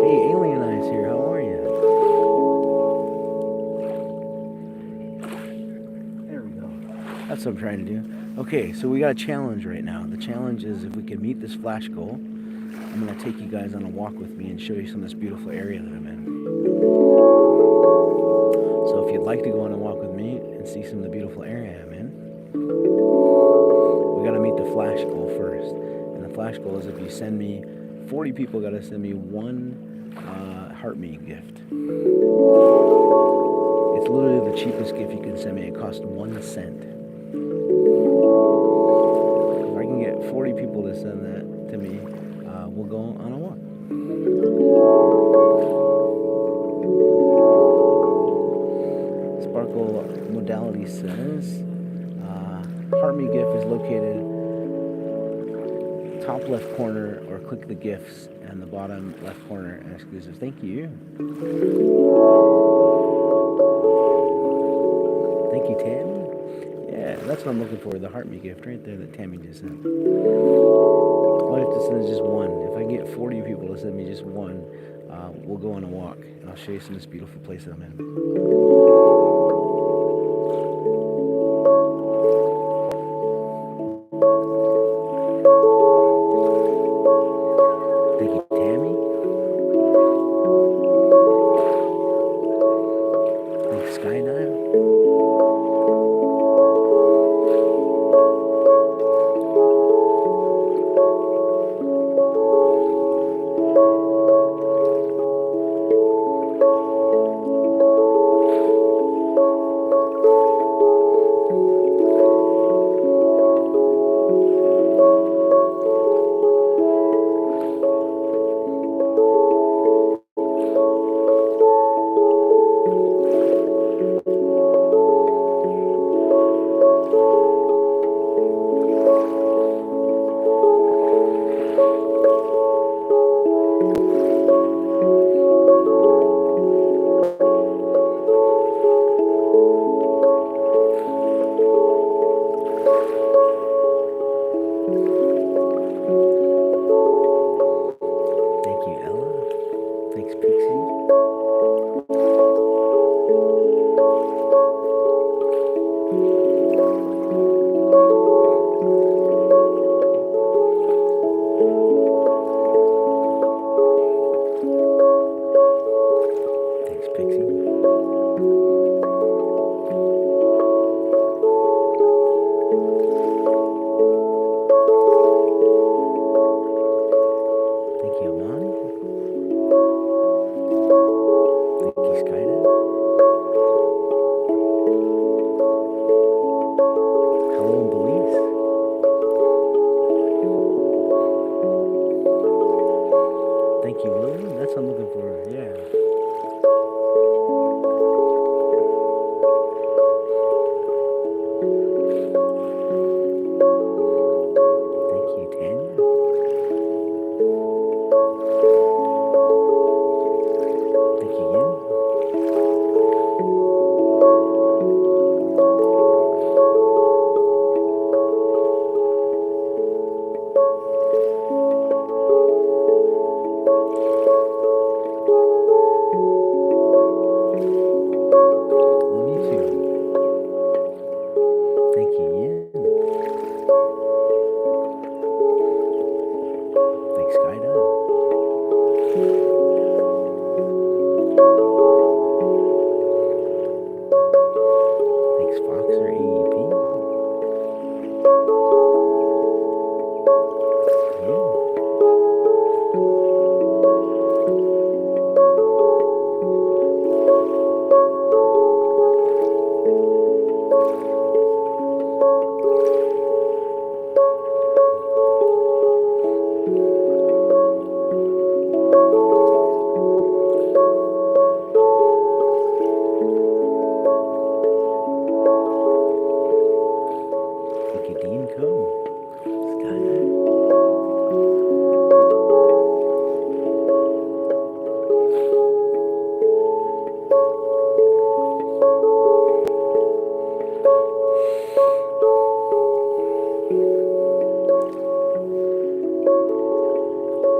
Hey, Alien Eyes here. How are you? There we go. That's what I'm trying to do. Okay, so we got a challenge right now. The challenge is if we can meet this flash goal, I'm going to take you guys on a walk with me and show you some of this beautiful area that I'm in. So if you'd like to go on a walk with me and see some of the beautiful area I'm in, we got to meet the flash goal first. And the flash goal is if you send me, 40 people got to send me one Heart Me gift. It's literally the cheapest gift you can send me. It costs 1 cent. If I can get 40 people to send that to me, we'll go on a walk. Sparkle Modality says, Heart Me gift is located top left corner, or click the gifts and the bottom left corner and exclusive. Thank you. Thank you, Tammy. Yeah, that's what I'm looking for, the Heart Me gift right there that Tammy just sent. All I have to send is just one. If I can get 40 people to send me just one, we'll go on a walk and I'll show you some of this beautiful place that I'm in. Thank you, Tammy. Thanks, Skydive. Thank you, William. That's what I'm looking for. Yeah. Thank you, Tanya. Thank you, Yin. Love you too. Thank you, Yin. Thanks, Skydive. Thanks, Foxer AEP. Yeah. Thank you, Dean Co. Skydive.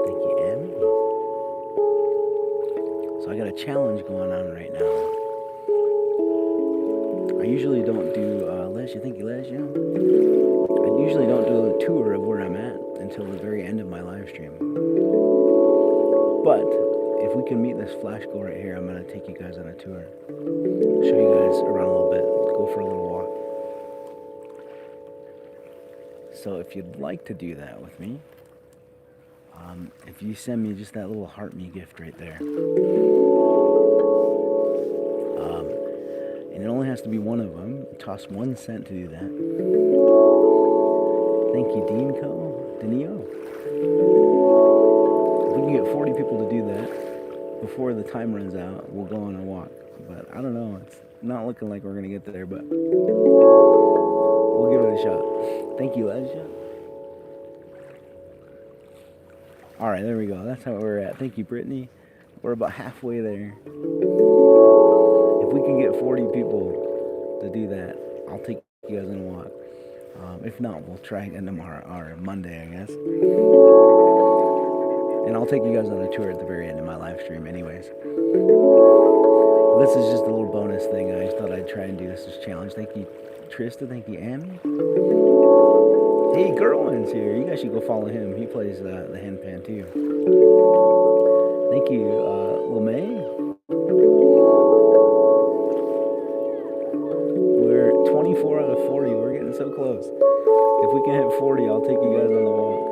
Thank you, Emmy. So I got a challenge going on right now. I usually don't do Les. You think Les? You know, I usually don't do a tour of where I'm at until the very end of my live stream. But if we can meet this flash goal right here, I'm gonna take you guys on a tour. Show you guys around a little bit. Go for a little walk. So if you'd like to do that with me, if you send me just that little heart me gift right there, and it only has to be one of them. It costs 1 cent to do that. Thank you, Denio. If we can get 40 people to do that before the time runs out, we'll go on a walk. But I don't know. It's not looking like we're gonna get there, but we'll give it a shot. Thank you, Lesja. All right, there we go. That's how we're at. Thank you, Brittany. We're about halfway there. If we can get 40 people to do that, I'll take you guys on a walk. If not, we'll try again tomorrow or Monday, I guess. And I'll take you guys on a tour at the very end of my live stream anyways. This is just a little bonus thing. I just thought I'd try and do this as a challenge. Thank you, Trista. Thank you, Amy. Hey, Gerwin's here. You guys should go follow him. He plays the handpan too. Thank you, LeMay. We're 24 out of 40. We're getting so close. If we can hit 40, I'll take you guys on the walk.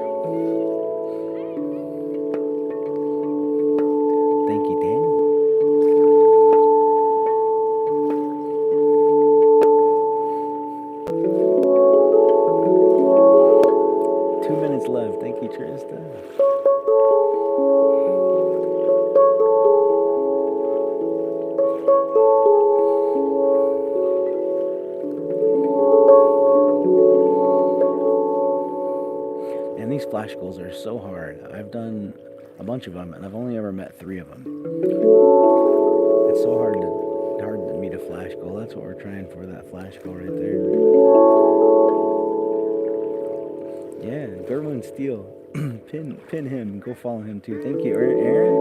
Thank you, Dan. Left. Thank you, Trista. And these flash goals are so hard. I've done a bunch of them, and I've only ever met 3 of them. It's so hard to meet a flash goal. That's what we're trying for, that flash goal right there. Yeah, Gerwin Steele. pin him. Go follow him too. Thank you, Aaron.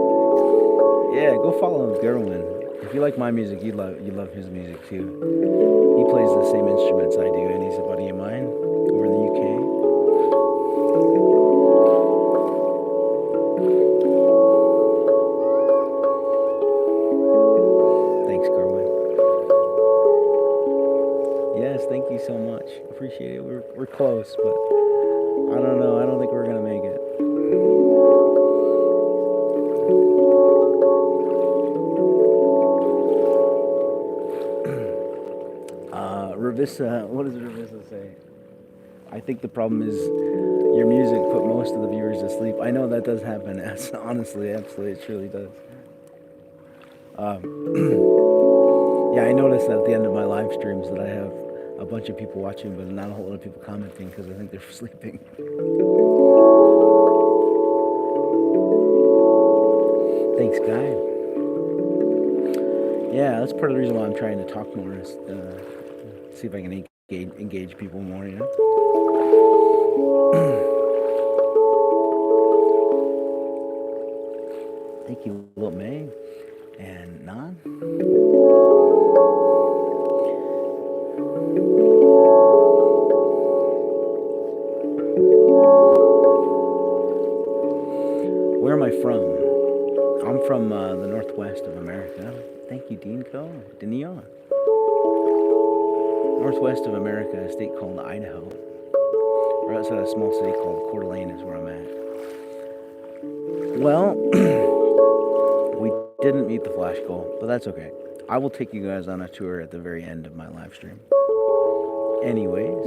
Yeah, go follow Gerwin. If you like my music, you love his music too. He plays the same instruments I do, and he's a buddy of mine over in the UK. Thanks, Gerwin. Yes, thank you so much. Appreciate it. We're close, but I don't know. I don't think we're gonna make it. Ravissa, what does Ravissa say? I think the problem is your music put most of the viewers to sleep. I know that does happen. Honestly, absolutely, it truly does. Yeah, I noticed that at the end of my live streams that I have a bunch of people watching, but not a whole lot of people commenting because I think they're sleeping. Thanks, Guy. Yeah, that's part of the reason why I'm trying to talk more, is see if I can engage people more, you know? Thank you, Lil May and Nan. Where am I from? I'm from the northwest of America. Thank you, Deanco. Denio. Northwest of America, a state called Idaho. Right outside a small city called Coeur d'Alene is where I'm at. Well, we didn't meet the flash goal, but that's okay. I will take you guys on a tour at the very end of my live stream. Anyways,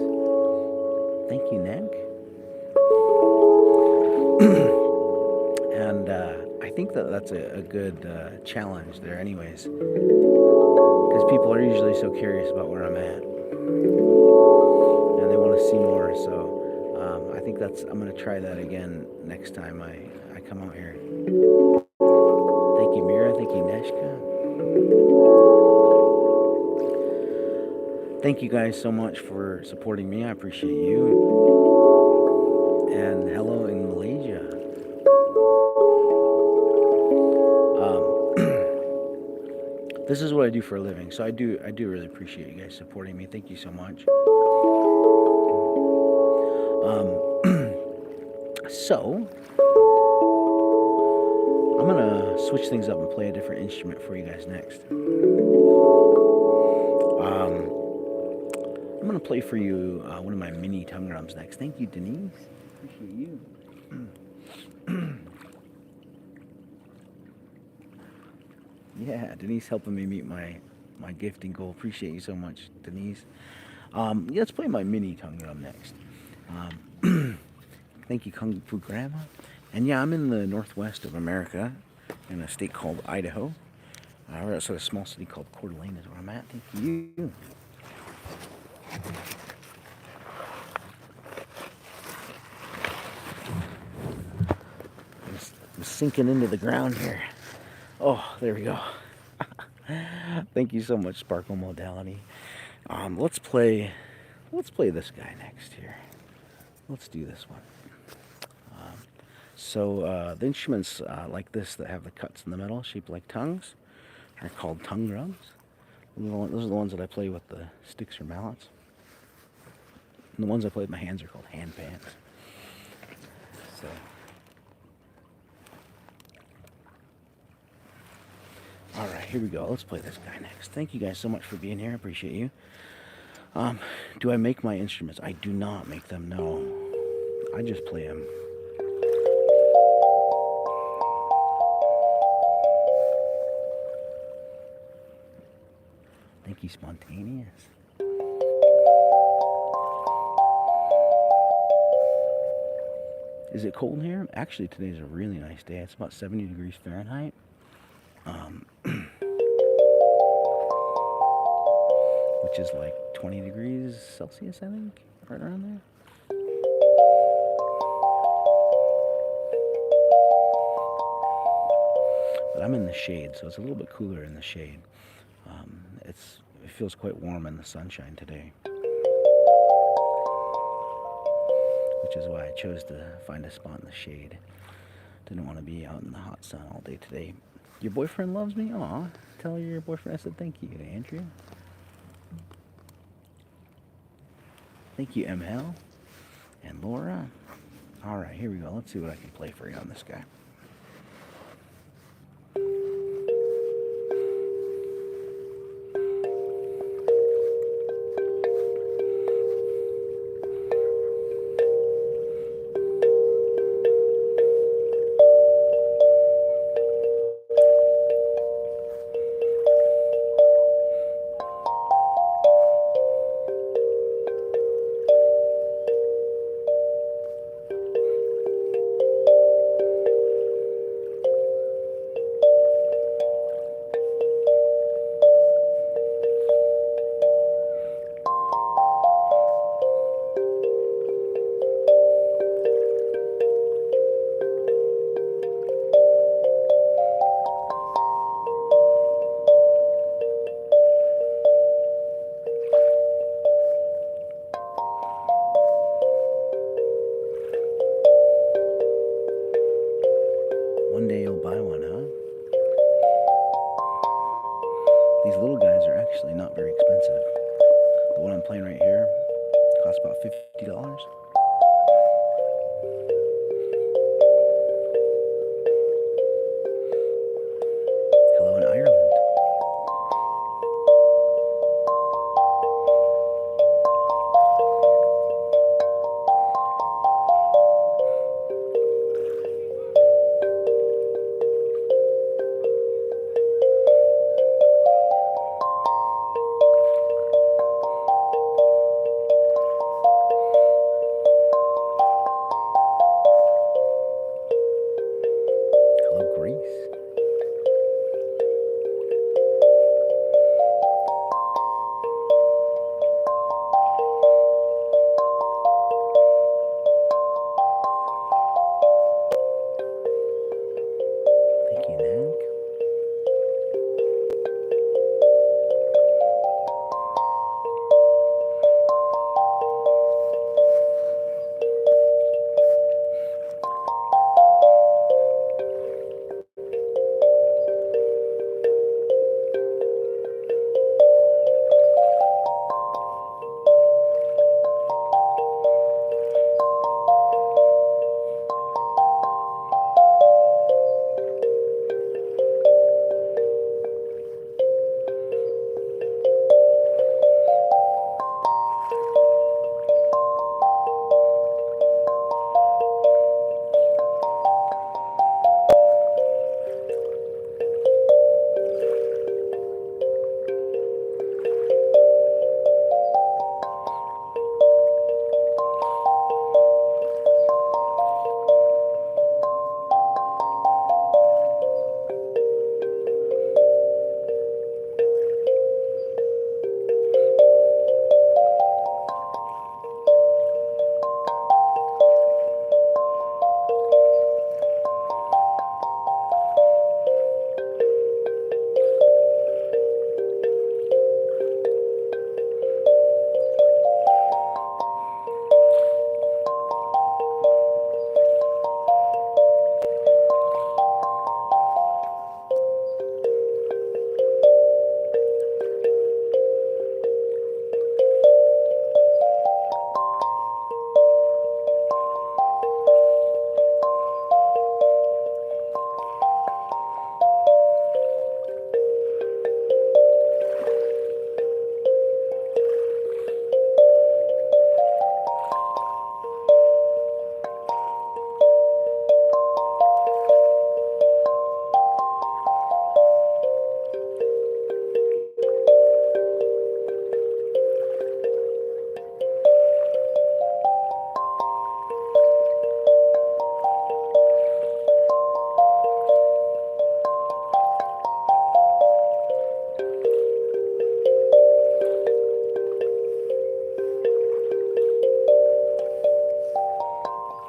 thank you, Nick. And I think that that's a good challenge there, anyways, because people are usually so curious about where I'm at, and they want to see more. So I think I'm going to try that again next time I come out here. Thank you, Mira. Thank you, Neshka. Thank you guys so much for supporting me. I appreciate you. And hello in Malaysia. This is what I do for a living, so I do really appreciate you guys supporting me. Thank you so much. So I'm gonna switch things up and play a different instrument for you guys next. I'm gonna play for you one of my mini tongue drums next. Thank you, Denise. Appreciate you. Yeah, Denise helping me meet my gifting goal. Appreciate you so much, Denise. Yeah, let's play my mini tongue drum next. Thank you, Kung Fu Grandma. And yeah, I'm in the northwest of America, in a state called Idaho. Right outside a small city called Coeur d'Alene is where I'm at. Thank you. I'm sinking into the ground here. Oh, there we go. Thank you so much, Sparkle Modality. Let's play this guy next here. Let's do this one. So the instruments like this that have the cuts in the middle, shaped like tongues, are called tongue drums. Those are the ones that I play with the sticks or mallets. And the ones I play with my hands are called handpans. So. All right, here we go. Let's play this guy next. Thank you guys so much for being here. I appreciate you. Do I make my instruments? I do not make them, no. I just play them. Thank you, Spontaneous. Is it cold here? Actually, today's a really nice day. It's about 70 degrees Fahrenheit. Which is like 20 degrees Celsius, I think, right around there. But I'm in the shade, so it's a little bit cooler in the shade. It feels quite warm in the sunshine today, which is why I chose to find a spot in the shade. Didn't want to be out in the hot sun all day today. Your boyfriend loves me? Aw, tell your boyfriend I said thank you, Andrea. Thank you, ML and Laura. All right, here we go. Let's see what I can play for you on this guy. One day you'll buy one, huh? These little guys are actually not very expensive. The one I'm playing right here costs about $50. Hello in Ireland. Hello, Greece. Thank you, Nick.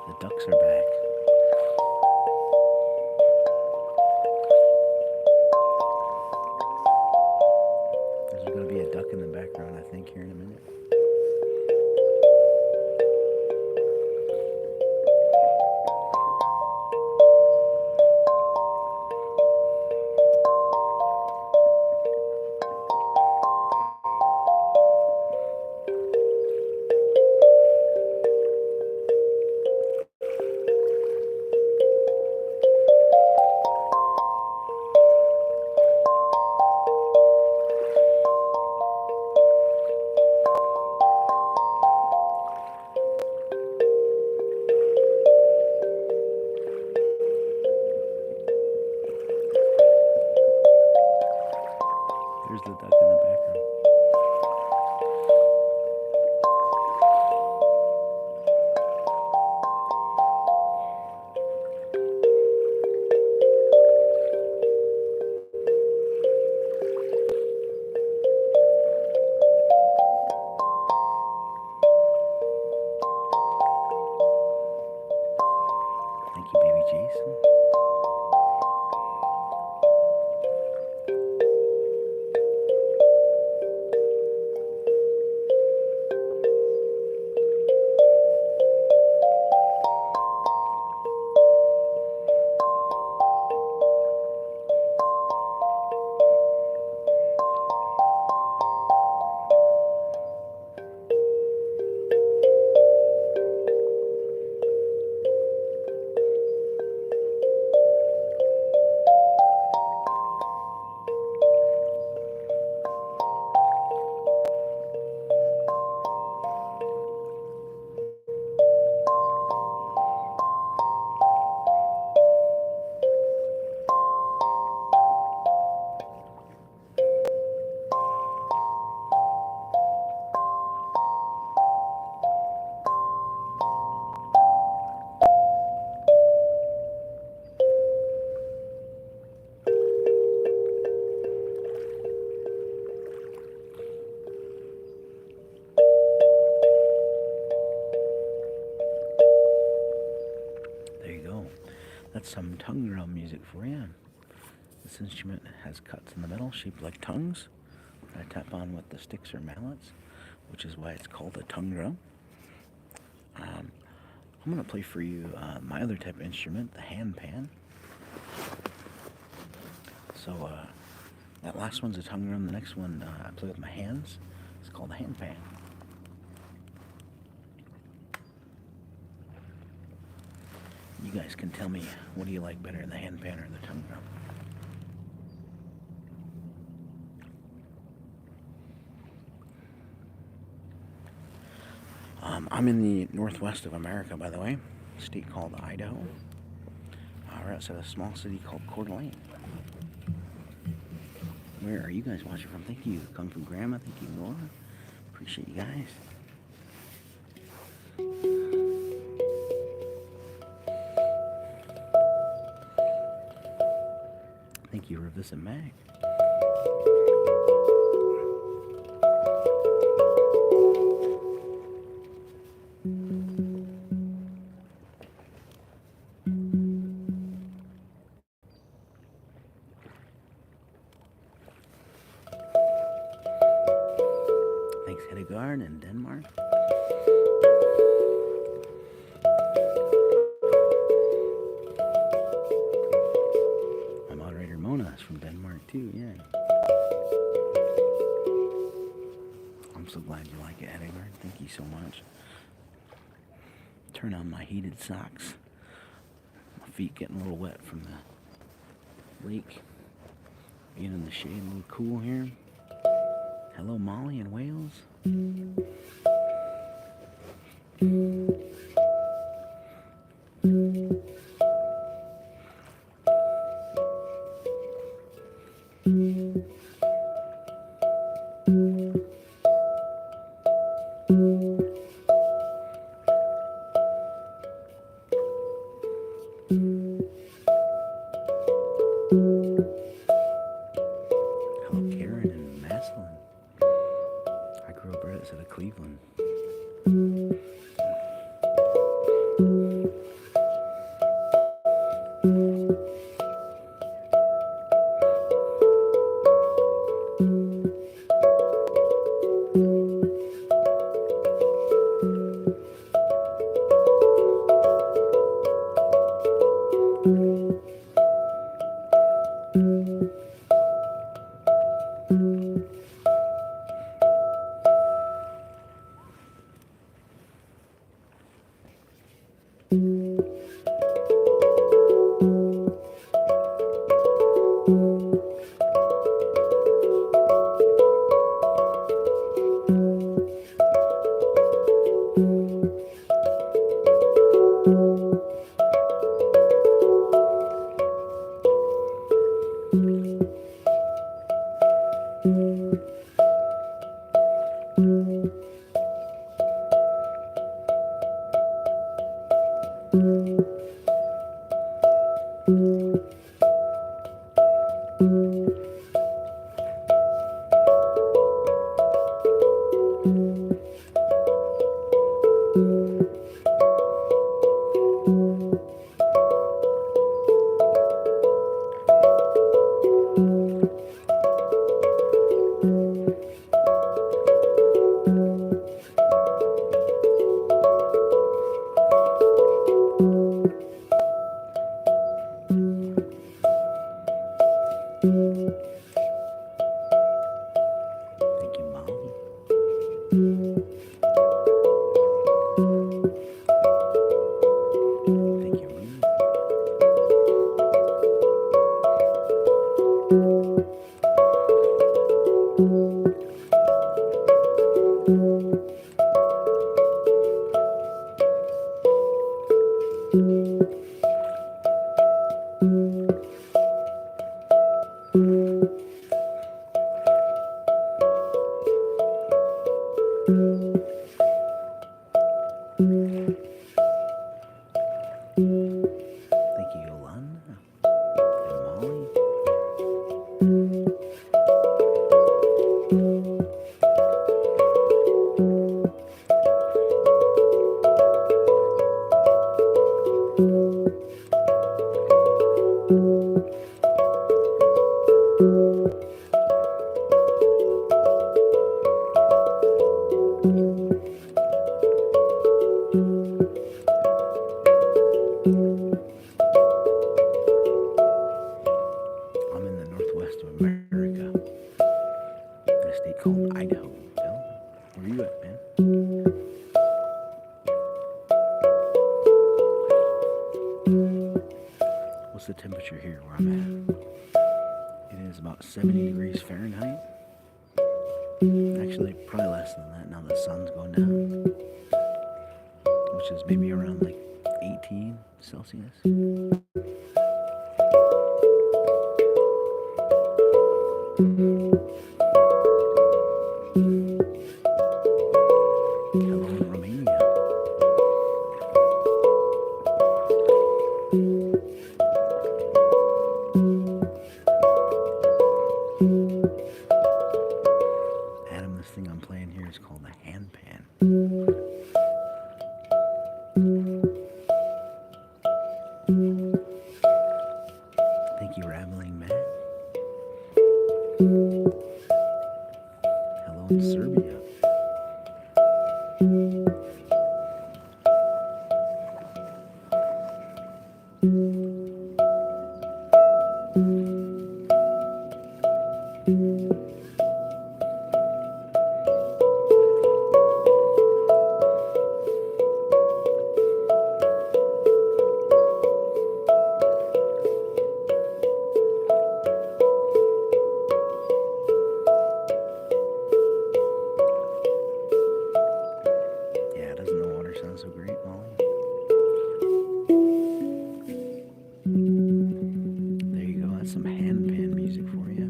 The ducks are back. There's going to be a duck in the background, I think, here in a minute. There's the duck in the background. Thank you, baby Jason. some tongue drum music for you. This instrument has cuts in the middle shaped like tongues that I tap on with the sticks or mallets, which is why it's called a tongue drum. I'm going to play for you my other type of instrument, the handpan. So that last one's a tongue drum. The next one I play with my hands. It's called a handpan. You guys can tell me, what do you like better, the handpan or the tongue drum? I'm in the northwest of America, by the way, a state called Idaho. We're outside a small city called Coeur d'Alene. Where are you guys watching from? Thank you, Kung Fu Grandma. Thank you, Nora. Appreciate you guys. Thank you, Rivers and Mag. Thanks, Hedegaard in Denmark. My moderator Mona is from Denmark too, yeah. I'm so glad you like it, Hedegaard. Thank you so much. Turn on my heated socks. My feet getting a little wet from the lake. Being in the shade, a little cool here. Hello, Molly in Wales. Hello, Karen and Maslin. I grew up right outside of Cleveland. temperature here where I'm at. It is about 70 degrees Fahrenheit. Actually, probably less than that now the sun's going down, which is maybe around like 18 Celsius. Hello in Romania. Adam, this thing I'm playing here is called a handpan. Thank you, Rambling Matt. Hello in Serbia. Yeah, doesn't the water sound so great, Molly? There you go, that's some handpan music for you.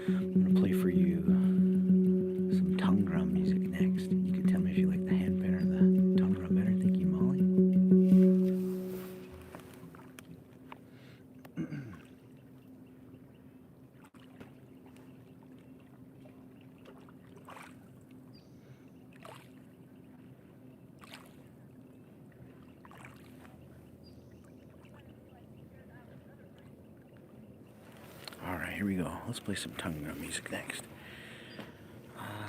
I'm gonna play for you some tongue drum music next. You can tell me if you like the handpan or the tongue drum better. Thank you, Molly. Alright, here we go. Let's play some tongue drum music next.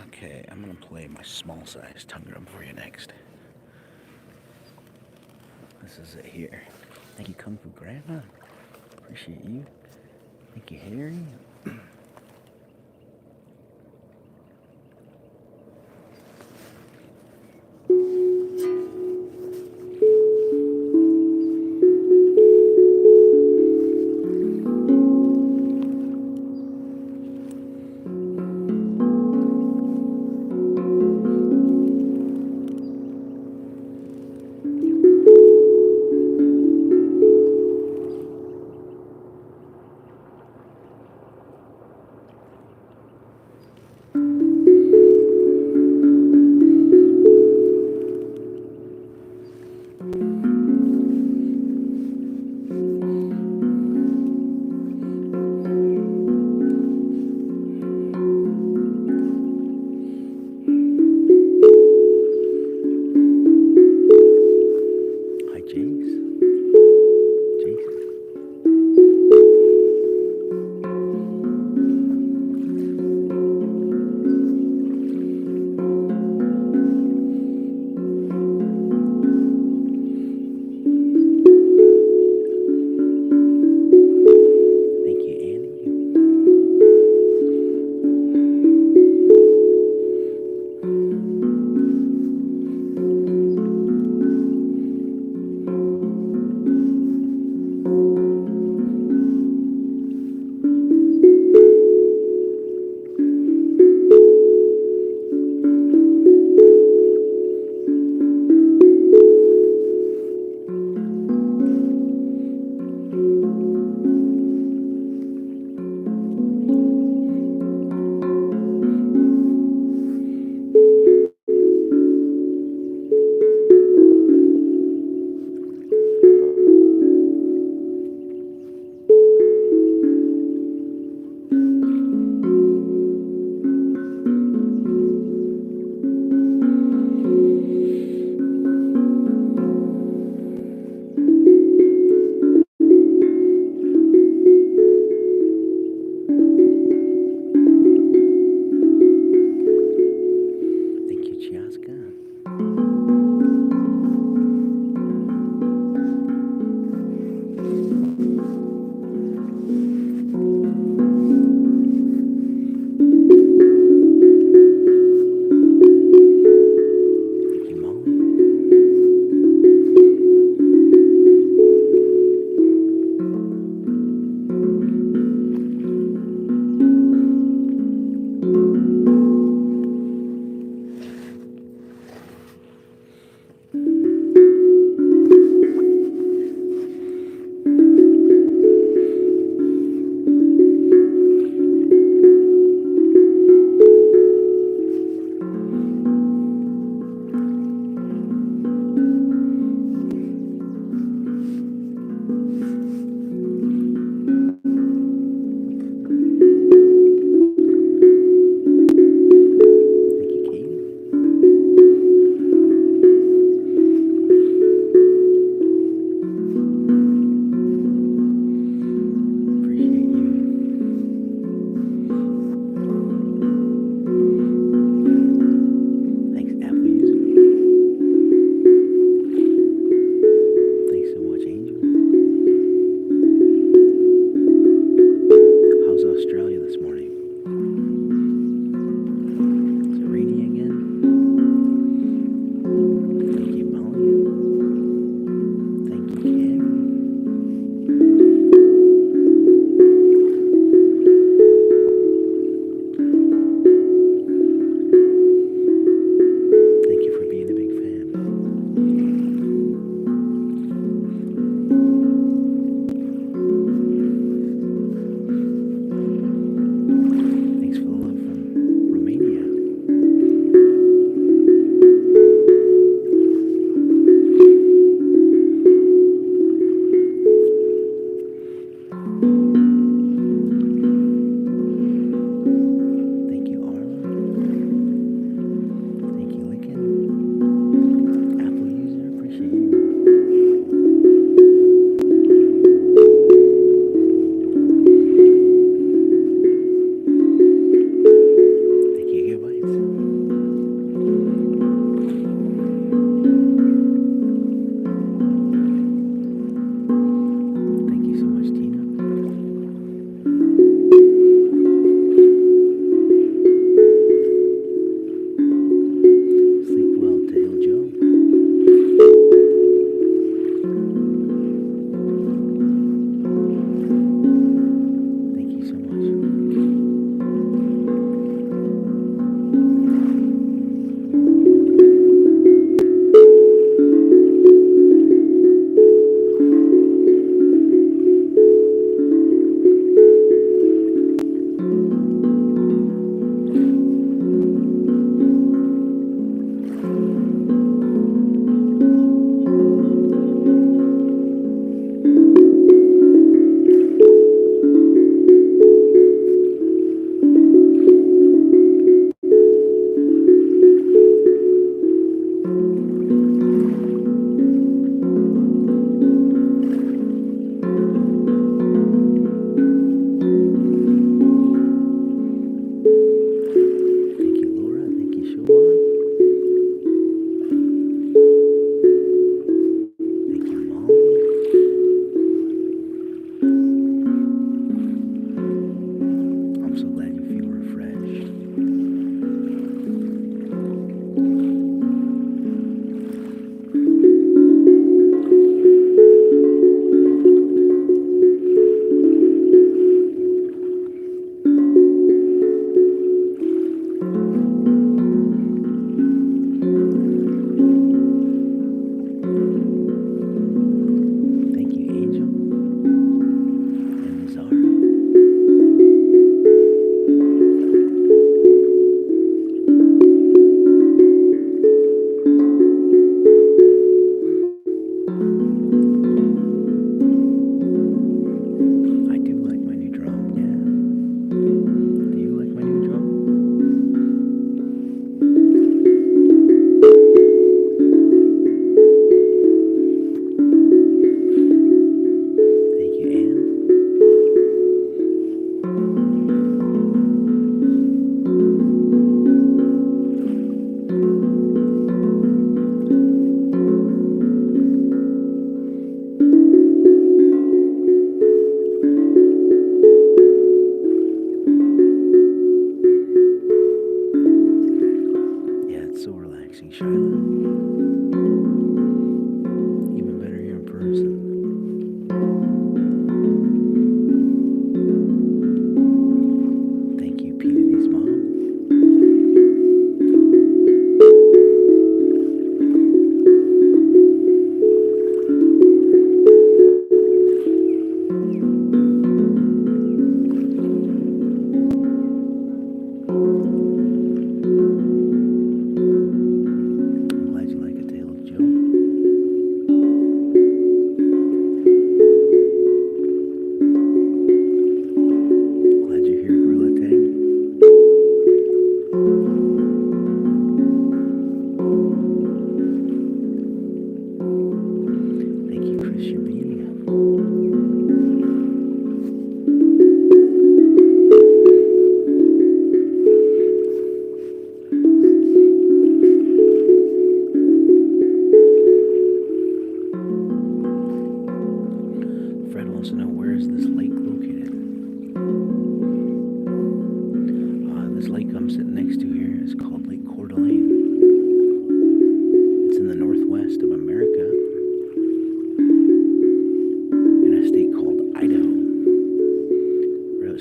Okay, I'm gonna play my small size tongue drum for you next. This is it here. Thank you, Kung Fu Grandma. Appreciate you. Thank you, Harry.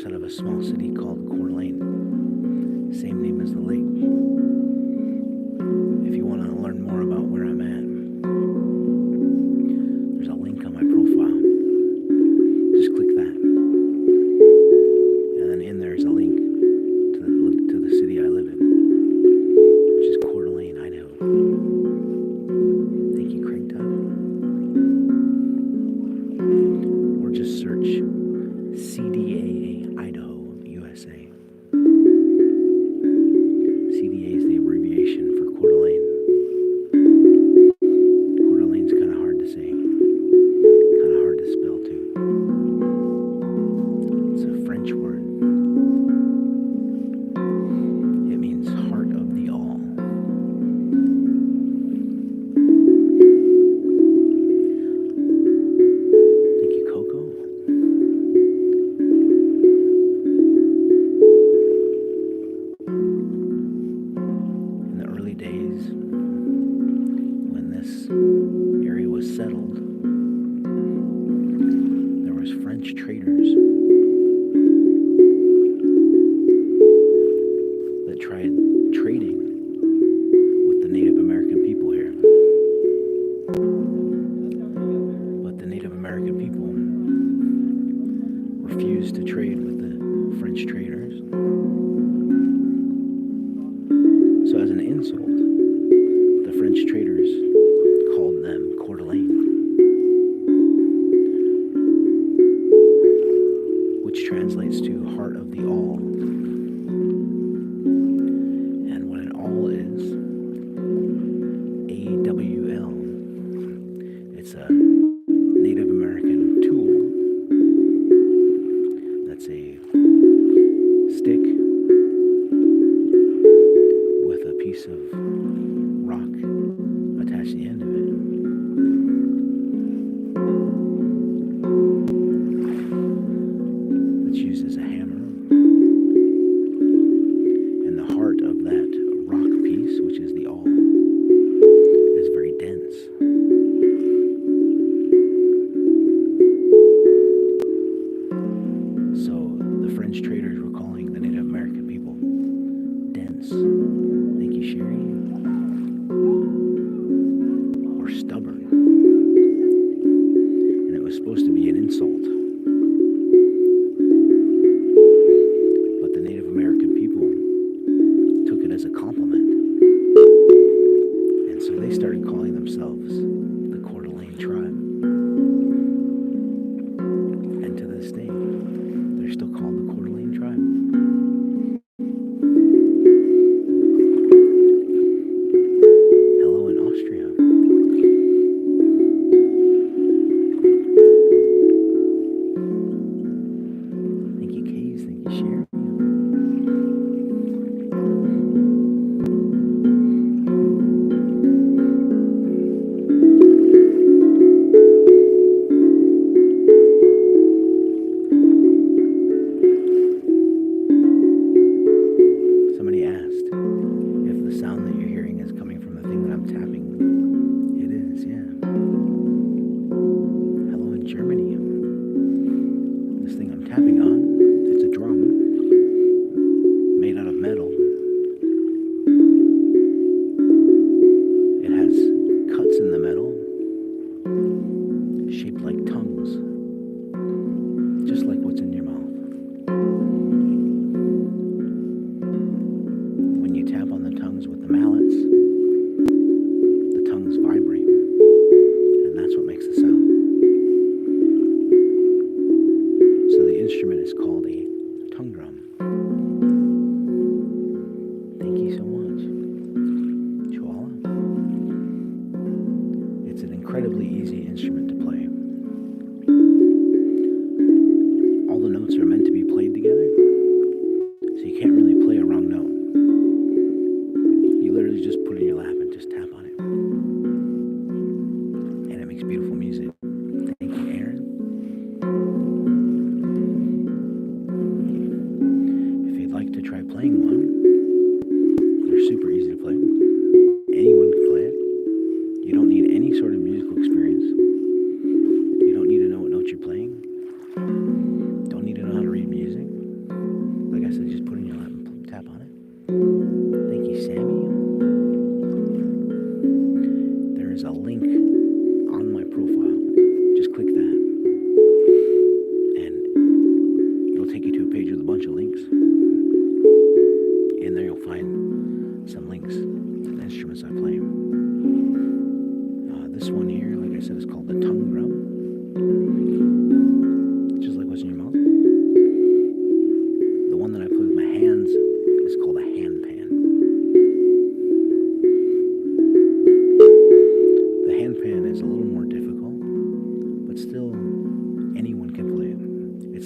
just out of a small city called Coeur d'Alene, same name as the lake. If you want to learn more about where I'm at, there's a link on my profile. Just click that, and then in there's a link to the city I live in, which is Coeur d'Alene, Idaho. Thank you, Craig Tubb. Or just search CDA Idaho, USA. CDA is the abbreviation for Coeur d'Alene. Coeur d'Alene's kind of hard to say, kind of hard to spell too. It's a French word. It means heart of the all. Thank you, Coco. In the early days, when this area was settled, there was French traders that tried trading with the Native American people here. But the Native American people refused to trade with the French traders. So as an insult, the French traders called them Coeur d'Alene, which translates to heart of the all. And what an all is, AWL, it's a Native American tool. That's a stick with a piece of rock attached to the end of it. It's used as a hammer. And the heart of that rock piece, which is the awl, is very dense. So the French traders were calling the Native American people dense. Thank you, Sherry. Or stubborn. And it was supposed to be an insult. But the Native American people took it as a compliment. And so they started calling themselves the Coeur d'Alene tribe. And to this day, they're still called the Coeur d'Alene tribe. Hello in Austria. Thank you, Kays. Thank you, Sherry. Somebody asked if the sound that you're hearing is coming from the thing that I'm tapping. It is, yeah. Hello in Germany. This thing I'm tapping on, it's a drum made out of metal. It has cuts in the metal shaped like tongues, just like what's in your mouth. When you tap on the tongues with the mallets, the tongues vibrate, and that's what makes the sound. So the instrument is called a tongue drum. Thank you so much, Chihuahua. It's an incredibly easy instrument to play. All the notes are meant to be played together, so you can't really play a wrong note. You literally just put it in your lap and just tap on it. And it makes beautiful music. Thank you, Aaron.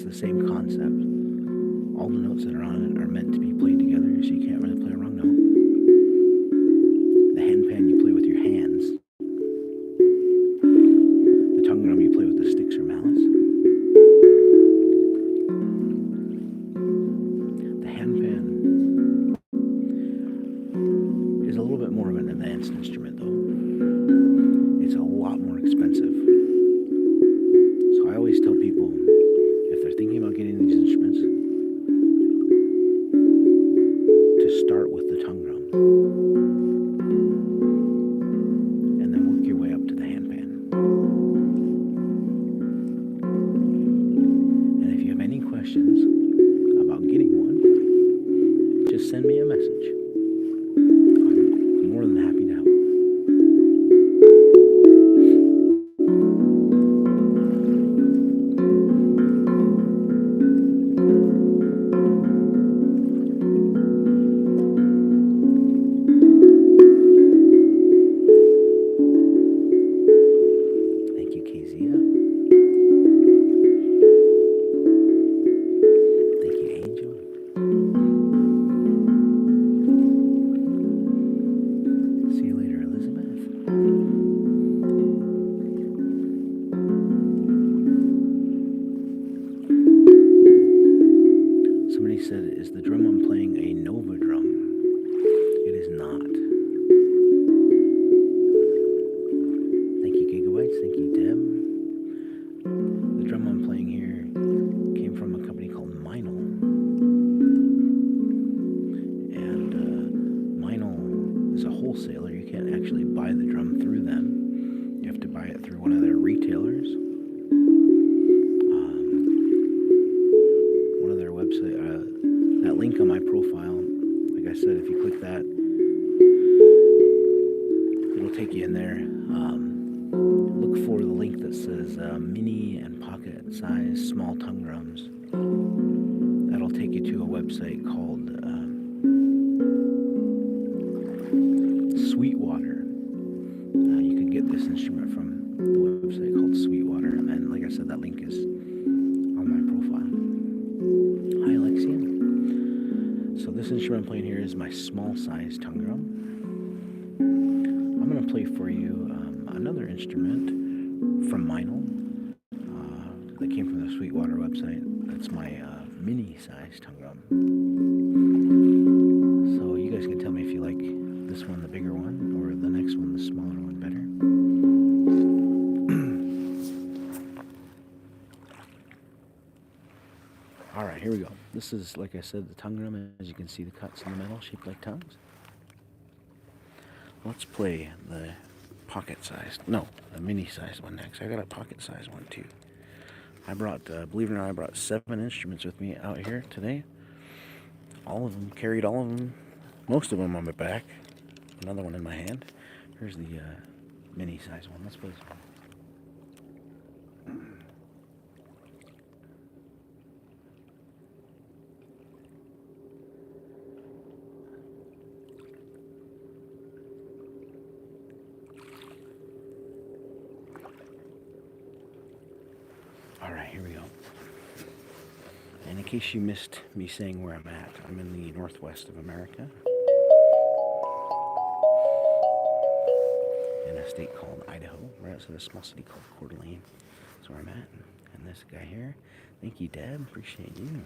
the same concept. All the notes that are on it are meant to be played together, so you can't really play a wrong note. The handpan you play with your hands. The tongue drum you play with the sticks or mallets. The handpan is a little bit more of an advanced instrument, though. It's a lot more expensive. So I always tell people, if they're thinking about getting these instruments, to start with the tongue drum and then work your way up to the handpan. And if you have any questions about getting one, just send me a message. I'm more than happy to help. Somebody said, is the drum I'm playing a Nova drum? It is not. Thank you, Gigabytes. Thank you, Deb. The drum I'm playing here came from a company called Meinl. And Meinl is a wholesaler. You can't actually buy the drum through them. You have to buy it through one of their retailers. Website, that link on my profile, like I said, if you click that, it'll take you in there. Look for the link that says mini and pocket size small tongue drums. That'll take you to a website called Sweetwater. You can get this instrument from the website called Sweetwater, and like I said, that link is on my profile. Hi, Alexia. So this instrument I'm playing here is my small size tongue drum. I'm going to play for you another instrument from Meinl that came from the Sweetwater website. That's my mini size tongue drum. So you guys can tell me if you like this one, the bigger one, or the next one, the smaller one, better. Alright, here we go. This is, like I said, the tongue drum. As you can see, the cuts in the metal shaped like tongues. Let's play the the mini sized one next. I got a pocket sized one too. I brought, believe it or not, I brought 7 instruments with me out here today. All of them, carried all of them, most of them on my back. Another one in my hand. Here's the mini sized one. Let's play this one. Alright, here we go. And in case you missed me saying where I'm at, I'm in the northwest of America. In a state called Idaho, right outside a small city called Coeur d'Alene. That's where I'm at. And this guy here, thank you, Deb. Appreciate you.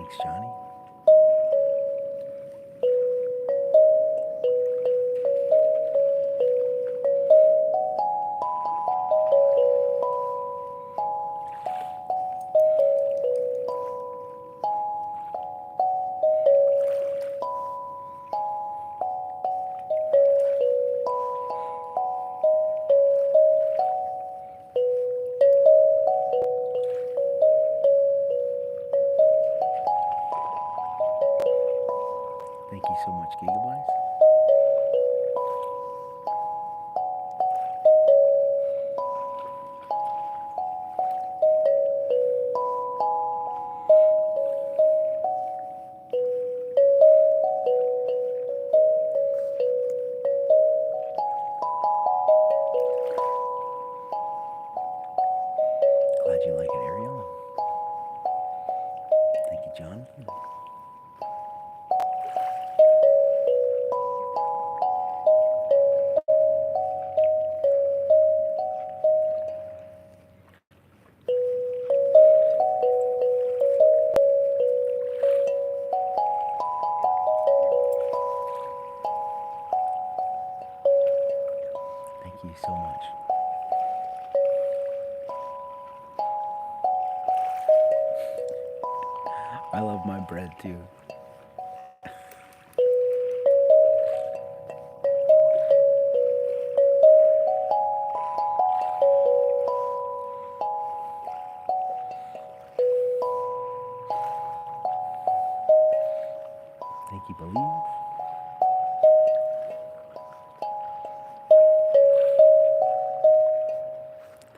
Thanks, Johnny. Thank you so much, Gigabytes. Glad you like it, Ariel. Thank you, John. Thank you so much. I love my bread too. Thank you, Believe.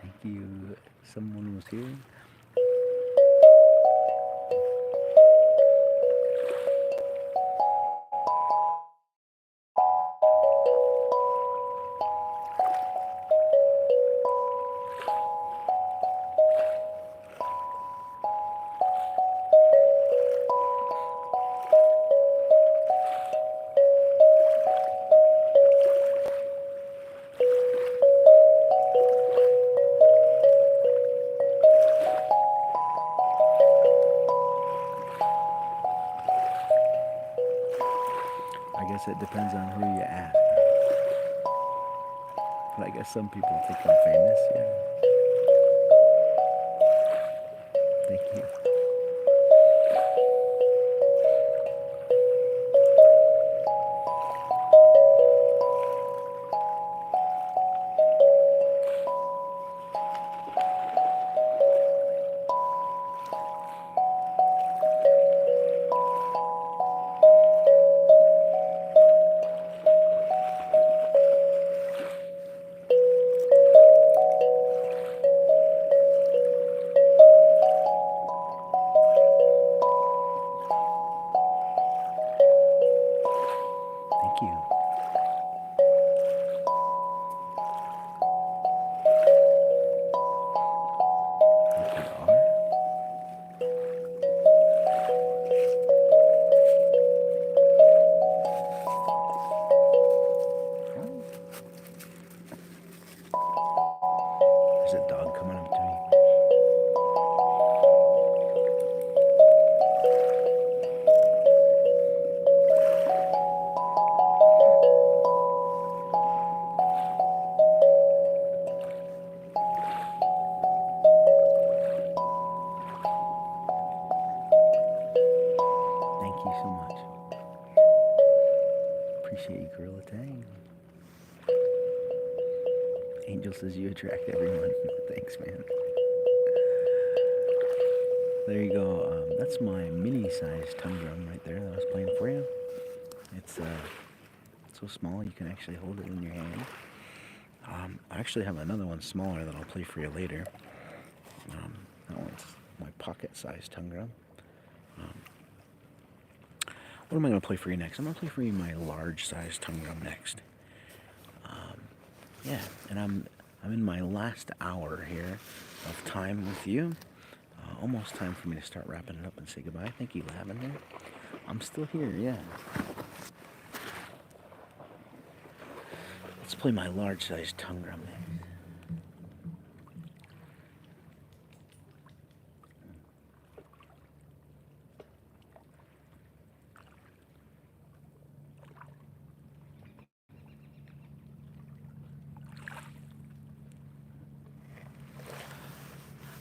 Thank you. Someone was here. I guess it depends on who you ask. But I guess some people think I'm famous, yeah. Thank you. Thank you. Thank you, R. There's a dog coming up to me. Thank you so much. Appreciate you, Gorilla Tang. Angel says you attract everyone. Thanks, man. There you go. That's my mini-sized tongue drum right there that I was playing for you. It's so small you can actually hold it in your hand. I actually have another one smaller that I'll play for you later. That one's my pocket-sized tongue drum. What am I going to play for you next? I'm going to play for you my large-sized tongue drum next. Yeah, and I'm in my last hour here of time with you. Almost time for me to start wrapping it up and say goodbye. Thank you, Lavender. I'm still here, yeah. Let's play my large-sized tongue drum next.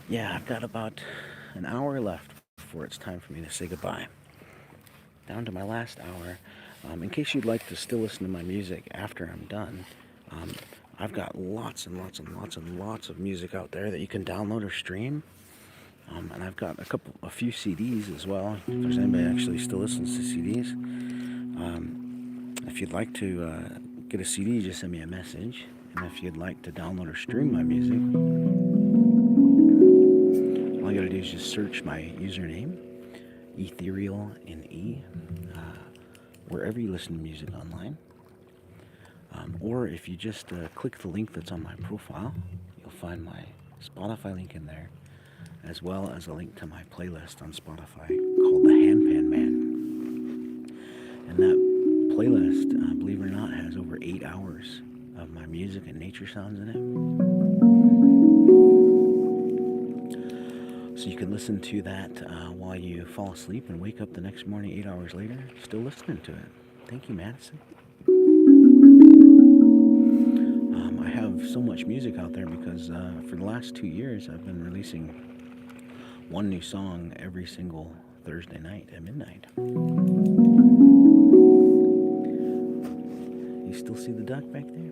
Yeah, I've got about an hour left before it's time for me to say goodbye. Down to my last hour. In case you'd like to still listen to my music after I'm done, um, I've got lots and lots and lots and lots of music out there that you can download or stream. And I've got a few CDs as well. If there's anybody actually still listens to CDs, if you'd like to get a CD, just send me a message. And if you'd like to download or stream my music, all you gotta do is just search my username, Ethereal In E, wherever you listen to music online. Or if you just click the link that's on my profile, you'll find my Spotify link in there, as well as a link to my playlist on Spotify called the Handpan Man. And that playlist, believe it or not, has over 8 hours of my music and nature sounds in it. So you can listen to that while you fall asleep and wake up the next morning 8 hours later, still listening to it. Thank you, Madison. I have so much music out there because for the last 2 years I've been releasing one new song every single Thursday night at midnight. You still see the duck back there?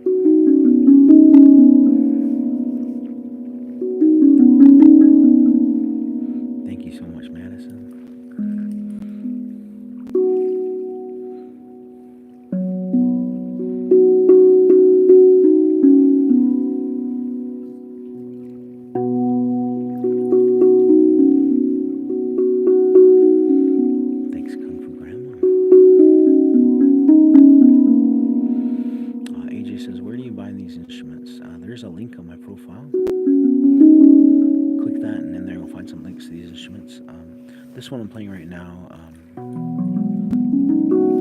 Thank you so much, Madison. There's a link on my profile. Click that, and in there you'll find some links to these instruments. This one I'm playing right now,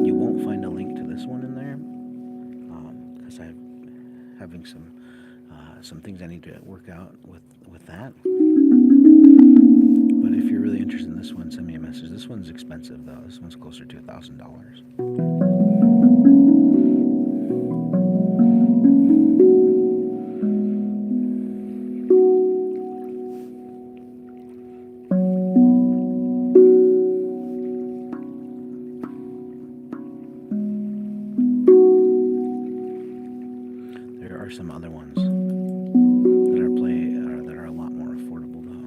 you won't find a link to this one in there because I'm having some things I need to work out with that. But if you're really interested in this one, send me a message. This one's expensive though. This one's closer to $1,000. There are some other ones that are a lot more affordable though.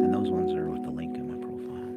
And those ones are with the link in my profile.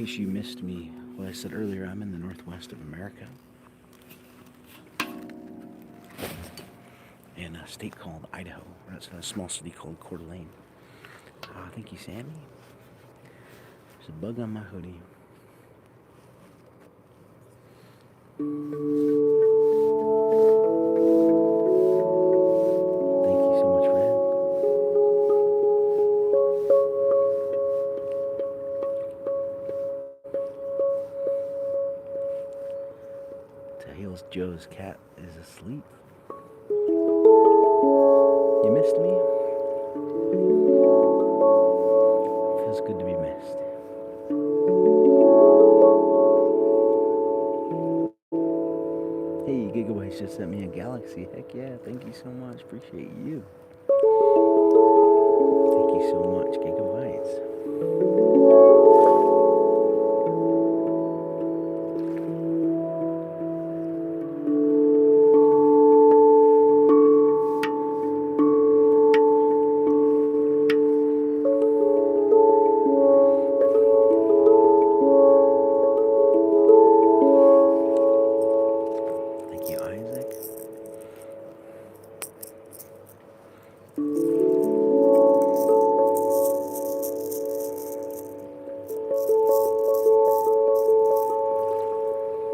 case you missed me, what I said earlier, I'm in the northwest of America, in a state called Idaho. That's a small city called Coeur d'Alene. Thank you, Sammy. There's a bug on my hoodie. Thank you so much, Red. Tails Joe's cat is asleep. You missed me? Feels good to be missed. Hey, Gigabytes just sent me a galaxy. Heck yeah, thank you so much. Appreciate you. Thank you so much, Gigabytes. Thank you, Isaac.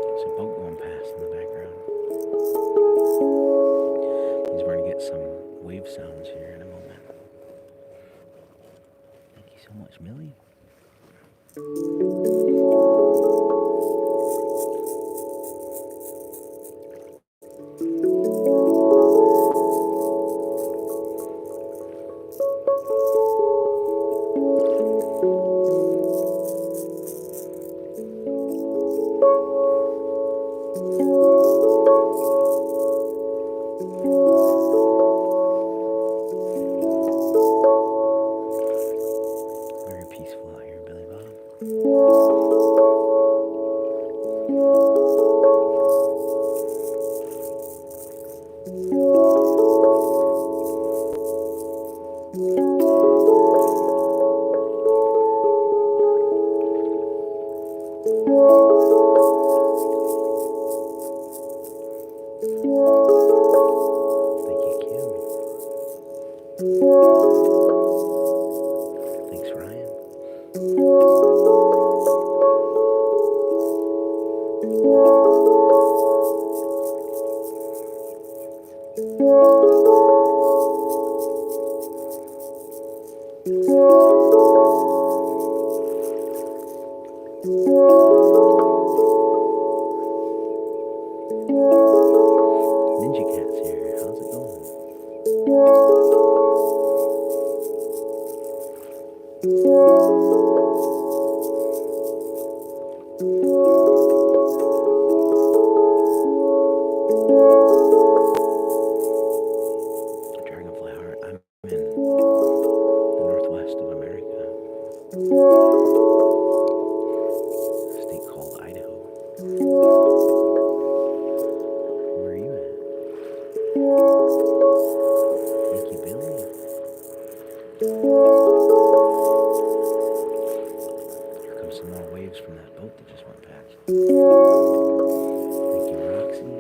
There's a boat going past in the background. We're going to get some wave sounds here in a moment. Thank you so much, Millie. Very peaceful out here, Billy Bob. Thank you, Kim. Thanks, Ryan. Ninja Cat's here. How's it going? Dragonfly Heart. I'm in the northwest of America, a state called Idaho. Where are you at? Thank you, Billy. Here comes some more waves from that boat that just went past. Thank you, Roxy.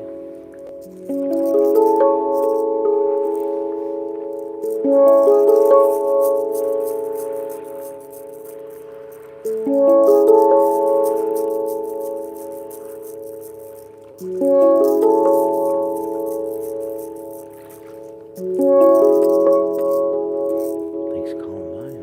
Thanks, Columbine.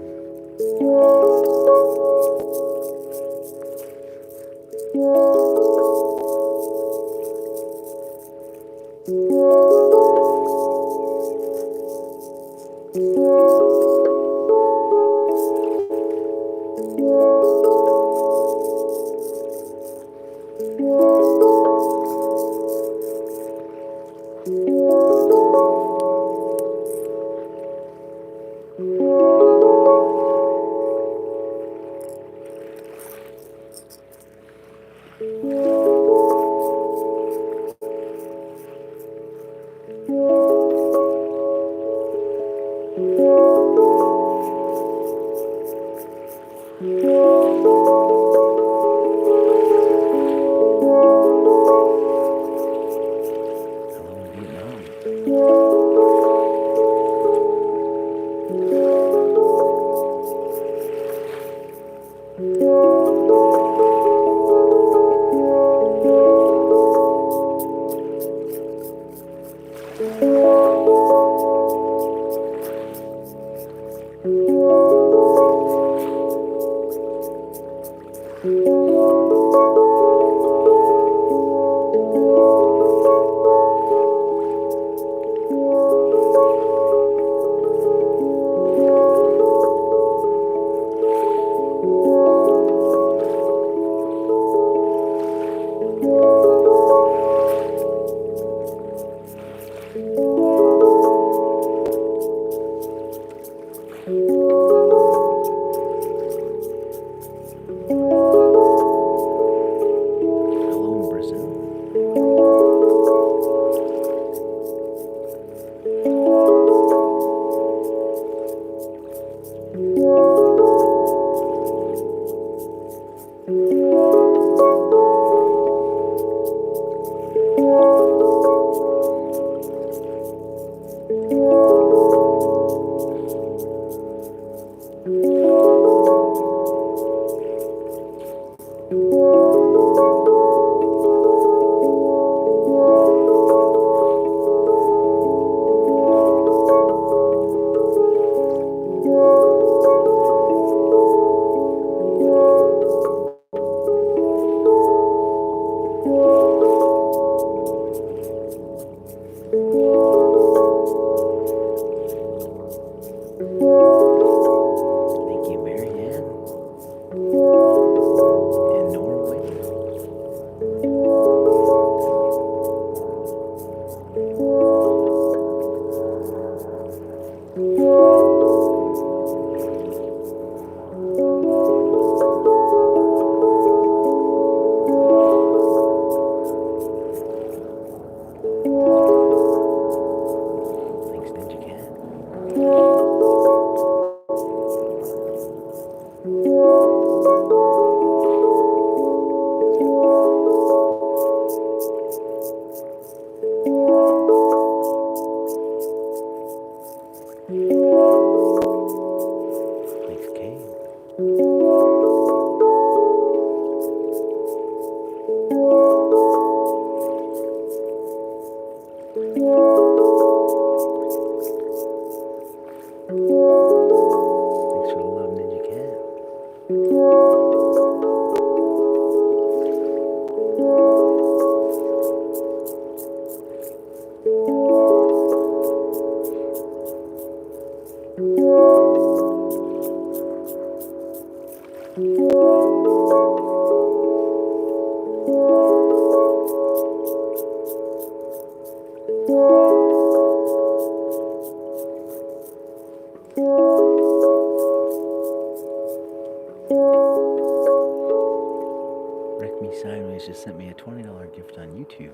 Sideways just sent me a $20 gift on YouTube.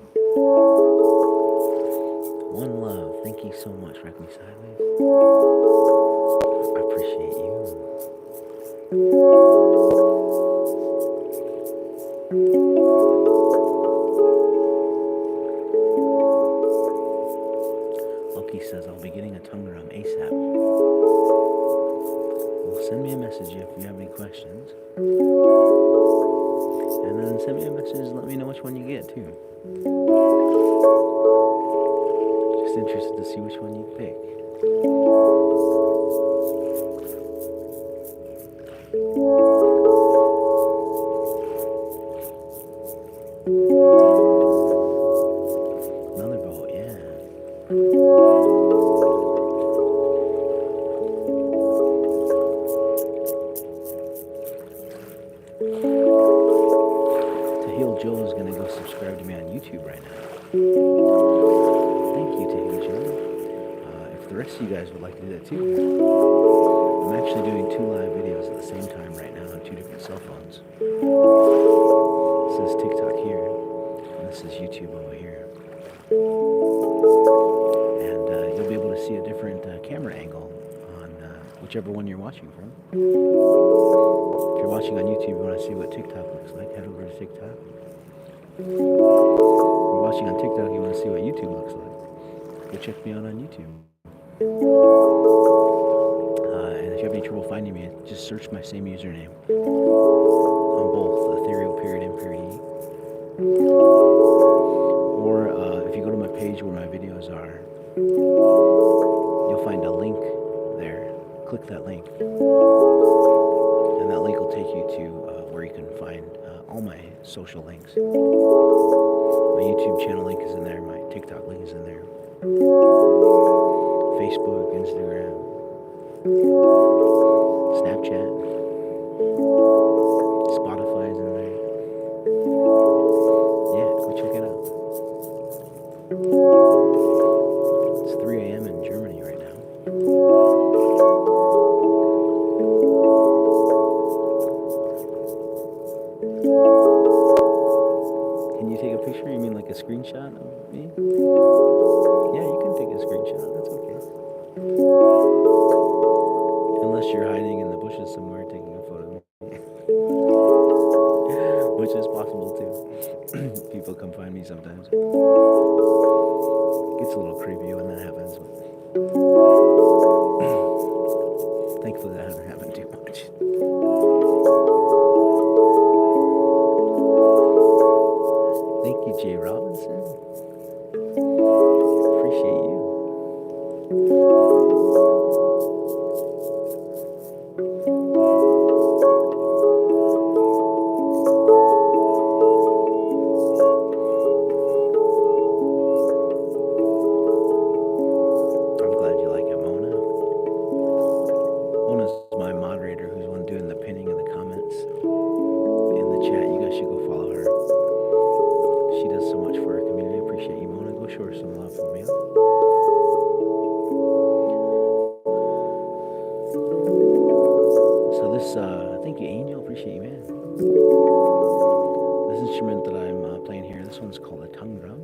One love. Thank you so much, Wreck Me Sideways. I appreciate you. Loki says I'll be getting a tongue drum ASAP. Well, send me a message if you have any questions. And then send me a message and let me know which one you get, too. Just interested to see which one you pick. Another boat, yeah. Joe is going to go subscribe to me on YouTube right now. Thank you, Tahil Joe. If the rest of you guys would like to do that too, I'm actually doing 2 live videos at the same time right now on 2 different cell phones. This is TikTok here, and this is YouTube over here. And you'll be able to see a different camera angle on whichever one you're watching from. If you're watching on YouTube, you want to see what TikTok looks like, head over to TikTok. If you're watching on TikTok, you want to see what YouTube looks like, go check me out on YouTube. And if you have any trouble finding me, just search my same username on both Ethereal In E. Or if you go to my page where my videos are, you'll find a link there. Click that link, and that link will take you to where you can find all my social links. My YouTube channel link is in there. My TikTok link is in there. Facebook, Instagram, Snapchat, Spotify is in there. Yeah, go check it out. It's 3 a.m. in Germany right now. Can you take a picture? You mean like a screenshot of me? Yeah, you can take a screenshot. That's okay. Unless you're hiding in the bushes somewhere taking a photo of me. Which is possible too. People come find me sometimes. It gets a little creepy when that happens. Thankfully that hasn't happened too much. Thank you, Jay Robinson. Appreciate you. I'm glad you like it, Mona. Mona's my moderator who's one doing the pinning of the comments in the chat. You guys should go follow her. She does so much for our community. I appreciate you, Mona. Go show her some love for me. So this, thank you, Angel. Appreciate you, man. This instrument that I'm playing here, this one's called a tongue drum.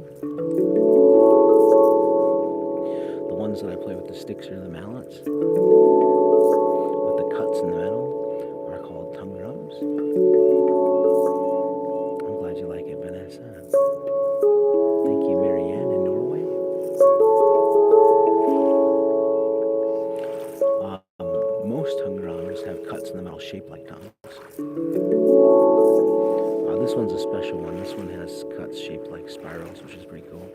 The ones that I play with the sticks or the mallets, with the cuts in the metal, are called tongue drums. I'm glad you like it, Vanessa. Thank you, Marianne in Norway. Most tongue drums have cuts in the metal shaped like tongues. This one's a special one. This one has cuts shaped like spirals, which is pretty cool.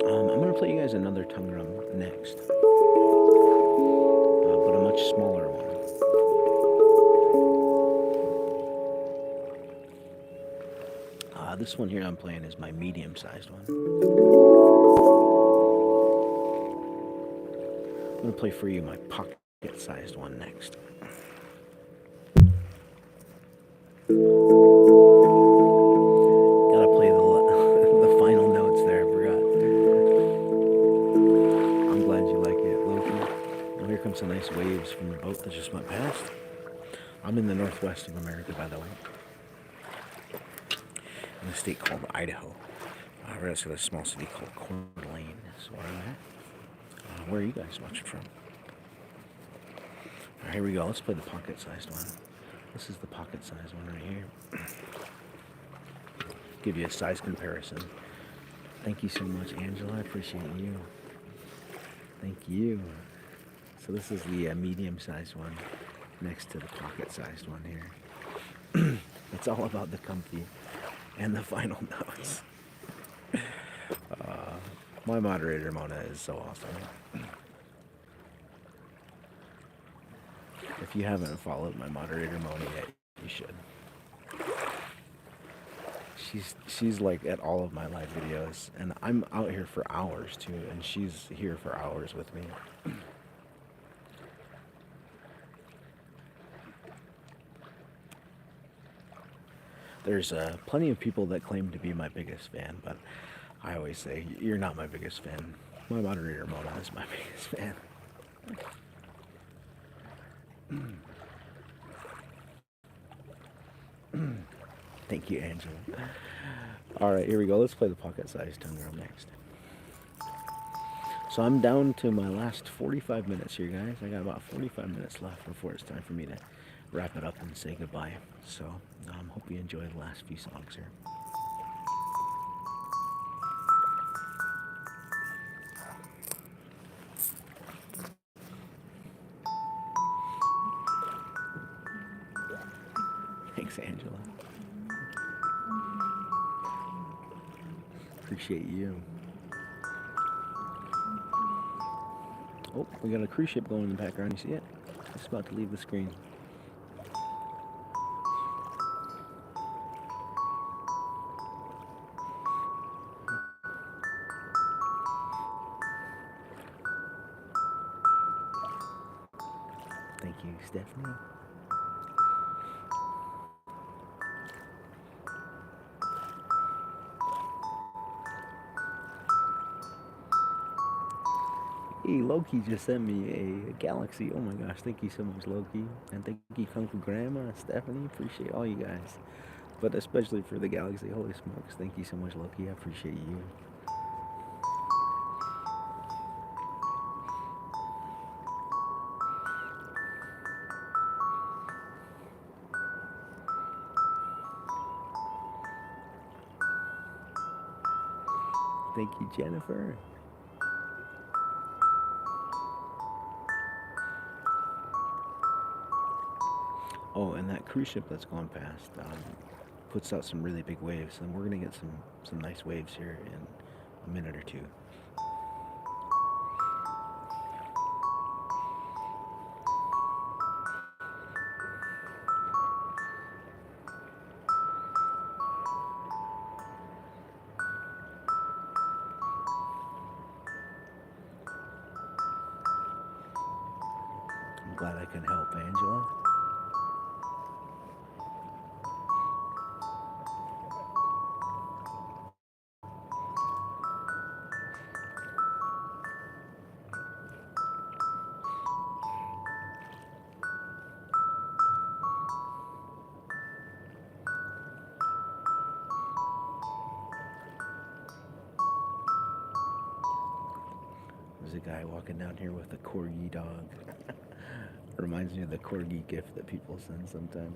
I'm going to play you guys another tongue drum next, but a much smaller one. This one here I'm playing is my medium-sized one. I'm going to play for you my pocket-sized one next. Gotta play the final notes there, I forgot. I'm glad you like it, Loki. Well, here comes some nice waves from the boat that just went past. I'm in the northwest of America, by the way. In a state called Idaho. Right outside a small city called Coeur d'Alene. That's where I'm at. Where are you guys watching from? Alright, here we go. Let's play the pocket-sized one. This is the pocket-sized one right here. Give you a size comparison. Thank you so much, Angela. I appreciate you. Thank you. So this is the medium-sized one next to the pocket-sized one here. It's all about the comfy and the final notes. My moderator, Mona, is so awesome. If you haven't followed my moderator, Mona, yet, you should. She's like at all of my live videos, and I'm out here for hours too, and she's here for hours with me. There's plenty of people that claim to be my biggest fan, but I always say, you're not my biggest fan. My moderator, Mona, is my biggest fan. Thank you, Angela. Alright, here we go. Let's play the pocket-sized tongue drum next. So I'm down to my last 45 minutes here, guys. I got about 45 minutes left before it's time for me to wrap it up and say goodbye. So, hope you enjoy the last few songs here. Thanks, Angela. Appreciate you. Oh, we got a cruise ship going in the background. You see it? It's about to leave the screen. Thank you, Stephanie. Hey, Loki just sent me a galaxy. Oh my gosh, thank you so much, Loki. And thank you, Uncle Grandma, Stephanie. Appreciate all you guys. But especially for the galaxy. Holy smokes. Thank you so much, Loki. I appreciate you. Thank you, Jennifer. Oh, and that cruise ship that's gone past puts out some really big waves, and we're gonna get some nice waves here in a minute or two. I'm glad I can help, Angela. There's a guy walking down here with a corgi dog. Reminds me of the corgi gift that people send sometimes.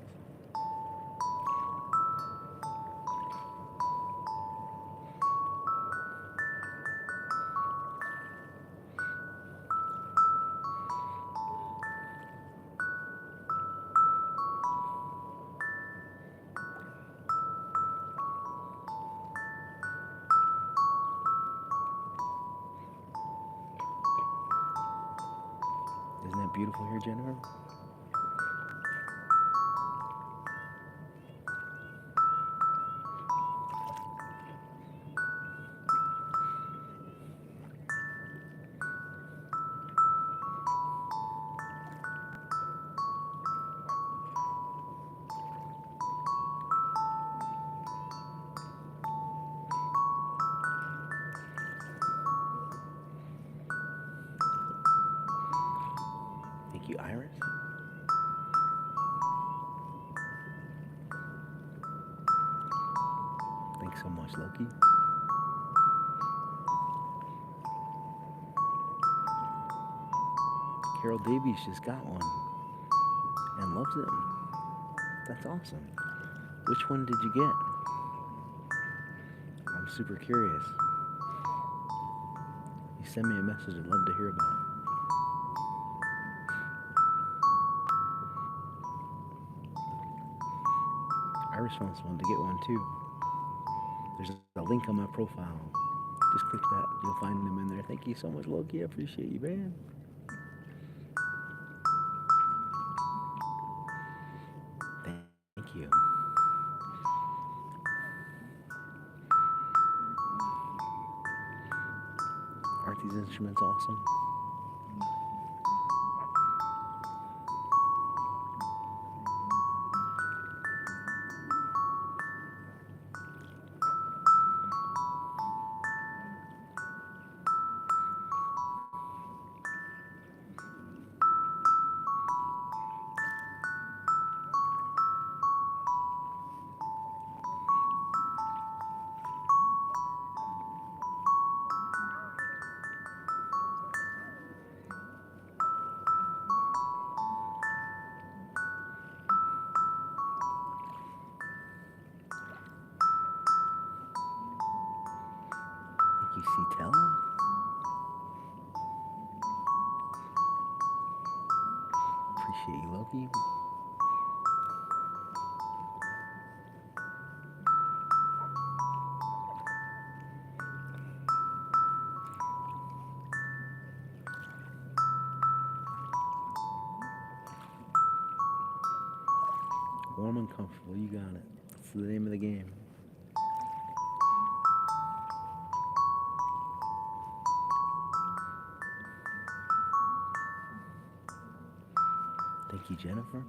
Isn't that beautiful here, Jennifer? Thank you, Iris. Thanks so much, Loki. Carol Davies just got one and loves it. That's awesome. Which one did you get? I'm super curious. You send me a message, I'd love to hear about it. Iris wants one to get one too. There's a link on my profile. Just click that. You'll find them in there. Thank you so much, Loki. I appreciate you, man. Thank you. Aren't these instruments awesome? Thank you, Citella. Appreciate you, Loki. warm and comfortable. You got it. That's the name of the game. Thank you, Jennifer.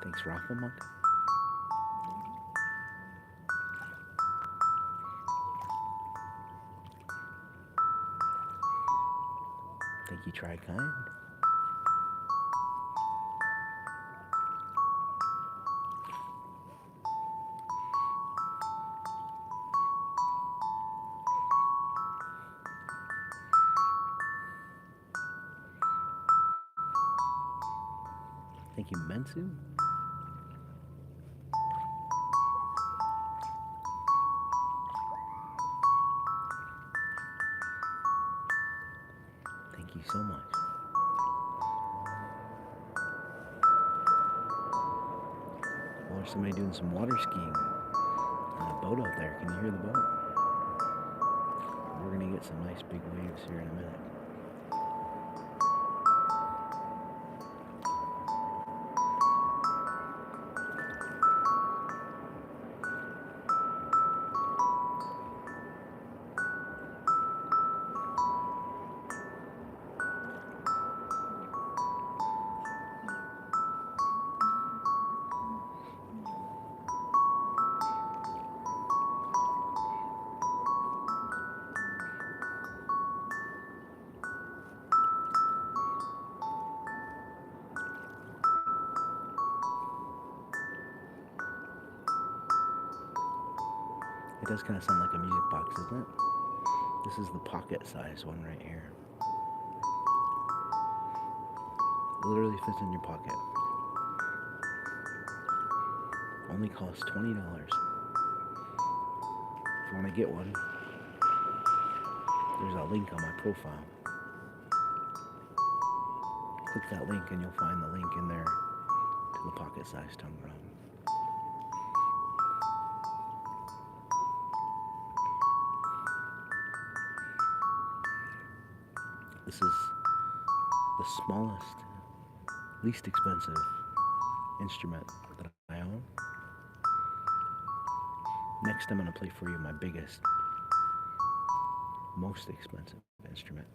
Thanks, Raffle Monk. Thank you, Try Kind. Thank you, Mensu. Thank you so much. Well, there's somebody doing some water skiing on a boat out there. Can you hear the boat? We're going to get some nice big waves here in a minute. It does kind of sound like a music box, doesn't it? This is the pocket size one right here. Literally fits in your pocket. Only costs $20. If you want to get one, there's a link on my profile. Click that link and you'll find the link in there to the pocket size tongue drum. This is the smallest, least expensive instrument that I own. Next, I'm going to play for you my biggest, most expensive instrument.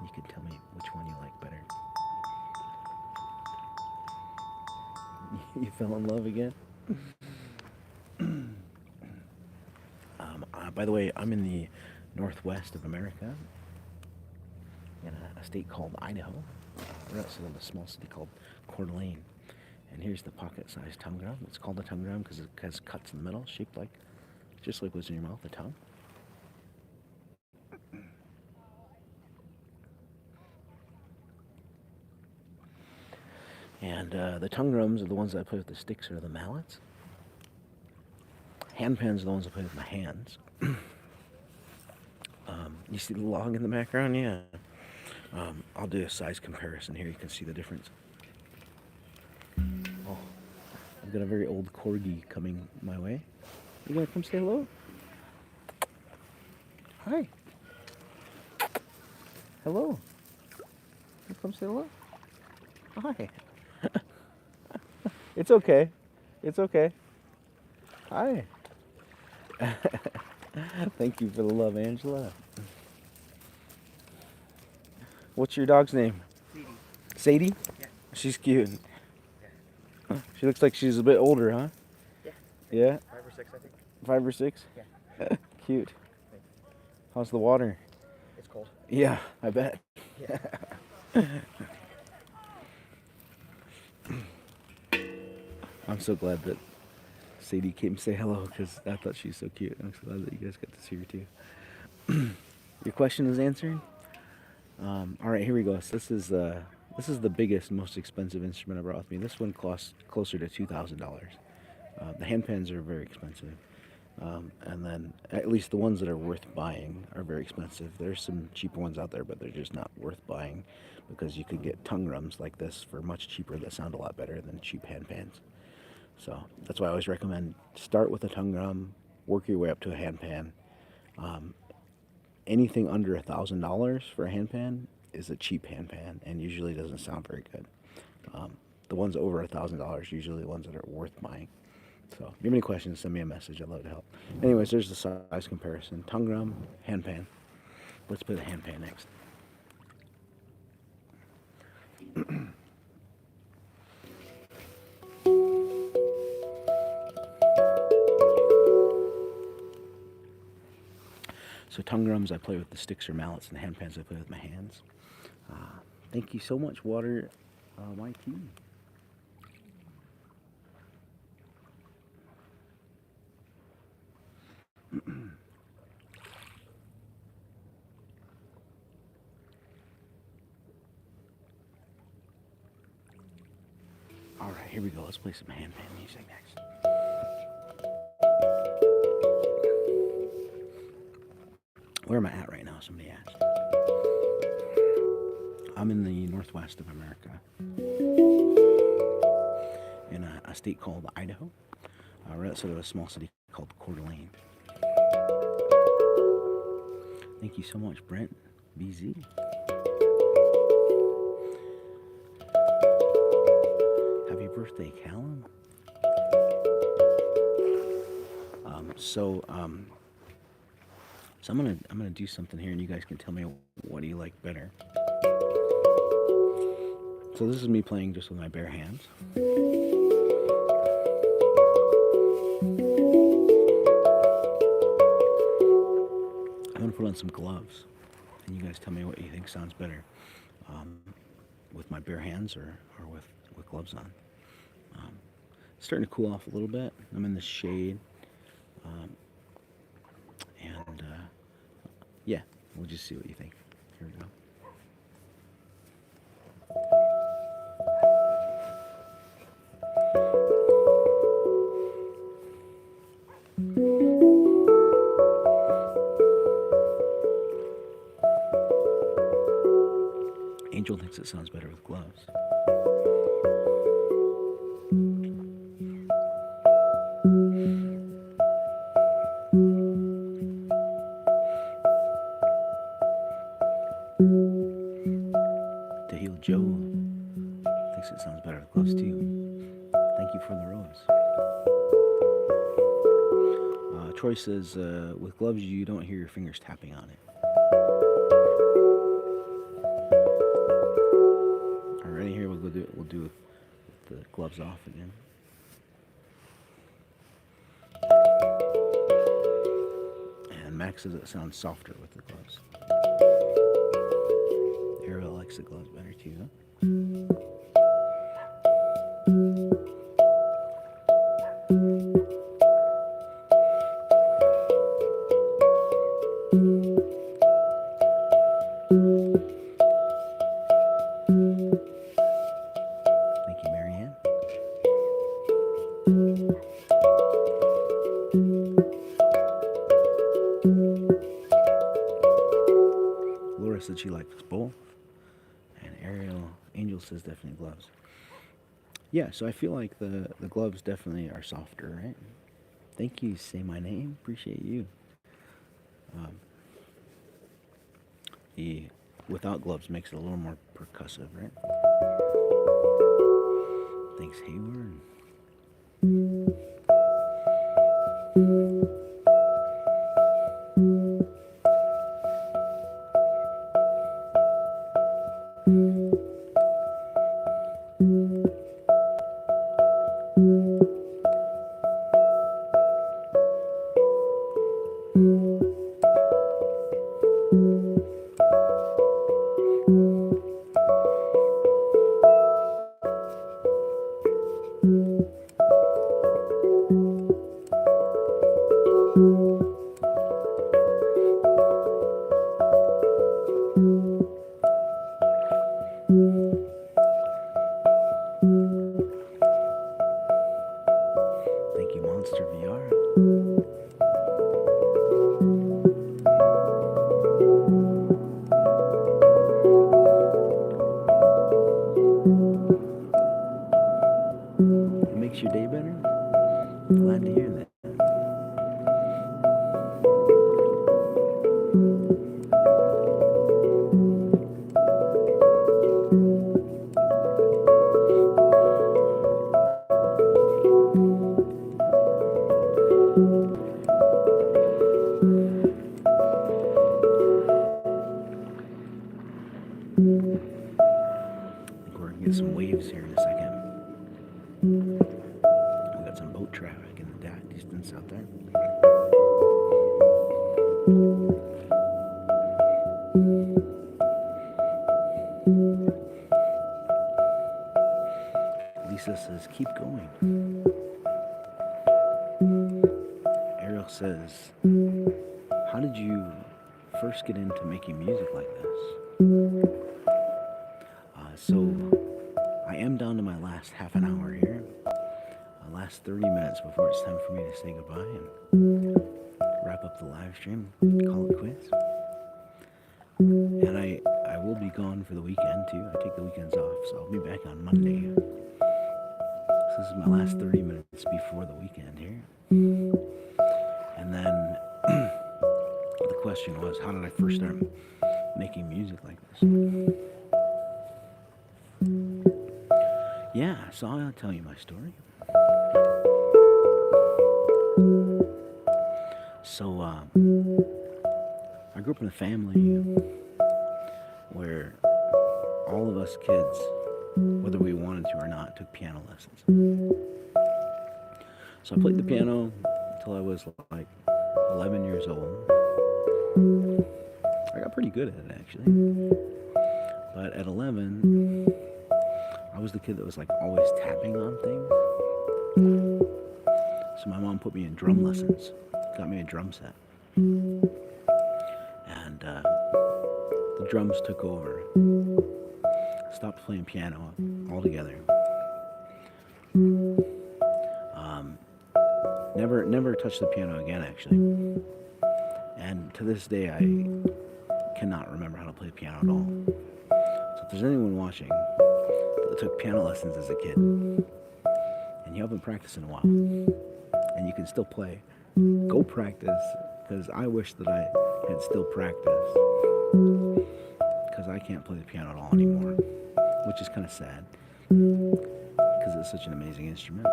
You can tell me which one you like better. You fell in love again? By the way, I'm in the northwest of America, in a state called Idaho. We're also in a small city called Coeur d'Alene. And here's the pocket-sized tongue drum. It's called a tongue drum because it has cuts in the middle, shaped like, just like what's in your mouth, a tongue. And the tongue drums are the ones that I play with the sticks or the mallets. Handpans are the ones I play with my hands. You see the log in the background? Yeah. I'll do a size comparison here. You can see the difference. Oh, I've got a very old corgi coming my way. You gonna come say hello? Hi. Hello. You come say hello? Hi. It's okay. It's okay. Hi. Thank you for the love, Angela. What's your dog's name? Sadie. Sadie? Yeah. She's cute. Yeah. She looks like she's a bit older, huh? Yeah. Yeah? 5 or 6, I think. 5 or 6? Yeah. Cute. Thanks. How's the water? It's cold. Yeah, I bet. Yeah. I'm so glad that Sadie came to say hello because I thought she was so cute. I'm so glad that you guys got to see her too. Your question is answered? All right, here we go. So this is the biggest, most expensive instrument I brought with me. This one costs closer to $2,000. The handpans are very expensive. And then at least the ones that are worth buying are very expensive. There's some cheaper ones out there, but they're just not worth buying because you could get tongue drums like this for much cheaper that sound a lot better than cheap handpans. So that's why I always recommend start with a tongue drum, work your way up to a handpan. Um, Anything under $1,000 for a handpan is a cheap handpan and usually doesn't sound very good. The ones over $1,000 usually the ones that are worth buying. So if you have any questions, send me a message. I'd love to help. Anyways, there's the size comparison. Tongue drum, handpan. Let's play the handpan next. So tongue drums I play with the sticks or mallets, and handpans I play with my hands. Thank you so much, Water YT. All right, here we go. Let's play some handpan music next. Where am I at right now? Somebody asked. I'm in the northwest of America, in a state called Idaho, right outside of a small city called Coeur d'Alene. Thank you so much, Brent BZ. Happy birthday, Callum. So I'm gonna do something here, and you guys can tell me what do you like better. So this is me playing just with my bare hands. I'm gonna put on some gloves, and you guys tell me what you think sounds better, with my bare hands or with gloves on. It's starting to cool off a little bit. I'm in the shade, and yeah, we'll just see what you think. Here we go. Angel thinks it sounds better with gloves. To Heal Joe thinks it sounds better with gloves too. Thank you for the rose. Troy says, with gloves you don't hear your fingers tapping on it. Alright, here we'll do the gloves off again. And Max says it sounds softer with the gloves. Ariel likes the gloves better too, huh? Thank you, Marianne. Laura said she likes both. Angel says definitely gloves. Yeah, so I feel like the gloves definitely are softer, right? Thank you, say my name. Appreciate you. The without gloves makes it a little more percussive, right? Thanks, Hayward. to some waves here in a second. We got some boat traffic in the distance out there. Lisa says, keep going. Ariel says, how did you first get into making music like this? So I am down to my last half an hour here. Last 30 minutes before it's time for me to say goodbye and wrap up the live stream, call it quits. And I will be gone for the weekend too. I take the weekends off, so I'll be back on Monday. So this is my last 30 minutes before the weekend here. And then the question was, how did I first start making music like this? Yeah, so I'll tell you my story. So, I grew up in a family where all of us kids, whether we wanted to or not, took piano lessons. So I played the piano until I was like 11 years old. I got pretty good at it actually. But at 11, I was the kid that was like always tapping on things. So my mom put me in drum lessons, got me a drum set. And the drums took over. I stopped playing piano altogether. Never touched the piano again actually. And to this day I cannot remember how to play piano at all. So if there's anyone watching that took piano lessons as a kid and you haven't practiced in a while and you can still play, go practice, because I wish that I had still practiced, because I can't play the piano at all anymore, which is kind of sad because it's such an amazing instrument.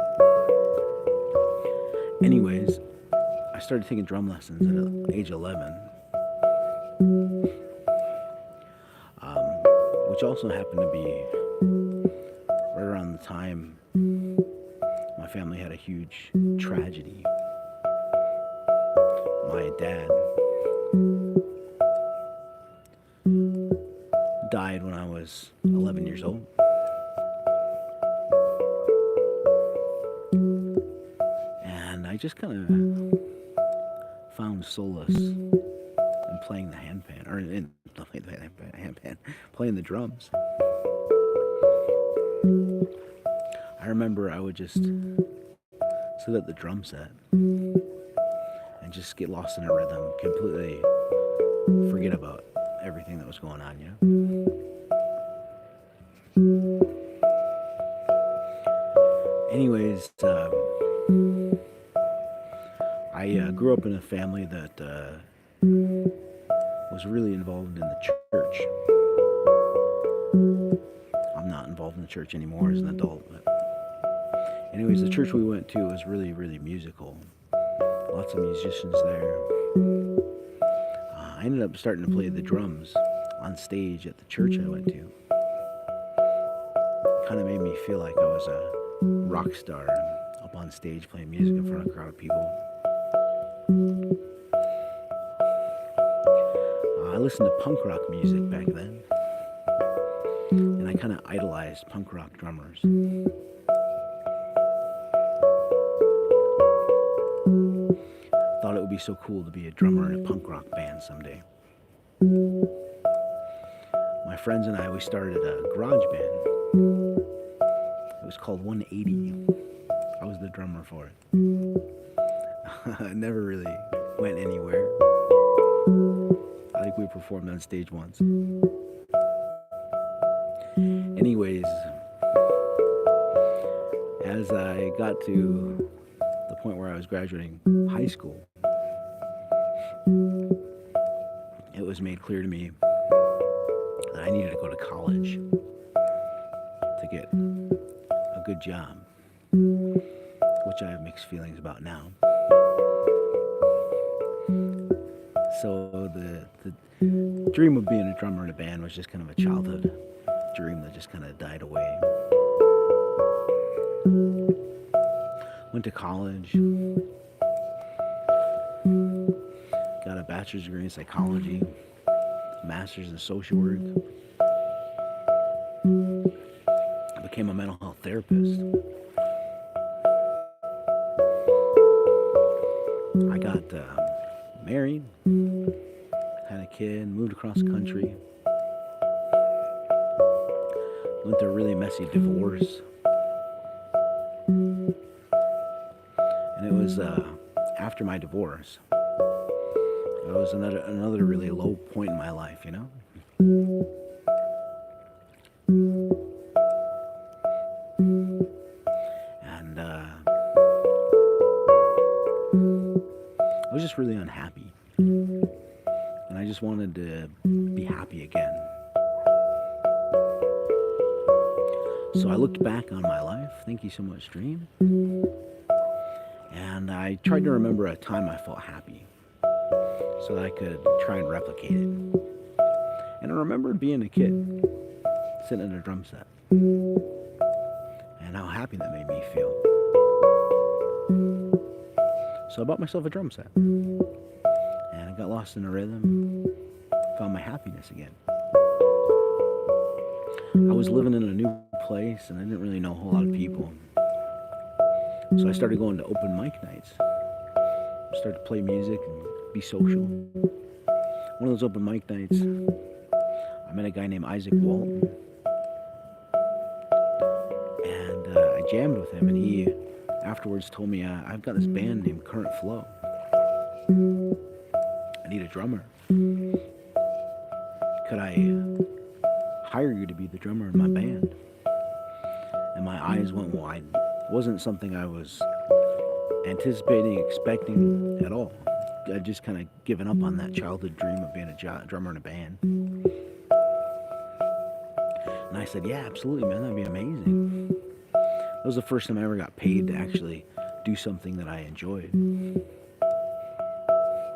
Anyways, I started taking drum lessons at age 11, which also happened to be right around the time my family had a huge tragedy. My dad died when I was 11 years old. And I just kind of found solace in playing the handpan, or in playing the drums. I remember I would just sit at the drum set and just get lost in a rhythm, completely forget about everything that was going on, you know? Anyways, I grew up in a family that was really involved in the church. I'm not involved in the church anymore as an adult, but anyways, the church we went to was really, really musical. Lots of musicians there. I ended up starting to play the drums on stage at the church I went to. Kind of made me feel like I was a rock star up on stage playing music in front of a crowd of people. I listened to punk rock music back then, and I kind of idolized punk rock drummers. Thought it would be so cool to be a drummer in a punk rock band someday. My friends and I, we started a garage band. It was called 180. I was the drummer for it. It never really went anywhere. I think we performed on stage once. Anyways, as I got to the point where I was graduating high school, it was made clear to me that I needed to go to college to get a good job, which I have mixed feelings about now. So the dream of being a drummer in a band was just kind of a childhood dream that just kind of died away. Went to college, got a bachelor's degree in psychology, master's in social work. I became a mental health therapist. I got married, had a kid, moved across the country, went through a really messy divorce. And it was after my divorce. It was another really low point in my life, you know? And I was just really unhappy. And I just wanted to be happy again. So I looked back on my life. Thank you so much, Dream. And I tried to remember a time I felt happy so that I could try and replicate it. And I remembered being a kid, sitting in a drum set, and how happy that made me feel. So I bought myself a drum set, and I got lost in a rhythm, found my happiness again. I was living in a new place, and I didn't really know a whole lot of people. So I started going to open mic nights, started to play music and be social. One of those open mic nights, I met a guy named Isaac Walton, and I jammed with him, and he afterwards told me, I've got this band named Current Flow. I need a drummer. Could I hire you to be the drummer in my band? And my eyes went wide. It wasn't something I was anticipating, expecting at all. I'd just kind of given up on that childhood dream of being a drummer in a band. And I said, yeah, absolutely, man, that'd be amazing. That was the first time I ever got paid to actually do something that I enjoyed.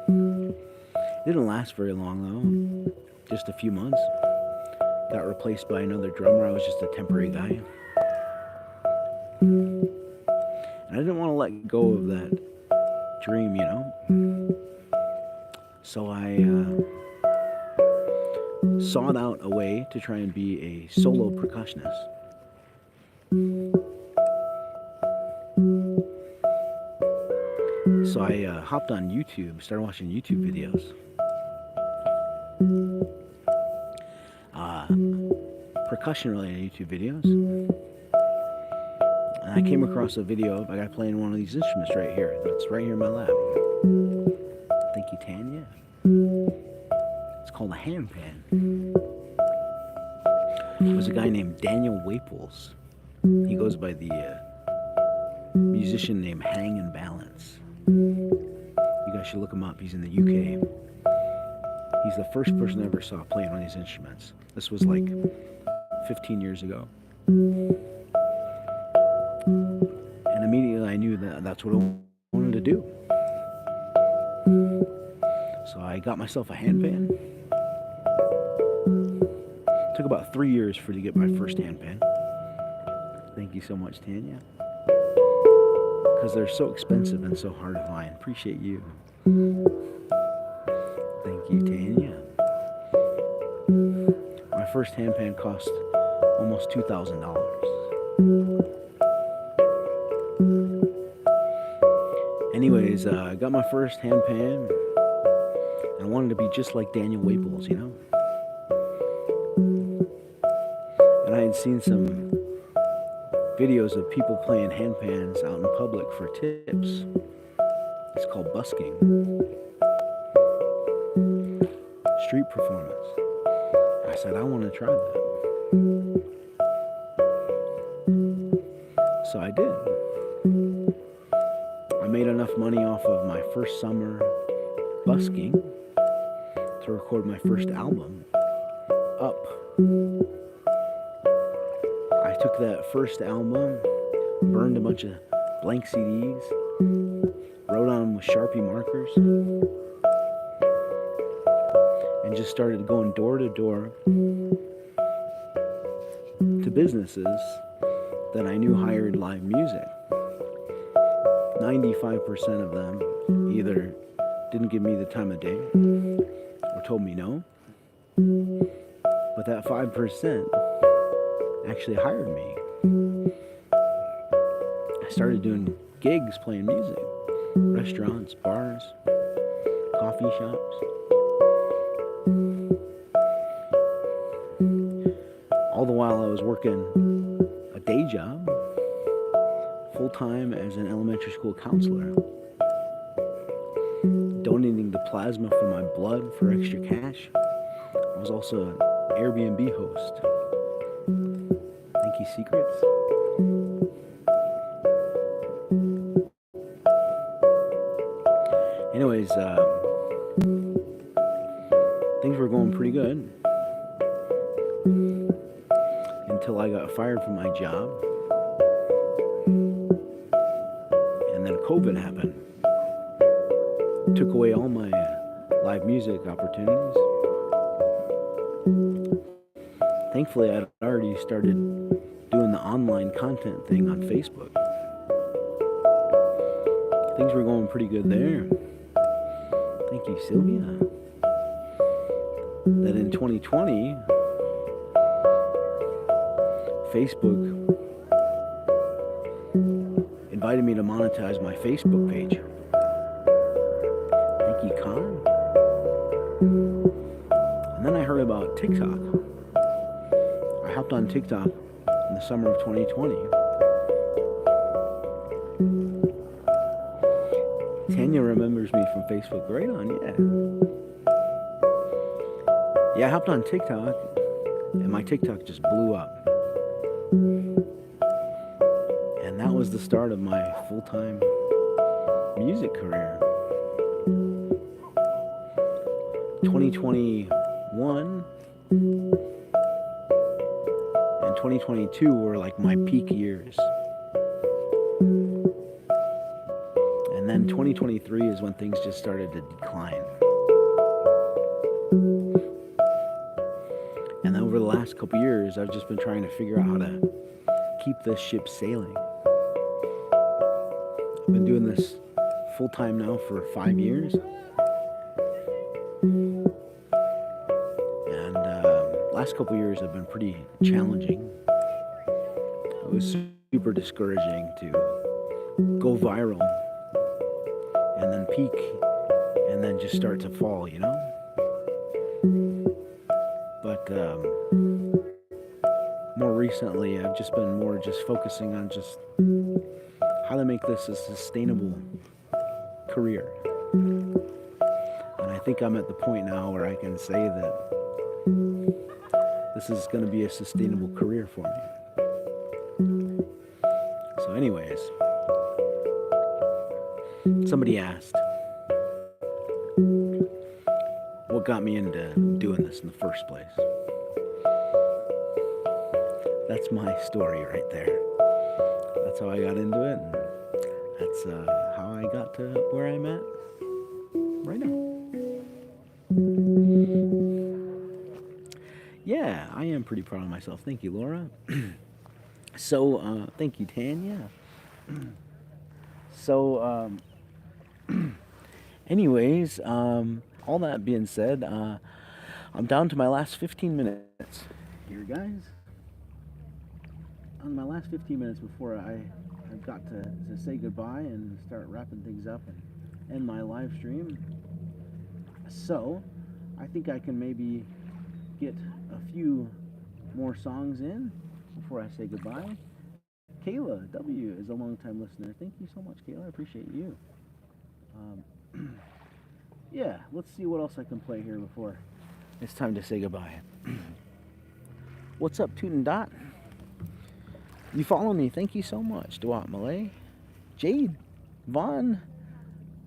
It didn't last very long, though. Just a few months. Got replaced by another drummer. I was just a temporary guy. And I didn't want to let go of that dream, you know? So I sought out a way to try and be a solo percussionist. So I hopped on YouTube, started watching YouTube videos. Percussion-related YouTube videos. And I came across a video of a guy playing one of these instruments right here. That's right here in my lap. Thank you, Tanya. It's called a handpan. It was a guy named Daniel Waples. He goes by the musician named Hang and Balance. You guys should look him up. He's in the UK. He's the first person I ever saw playing one of these instruments. This was like 15 years ago. And immediately I knew that that's what I wanted to do. So I got myself a handpan. Took about 3 years to get my first handpan. Thank you so much, Tanya. Because they're so expensive and so hard to find. Appreciate you. Thank you, Tanya. My first handpan cost almost $2,000. Anyways, I got my first handpan, and I wanted to be just like Daniel Waples, you know? And I had seen some videos of people playing handpans out in public for tips. It's called busking. Street performance. I said, I want to try that. So I did. I made enough money off of my first summer busking to record my first album, Up. I took that first album, burned a bunch of blank CDs, wrote on them with Sharpie markers, and just started going door to door to businesses, that I knew hired live music, 95% of them either didn't give me the time of day or told me no. But that 5% actually hired me. I started doing gigs playing music, restaurants, bars, coffee shops. All the while I was working a day job, full-time as an elementary school counselor, donating the plasma from my blood for extra cash. I was also an Airbnb host. Thank you, Secrets. Anyways, things were going pretty good until I got fired from my job, and then COVID happened. Took away all my live music opportunities. Thankfully, I'd already started doing the online content thing on Facebook. Things were going pretty good there. Thank you, Sylvia. That in 2020, Facebook invited me to monetize my Facebook page. Thank you, Con. And then I heard about TikTok. I hopped on TikTok in the summer of 2020. Tanya remembers me from Facebook. Right on, yeah. Yeah, I hopped on TikTok, and my TikTok just blew up. And that was the start of my full-time music career. 2021 and 2022 were like my peak years. And then 2023 is when things just started to decline. And over the last couple years, I've just been trying to figure out how to keep this ship sailing. I've been doing this full time now for 5 years. And last couple years have been pretty challenging. It was super discouraging to go viral and then peak and then just start to fall, you know? But more recently, I've just been more just focusing on just how to make this a sustainable career. And I think I'm at the point now where I can say that this is going to be a sustainable career for me. So anyways, somebody asked, what got me into doing this in the first place? That's my story right there. That's how I got into it, and that's how I got to where I'm at right now. Yeah, I am pretty proud of myself. Thank you, Laura. So, thank you, Tanya. So, anyways, all that being said, I'm down to my last 15 minutes here, guys. On my last 15 minutes before I've got to say goodbye and start wrapping things up and end my live stream. So, I think I can maybe get a few more songs in before I say goodbye. Kayla W. is a long-time listener. Thank you so much, Kayla. I appreciate you. Yeah, let's see what else I can play here before it's time to say goodbye. What's up, Toot and Dot? You follow me. Thank you so much. Dewat Malay. Jade. Vaughn.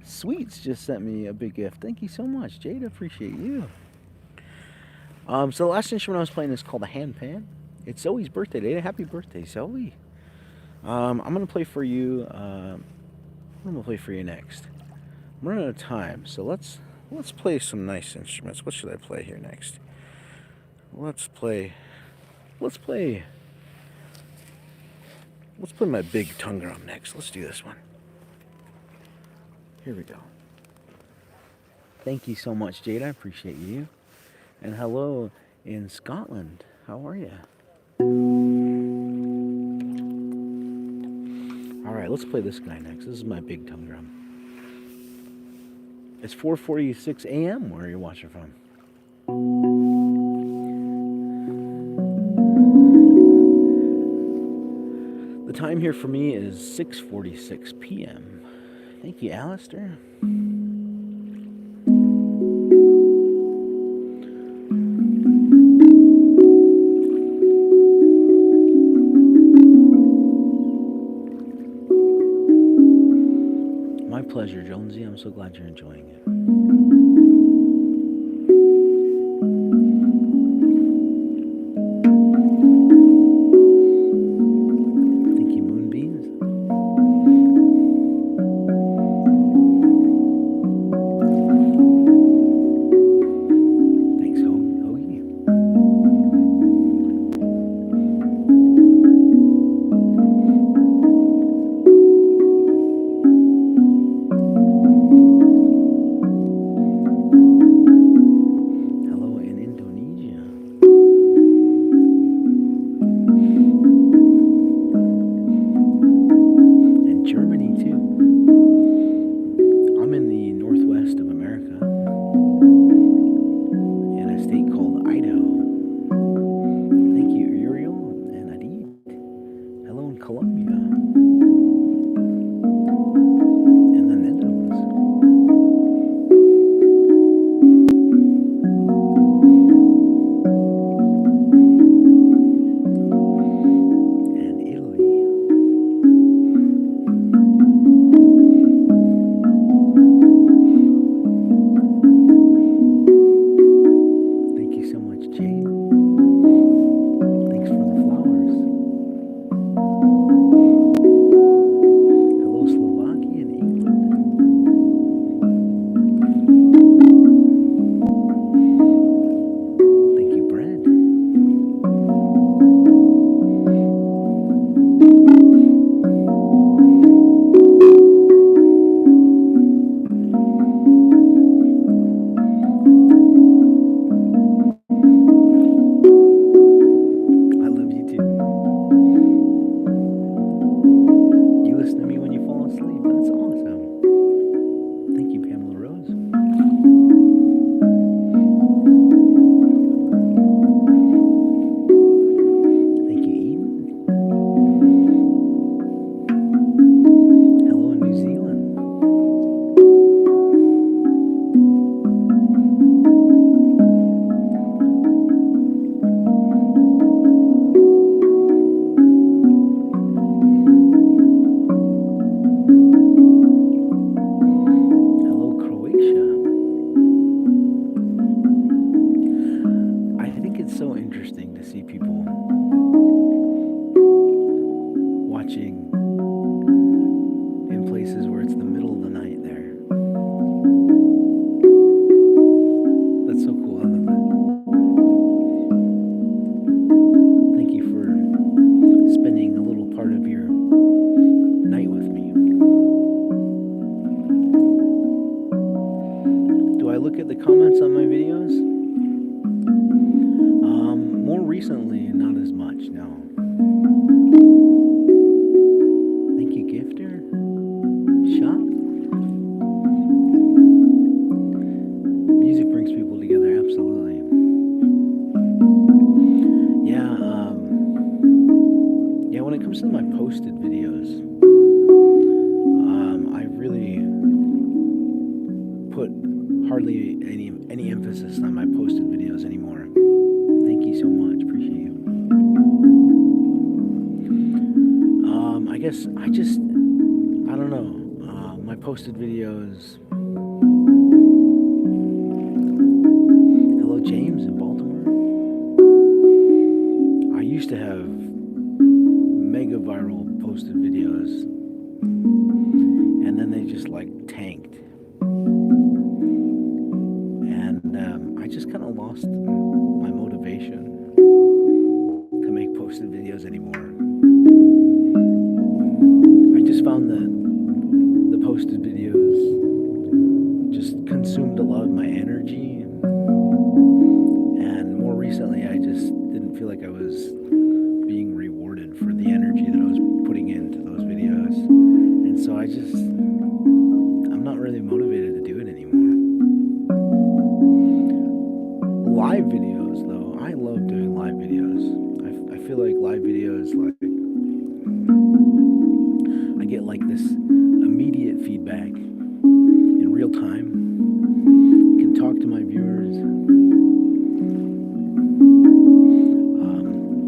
Sweets just sent me a big gift. Thank you so much, Jade. I appreciate you. So the last instrument I was playing is called a handpan. It's Zoe's birthday today. Happy birthday, Zoe. I'm going to play for you. I'm going to play for you next. I'm running out of time, so let's play some nice instruments. What should I play here next? Let's play Let's play my big tongue drum next. Let's do this one. Here we go. Thank you so much, Jade. I appreciate you. And hello in Scotland. How are you? Alright, let's play this guy next. This is my big tongue drum. It's 4:46 a.m. where you're watching from. The time here for me is 6:46 p.m. Thank you, Alistair. My pleasure, Jonesy. I'm so glad you're enjoying it. Posted videos. Hello, James in Baltimore. I used to have mega viral posted videos, and then they just like tanked, and I just kind of lost my motivation to make posted videos anymore. live videos, though, I love doing live videos. I feel like live videos, like, I get like this immediate feedback in real time. I can talk to my viewers.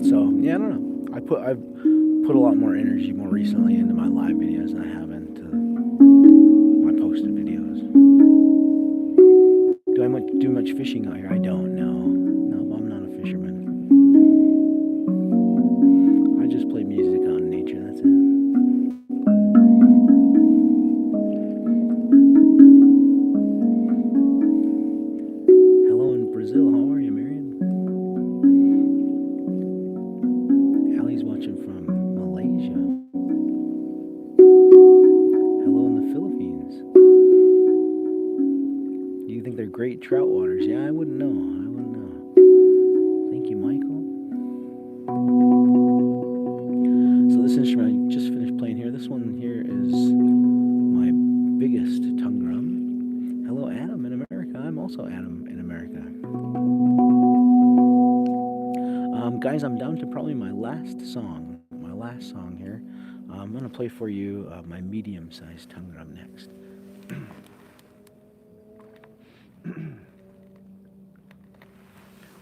So yeah, I don't know. I've put a lot more energy more recently into my live videos than I have into my posted videos. Do I do much fishing out here? I don't know. No, I'm not a fisherman. I just play music out in nature. That's it. Hello in Brazil. How are you, Marion? Allie's watching from Malaysia. Hello in the Philippines. Do you think they're great trout waters? Yeah, I wouldn't know. Thank you, Michael. So this instrument I just finished playing here. This one here is my biggest tongue drum. Hello, Adam in America. I'm also Adam in America. Guys, I'm down to probably my last song here. I'm going to play for you my medium-sized tongue drum next.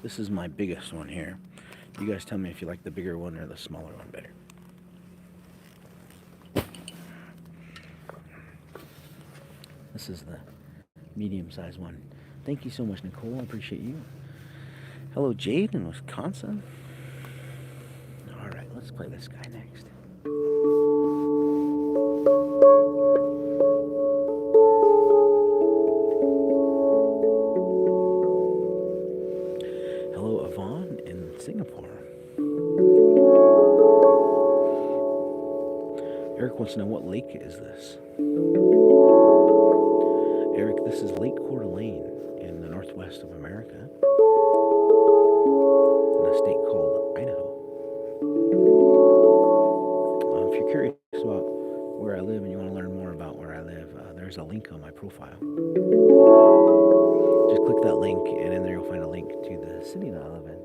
This is my biggest one here. You guys tell me if you like the bigger one or the smaller one better. This is the medium-sized one. Thank you so much, Nicole. I appreciate you. Hello, Jade in Wisconsin. All right, let's play this guy next. Hello, Yvonne in Singapore. Eric wants to know, what lake is this? Eric, this is Lake Coeur d'Alene in the northwest of America, in a state called Idaho. If you're curious about where I live and you want to learn more about where I live, there's a link on my profile. Just click that link, and in there you'll find a link to the city that I live in.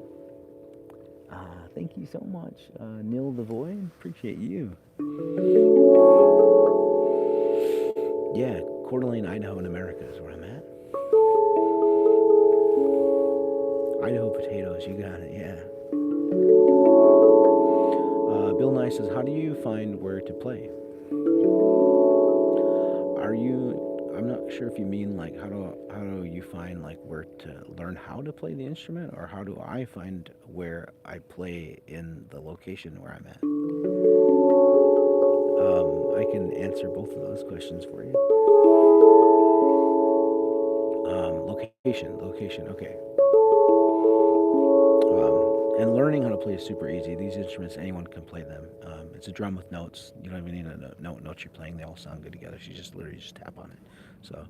Thank you so much, Neil the Void. Appreciate you. Yeah, Coeur d'Alene, Idaho, in America is where I'm at. Idaho potatoes, you got it, yeah. Bill Nye says, how do you find where to play? I'm not sure if you mean like how do you find like where to learn how to play the instrument, or how do I find where I play in the location where I'm at? I can answer both of those questions for you. Location, okay. And learning how to play is super easy. These instruments, anyone can play them. It's a drum with notes. You don't even need to know what notes you're playing. They all sound good together. So you just literally just tap on it. So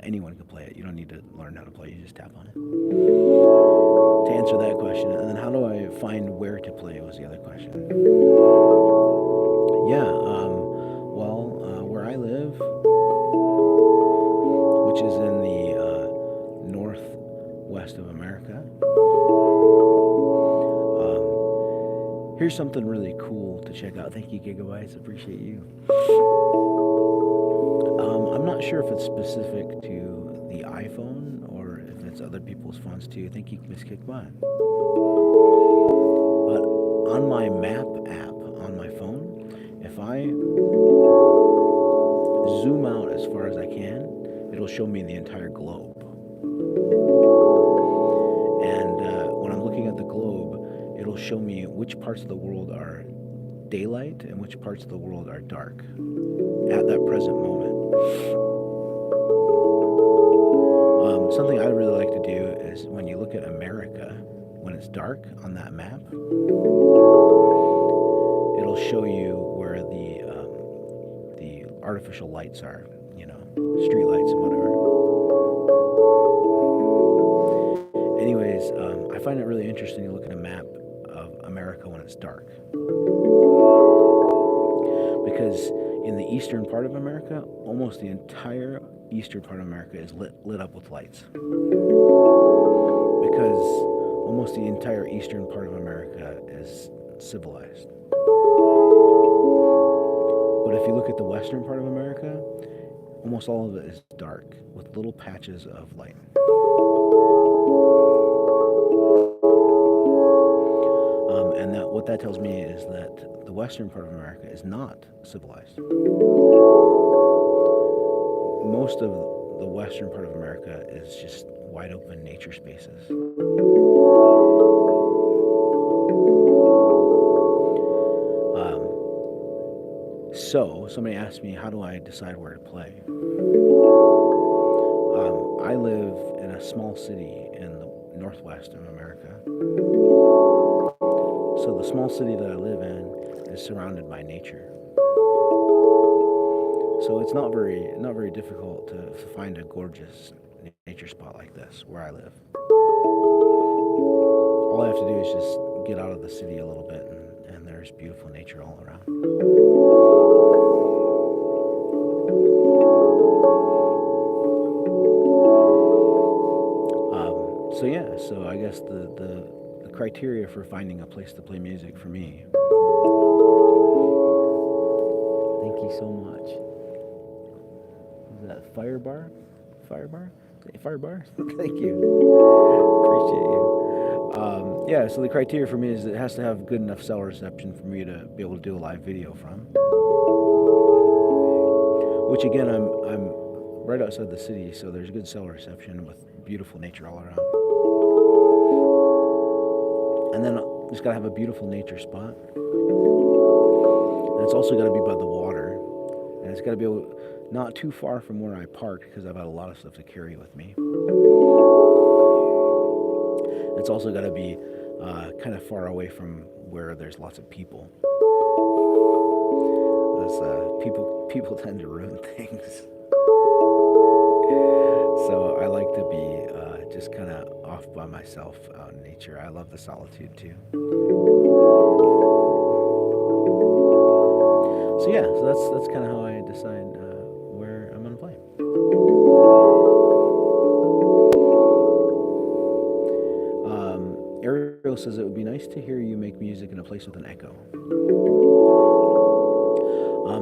anyone can play it. You don't need to learn how to play. You just tap on it. To answer that question, and then how do I find where to play was the other question. Yeah, where I live, which is in the northwest of America. Here's something really cool to check out. Thank you, Gigabytes. Appreciate you. I'm not sure if it's specific to the iPhone or if it's other people's phones too. Thank you, Miss Kickbot. But on my map app on my phone, if I zoom out as far as I can, it'll show me the entire globe. And when I'm looking at the globe, it'll show me which parts of the world are daylight and which parts of the world are dark at that present moment. Something I really like to do is when you look at America, when it's dark on that map, it'll show you where the artificial lights are, street lights and whatever. Anyways, I find it really interesting to look at a map of America when it's dark. Because in the eastern part of America, almost the entire eastern part of America is lit up with lights. Because almost the entire eastern part of America is civilized. But if you look at the western part of America, almost all of it is dark with little patches of light. And that what that tells me is that the western part of America is not civilized. Most of the western part of America is just wide open nature spaces. So somebody asked me, how do I decide where to play? I live in a small city in the northwest of America. So the small city that I live in is surrounded by nature. So it's not very difficult to find a gorgeous nature spot like this where I live. All I have to do is just get out of the city a little bit, and there's beautiful nature all around. So I guess the criteria for finding a place to play music for me. Thank you so much. Is that Fire Bar? Fire Bar? Thank you. Appreciate you. So the criteria for me is it has to have good enough cell reception for me to be able to do a live video from. Which again, I'm right outside the city, so there's good cell reception with beautiful nature all around. And then just gotta have a beautiful nature spot. And it's also gotta be by the water. And it's gotta be not too far from where I park, because I've got a lot of stuff to carry with me. It's also gotta be kind of far away from where there's lots of people. Because people tend to ruin things. So I like to be just kind of off by myself out in nature. I love the solitude too. So yeah, so that's kind of how I decide where I'm gonna play. Ariel says it would be nice to hear you make music in a place with an echo.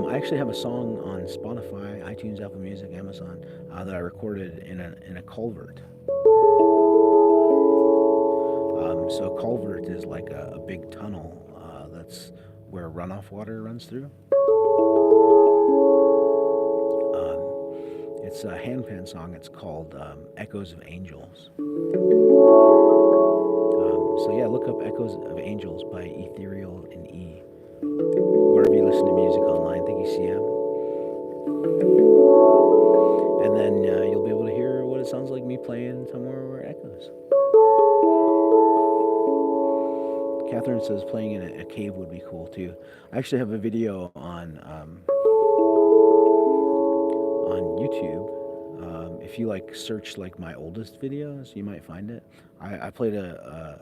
I actually have a song on Spotify, iTunes, Apple Music, Amazon that I recorded in a culvert. So a culvert is like a big tunnel that's where runoff water runs through. It's a Handpan song. It's called Echoes of Angels. So yeah, look up Echoes of Angels by Ethereal In E. Wherever you listen to music online. Thank you, CM. And then you'll be able to hear what it sounds like me playing somewhere where it echoes. Catherine says playing in a cave would be cool too. I actually have a video on YouTube. If you like search like my oldest videos, you might find it. I played a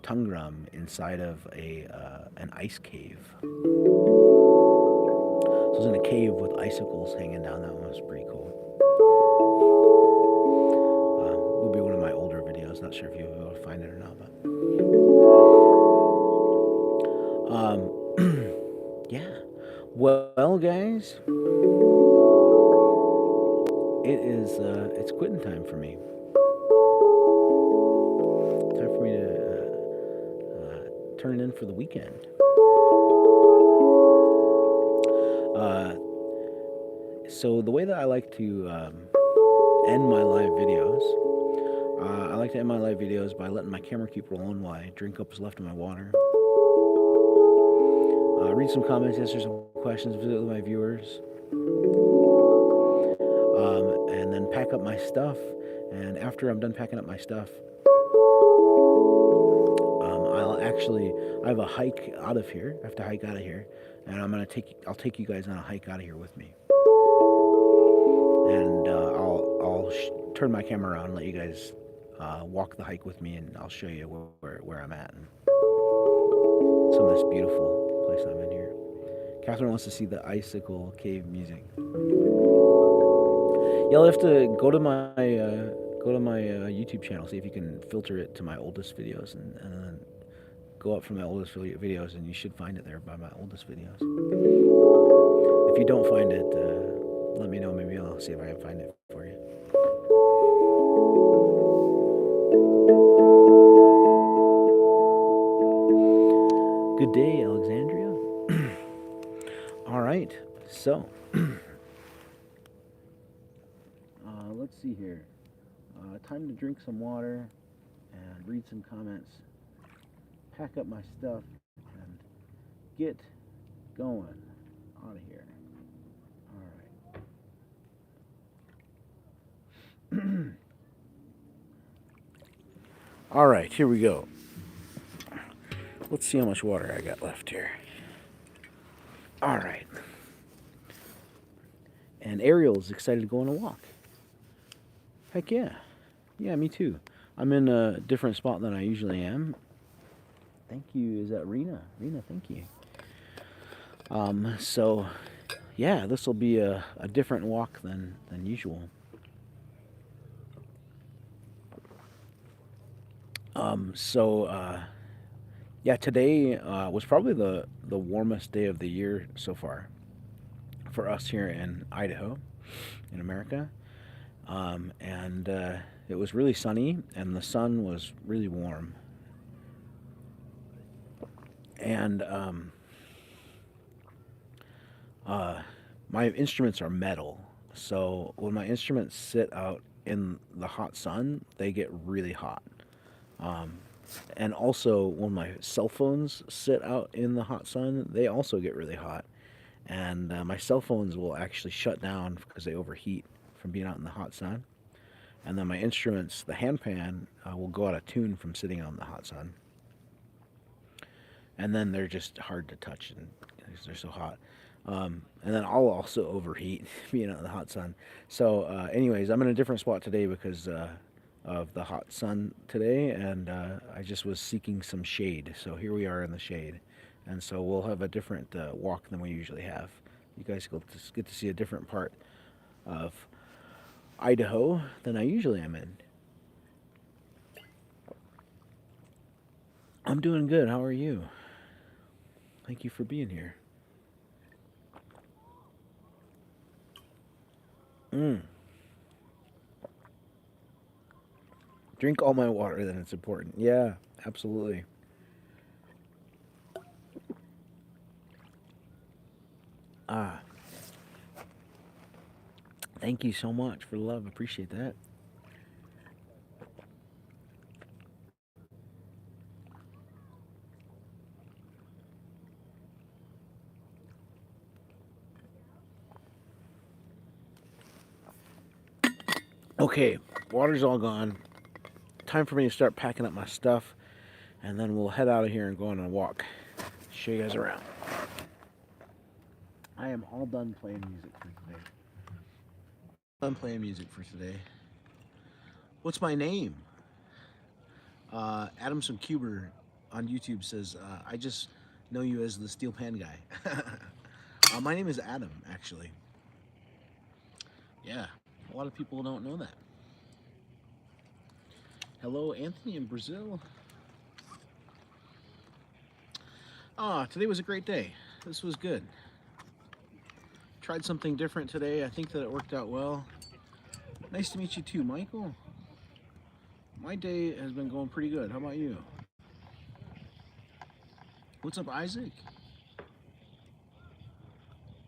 tongue drum inside of an ice cave. So I was in a cave with icicles hanging down. That one was pretty cool. Would be one of my older videos. Not sure if you'll be able to find it or not, but yeah. Well, guys, it's quitting time for me. Time for me to turn it in for the weekend. So the way that I like to end my live videos, I like to end my live videos by letting my camera keep rolling while I drink up what's left of my water. Read some comments, answer some questions, visit with my viewers, and then pack up my stuff. And after I'm done packing up my stuff, I have a hike out of here. I have to hike out of here, and I'll take you guys on a hike out of here with me. And I'll turn my camera around and let you guys walk the hike with me, and I'll show you where I'm at and some of this beautiful place I'm in here. Catherine wants to see the icicle cave music. You'll have to go to my Go to my YouTube channel, see if you can filter it to my oldest videos, and then go up from my oldest videos, and you should find it there by my oldest videos. If you don't find it, let me know. Maybe I'll see if I can find it for you. Good day, Alexandria. All right, so let's see here. Time to drink some water and read some comments, pack up my stuff, and get going out of here. All right. All right, here we go. Let's see how much water I got left here. All right. And Ariel's excited to go on a walk. Heck yeah. Yeah, me too. I'm in a different spot than I usually am. Thank you. Is that Rena? Rena, thank you. So, yeah, this will be a different walk than usual. Yeah, today was probably the warmest day of the year so far for us here in Idaho, in America. And it was really sunny, and the sun was really warm. And my instruments are metal, so when my instruments sit out in the hot sun, they get really hot. And also, when my cell phones sit out in the hot sun, they also get really hot. And my cell phones will actually shut down because they overheat from being out in the hot sun. And then my instruments, the handpan, will go out of tune from sitting out in the hot sun. And then they're just hard to touch and they're so hot. And then I'll also overheat being out in the hot sun. So, anyways, I'm in a different spot today because of the hot sun today, and I just was seeking some shade. So here we are in the shade, and so we'll have a different walk than we usually have. You guys get to see a different part of Idaho than I usually am in. I'm doing good. How are you? Thank you for being here. Mm. Drink all my water, then it's important. Yeah, absolutely. Ah, thank you so much for the love. Appreciate that. Okay, water's all gone. Time for me to start packing up my stuff, and then we'll head out of here and go on a walk. Show you guys around. I am all done playing music for today. Done playing music for today. What's my name? Adamson Cuber on YouTube says, I just know you as the steel pan guy. My name is Adam, actually. Yeah, a lot of people don't know that. Hello, Anthony in Brazil. Today was a great day. This was good. Tried something different today. I think that it worked out well. Nice to meet you too, Michael. My day has been going pretty good. How about you? What's up, Isaac?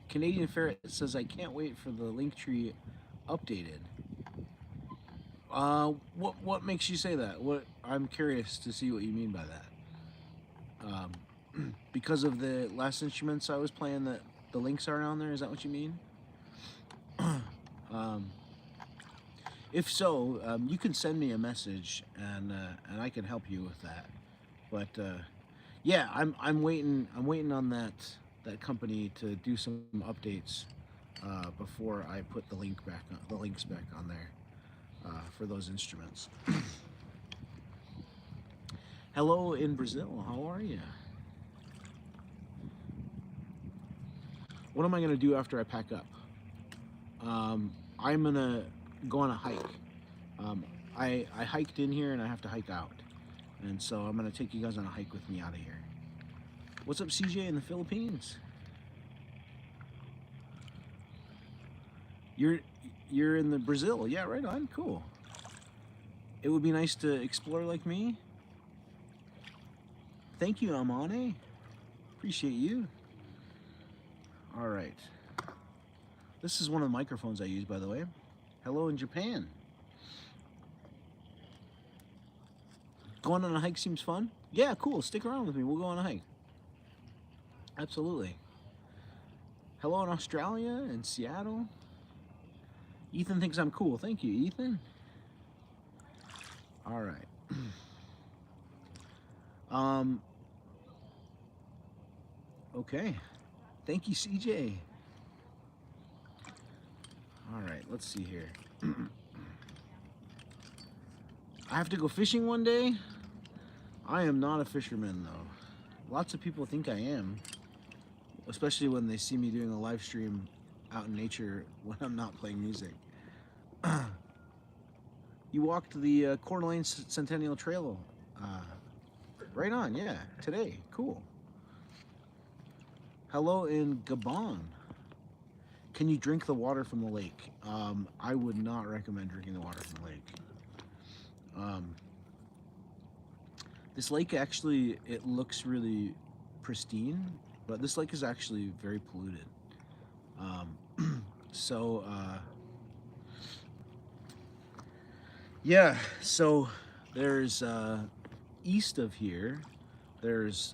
Canadian Ferret says, I can't wait for the link tree updated. What makes you say that? What I'm curious to see what you mean by that. Because of the last instruments I was playing, that the links aren't on there. Is that what you mean? um, if so, you can send me a message and I can help you with that. But yeah, I'm waiting. I'm waiting on that company to do some updates before I put the links back on there for those instruments. Hello in Brazil. How are you? What am I gonna do after I pack up? I'm gonna go on a hike. I hiked in here and I have to hike out. And so I'm going to take you guys on a hike with me out of here. What's up, CJ in the Philippines? You're in the Brazil. Yeah, right on. Cool. It would be nice to explore like me. Thank you, Amane. Appreciate you. All right. This is one of the microphones I use, by the way. Hello in Japan. Going on a hike seems fun? Yeah, cool. Stick around with me. We'll go on a hike. Absolutely. Hello in Australia and Seattle. Ethan thinks I'm cool. Thank you, Ethan. All right. Okay. Thank you, CJ. All right, let's see here. I have to go fishing one day. I am not a fisherman, though. Lots of people think I am, especially when they see me doing a live stream out in nature when I'm not playing music. You walked the Coeur d'Alene Centennial Trail. Right on, yeah, today. Cool. Hello in Gabon. Can you drink the water from the lake? I would not recommend drinking the water from the lake. This lake actually, it looks really pristine, but this lake is actually very polluted. Yeah, so there's east of here, there's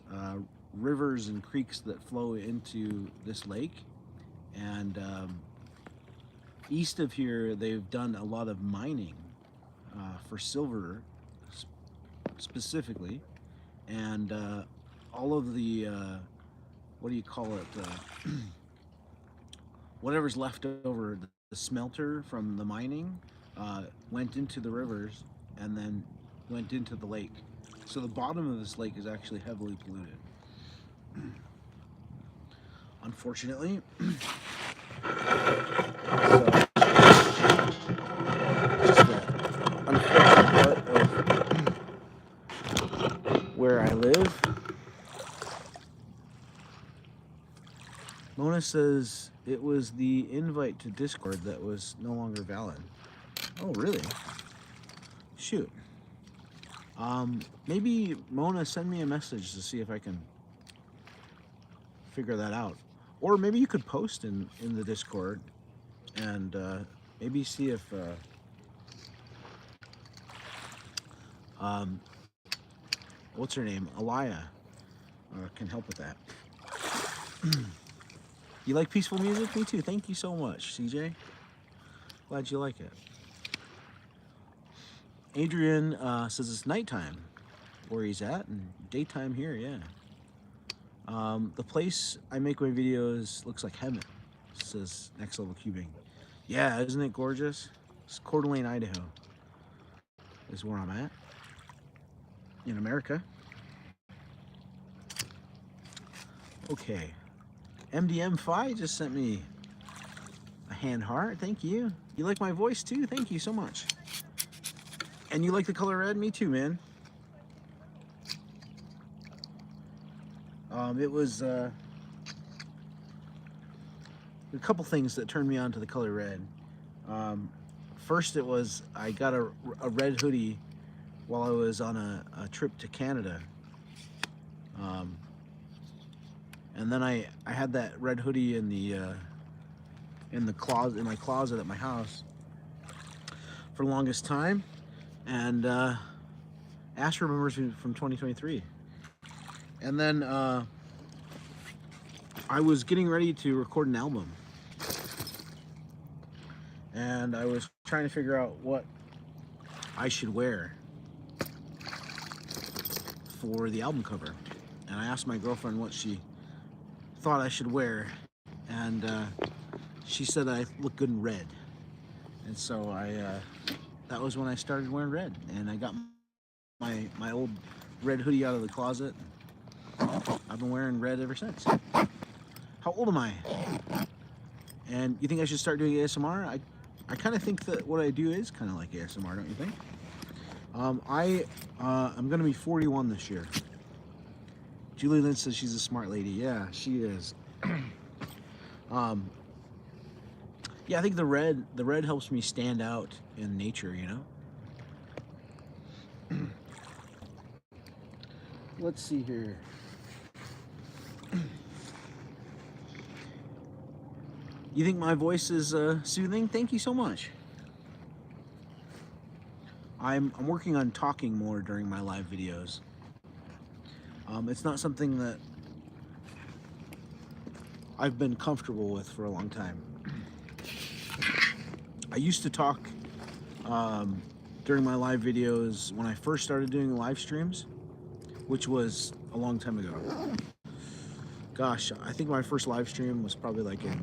rivers and creeks that flow into this lake, and east of here they've done a lot of mining for silver specifically, and all of the what do you call it, whatever's left over, the smelter from the mining went into the rivers and then went into the lake. So the bottom of this lake is actually heavily polluted. Unfortunately. So, just the unfortunate part of where I live. Mona says it was the invite to Discord that was no longer valid. Oh, really? Shoot. Maybe Mona, send me a message to see if I can figure that out. Or maybe you could post in the Discord and maybe see if what's her name? Alaya can help with that. You like peaceful music? Me too. Thank you so much, CJ. Glad you like it. Adrian says it's nighttime where he's at, and daytime here, yeah. The place I make my videos looks like heaven, says Next Level Cubing. Yeah, isn't it gorgeous? It's Coeur d'Alene, Idaho is where I'm at in America. Okay. MDM Fi just sent me a hand heart. Thank you. You like my voice too? Thank you so much. And you like the color red? Me too, man. It was a couple things that turned me on to the color red. First, it was I got a red hoodie while I was on a trip to Canada. And then I had that red hoodie in the closet, in my closet at my house for the longest time. And Ash remembers me from 2023. And then I was getting ready to record an album. And I was trying to figure out what I should wear for the album cover. And I asked my girlfriend what she thought I should wear. And she said I look good in red. And so that was when I started wearing red. And I got my old red hoodie out of the closet. I've been wearing red ever since. How old am I? And you think I should start doing ASMR? I kind of think that what I do is kind of like ASMR, don't you think? I'm gonna be 41 this year. Julie Lynn says she's a smart lady. Yeah, she is. um, yeah, I think the red helps me stand out in nature. You know. Let's see here. You think my voice is soothing? Thank you so much. I'm working on talking more during my live videos. It's not something that I've been comfortable with for a long time. I used to talk during my live videos when I first started doing live streams, which was a long time ago. Gosh, I think my first live stream was probably like in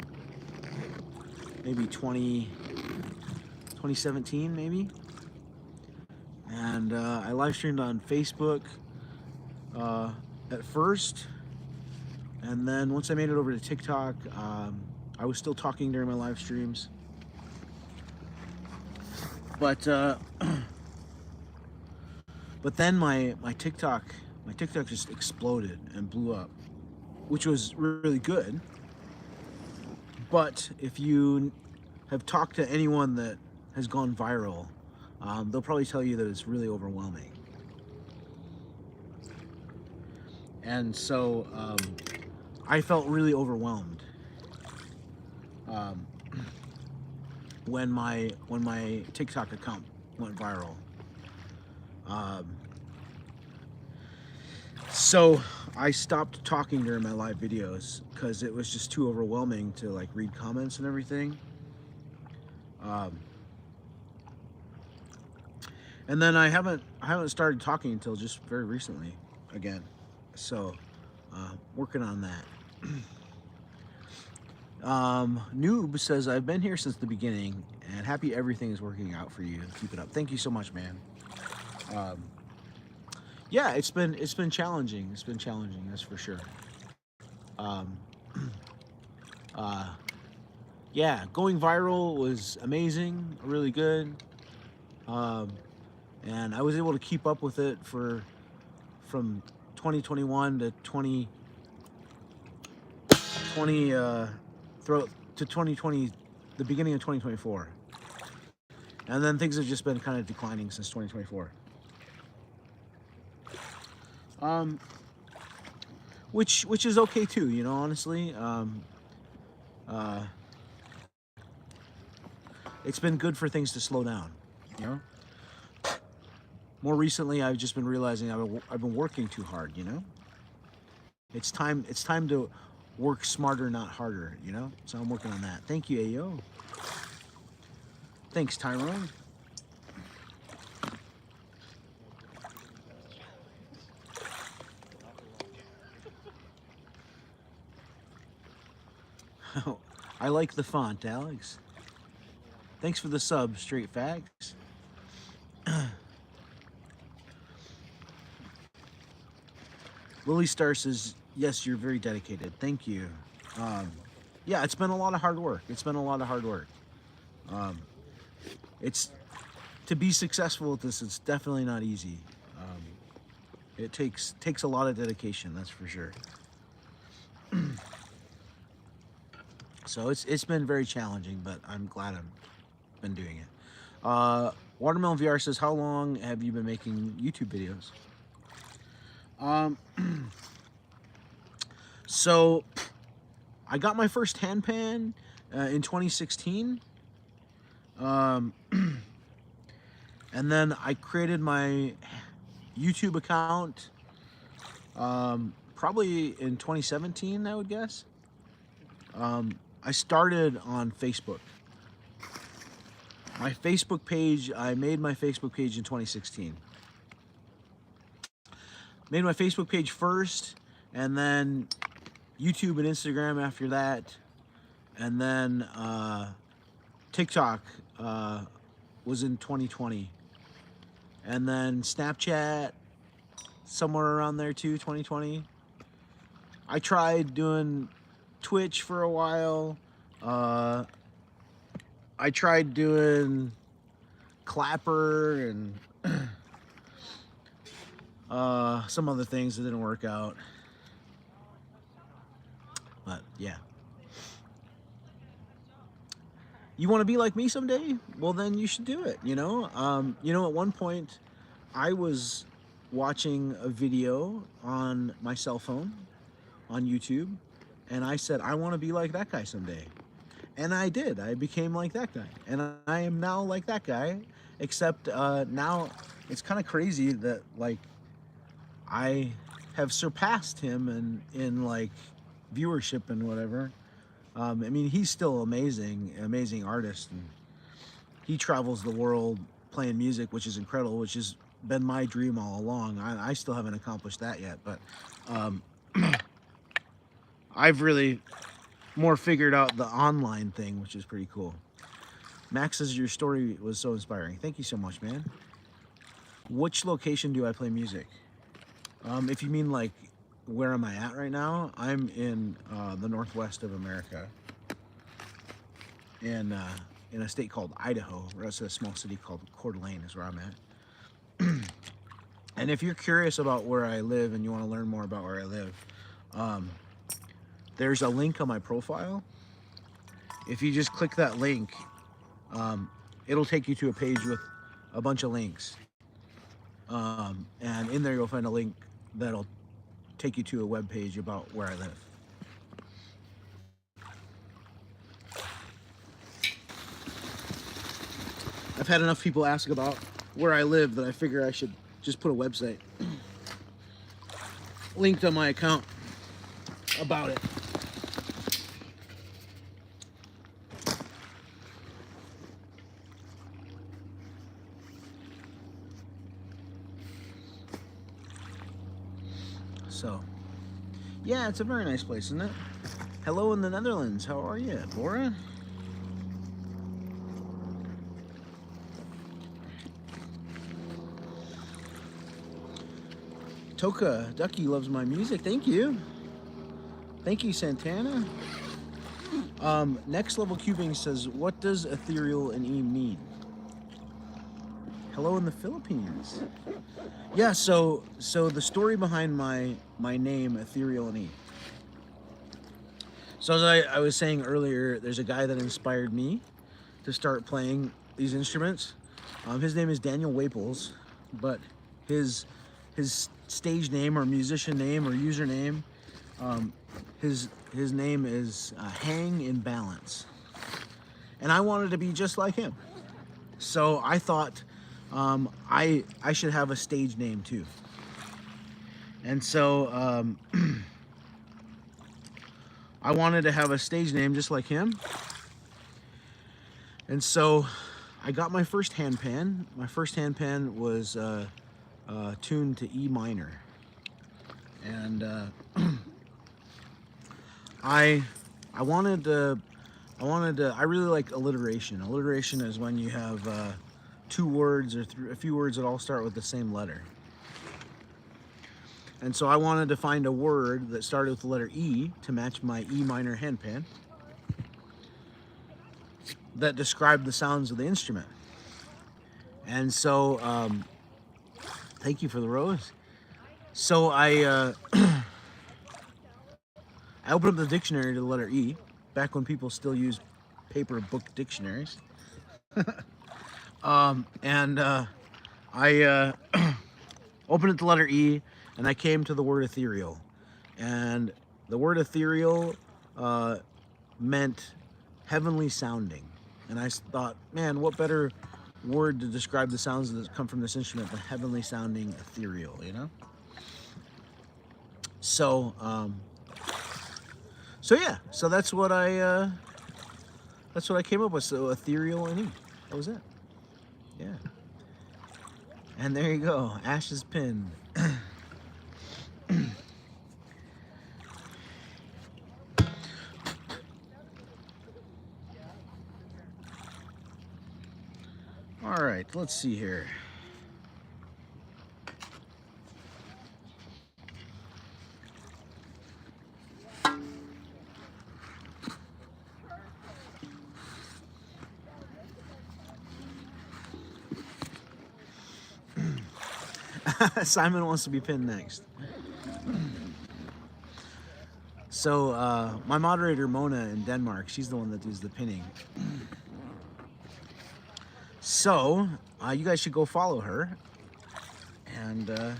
maybe 2017 maybe. And I live streamed on Facebook at first. And then once I made it over to TikTok, I was still talking during my live streams. But then my TikTok just exploded and blew up, which was really good. But if you have talked to anyone that has gone viral, they'll probably tell you that it's really overwhelming. And so I felt really overwhelmed when my TikTok account went viral. So I stopped talking during my live videos because it was just too overwhelming to like read comments and everything. And then I haven't started talking until just very recently again. So working on that. Noob says, I've been here since the beginning and happy everything is working out for you. Keep it up. Thank you so much, man. Yeah, it's been challenging. It's been challenging, that's for sure. Yeah, going viral was amazing, really good. And I was able to keep up with it from 2021 to 2020 to 2020, the beginning of 2024. And then things have just been kind of declining since 2024. Which is okay too, you know, honestly. It's been good for things to slow down, you know. More recently, I've just been realizing I've been working too hard, you know. It's time to work smarter, not harder, you know. So I'm working on that. Thank you, Ayo. Thanks, Tyrone. I like the font, Alex. Thanks for the sub, Straight Facts. Lily Star says, yes, you're very dedicated. Thank you. Yeah, it's been a lot of hard work. It's to be successful at this, it's definitely not easy. It takes a lot of dedication, that's for sure. So it's been very challenging, but I'm glad I've been doing it. Watermelon VR says, how long have you been making YouTube videos? So I got my first Handpan in 2016. And then I created my YouTube account probably in 2017, I would guess. I started on Facebook. My Facebook page, I made my Facebook page in 2016. Made my Facebook page first, and then YouTube and Instagram after that. And then TikTok was in 2020. And then Snapchat, somewhere around there too, 2020. I tried doing Twitch for a while. I tried doing Clapper and some other things that didn't work out. But yeah. You want to be like me someday? Well, then you should do it, you know? At one point, I was watching a video on my cell phone on YouTube, and I said, I want to be like that guy someday. And I did. I became like that guy. And I am now like that guy, except now it's kind of crazy that, like, I have surpassed him in like viewership and whatever. I mean, he's still amazing artist, and he travels the world playing music, which is incredible, which has been my dream all along. I still haven't accomplished that yet, but um, I've really more figured out the online thing, which is pretty cool. Max says your story was so inspiring. Thank you so much, man. Which location do I play music? If you mean like where am I at right now, I'm in the northwest of America, in a state called Idaho. That's a small city called Coeur d'Alene is where I'm at. And if you're curious about where I live and you want to learn more about where I live, there's a link on my profile. If you just click that link, it'll take you to a page with a bunch of links. And in there you'll find a link that'll take you to a web page about where I live. I've had enough people ask about where I live that I figure I should just put a website linked on my account about it. So, yeah, it's a very nice place, isn't it? Hello in the Netherlands. How are you, Bora? Toka, Ducky loves my music. Thank you. Thank you, Santana. Next Level Cubing says, what does Ethereal In E mean? Hello in the Philippines. Yeah, so the story behind my name, Ethereal In E. So as I was saying earlier, there's a guy that inspired me to start playing these instruments. His name is Daniel Waples, but his stage name or musician name or username, his name is Hang in Balance. And I wanted to be just like him. So I thought I should have a stage name too. And so I wanted to have a stage name just like him. And so I got my first handpan. My first handpan was tuned to E minor. And I really like alliteration. Alliteration is when you have two words or a few words that all start with the same letter. And so I wanted to find a word that started with the letter E to match my E minor handpan that described the sounds of the instrument. And so, thank you for the rose. So I opened up the dictionary to the letter E, back when people still use paper book dictionaries. I opened it to letter E, and I came to the word ethereal. And the word ethereal meant heavenly sounding. And I thought, man, what better word to describe the sounds that come from this instrument than heavenly sounding ethereal, you know? So, yeah, so that's what I came up with. So Ethereal In E. That was it. Yeah. And there you go, Ash's pin. All right, let's see here. Simon wants to be pinned next. So my moderator Mona in Denmark, she's the one that does the pinning. So you guys should go follow her, and then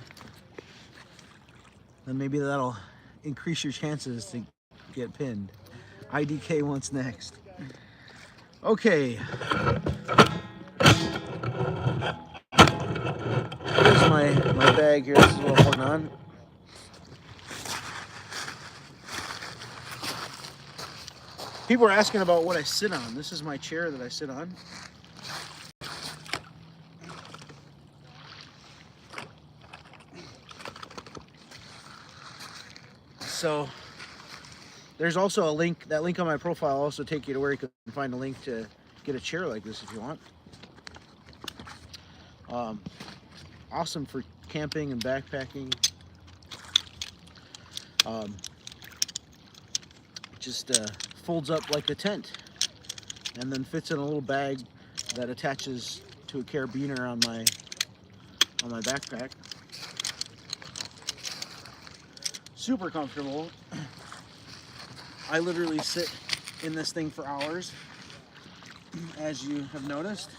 maybe that'll increase your chances to get pinned. IDK wants next. Okay. Here's my bag here. This is what I'm putting on. People are asking about what I sit on. This is my chair that I sit on. So there's also a link. That link on my profile will also take you to where you can find a link to get a chair like this if you want. Awesome for camping and backpacking. Just folds up like a tent and then fits in a little bag that attaches to a carabiner on my backpack. Super comfortable. I literally sit in this thing for hours, as you have noticed.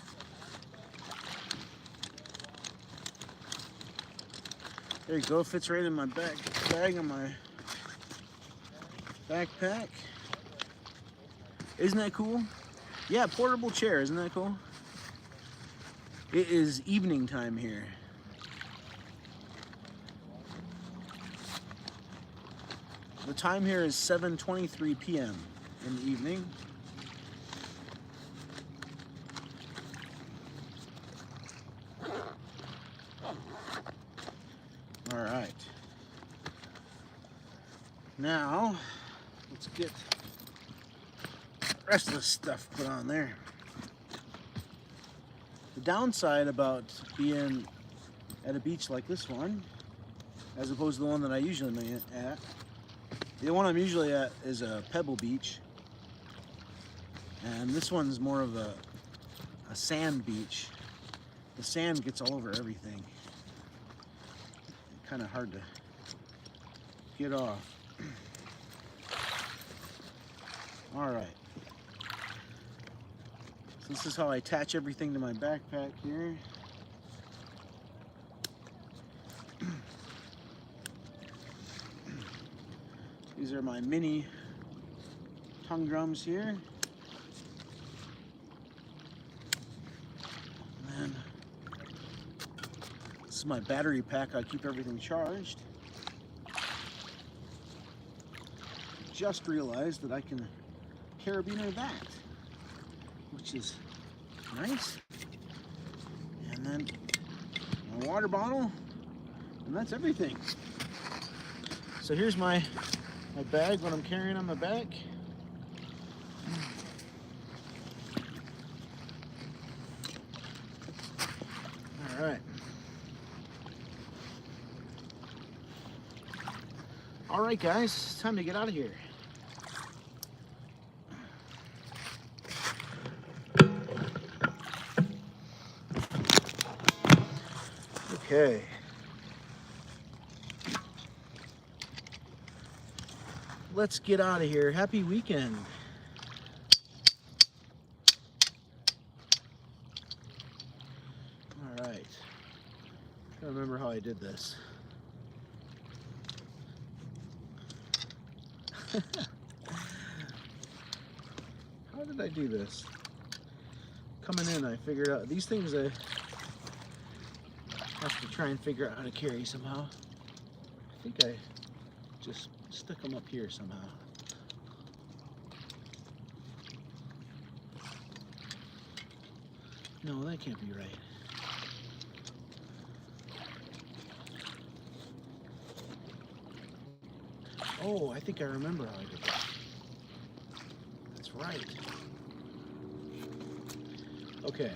There you go, fits right in my bag on my backpack. Isn't that cool? Yeah, portable chair, isn't that cool? It is evening time here. The time here is 7:23 p.m. in the evening. All right. Now, let's get the rest of the stuff put on there. The downside about being at a beach like this one, as opposed to the one that I usually am at, the one I'm usually at is a pebble beach, and this one's more of a sand beach. The sand gets all over everything. Kind of hard to get off. All right. So this is how I attach everything to my backpack here. These are my mini tongue drums here. And then this is my battery pack. I keep everything charged. Just realized that I can carabiner that, which is nice. And then my water bottle, and that's everything. So here's my bag, what I'm carrying on my back. All right. All right, guys, it's time to get out of here. Okay. Let's get out of here. Happy weekend. All right. I don't remember how I did this. How did I do this? Coming in, I figured out these things I have to try and figure out how to carry somehow. I think I just stick them up here somehow. No, that can't be right. Oh, I think I remember how I did that. That's right. Okay.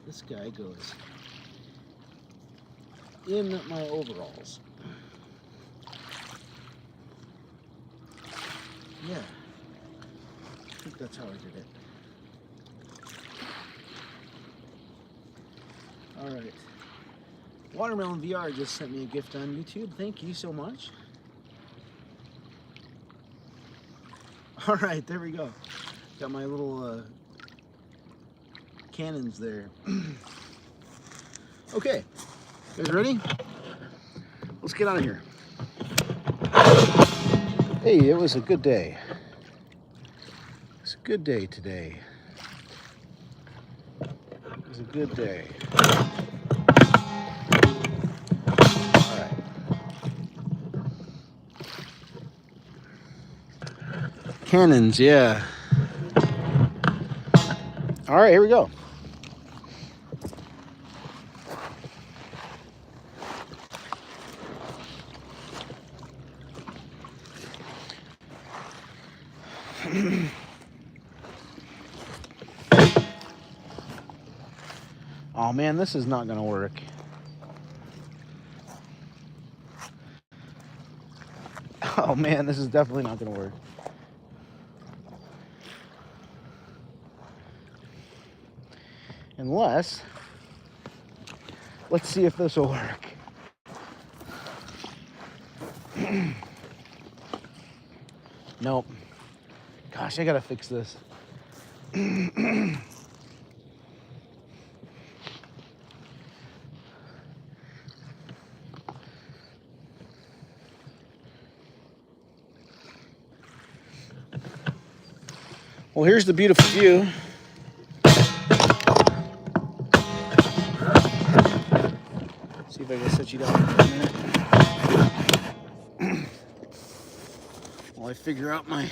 This guy goes in my overalls. Yeah. I think that's how I did it. All right. Watermelon VR just sent me a gift on YouTube. Thank you so much. All right, there we go. Got my little cannons there. Okay, you guys ready? Let's get out of here. Hey, it was a good day. It's a good day today. It was a good day. All right. Cannons, yeah. All right, here we go. Oh man, this is not gonna work. Oh man, this is definitely not gonna work. Unless, let's see if this will work. Nope. Gosh, I gotta fix this. Well, here's the beautiful view. See if I can set you down for a minute. While I figure out my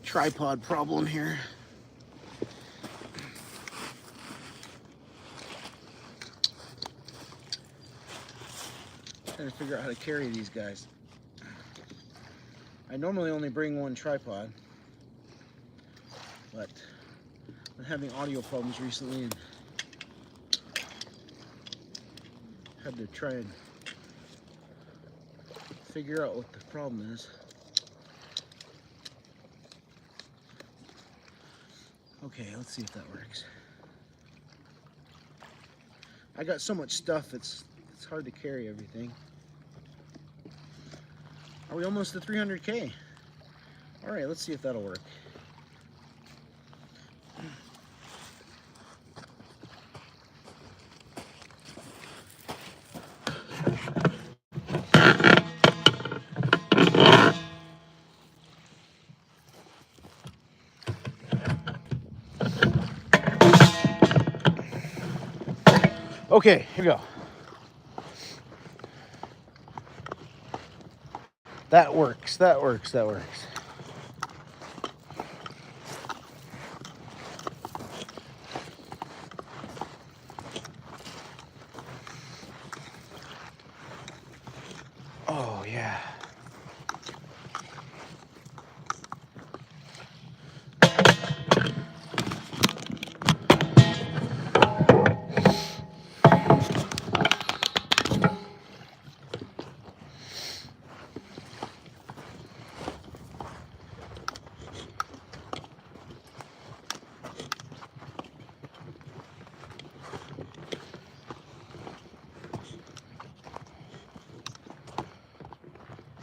tripod problem here. Trying to figure out how to carry these guys. I normally only bring one tripod, but I'm having audio problems recently and had to try and figure out what the problem is. Okay, let's see if that works. I got so much stuff, it's hard to carry everything. Are we almost to 300K? All right, let's see if that'll work. Okay, here we go. That works, that works, that works. Oh, yeah.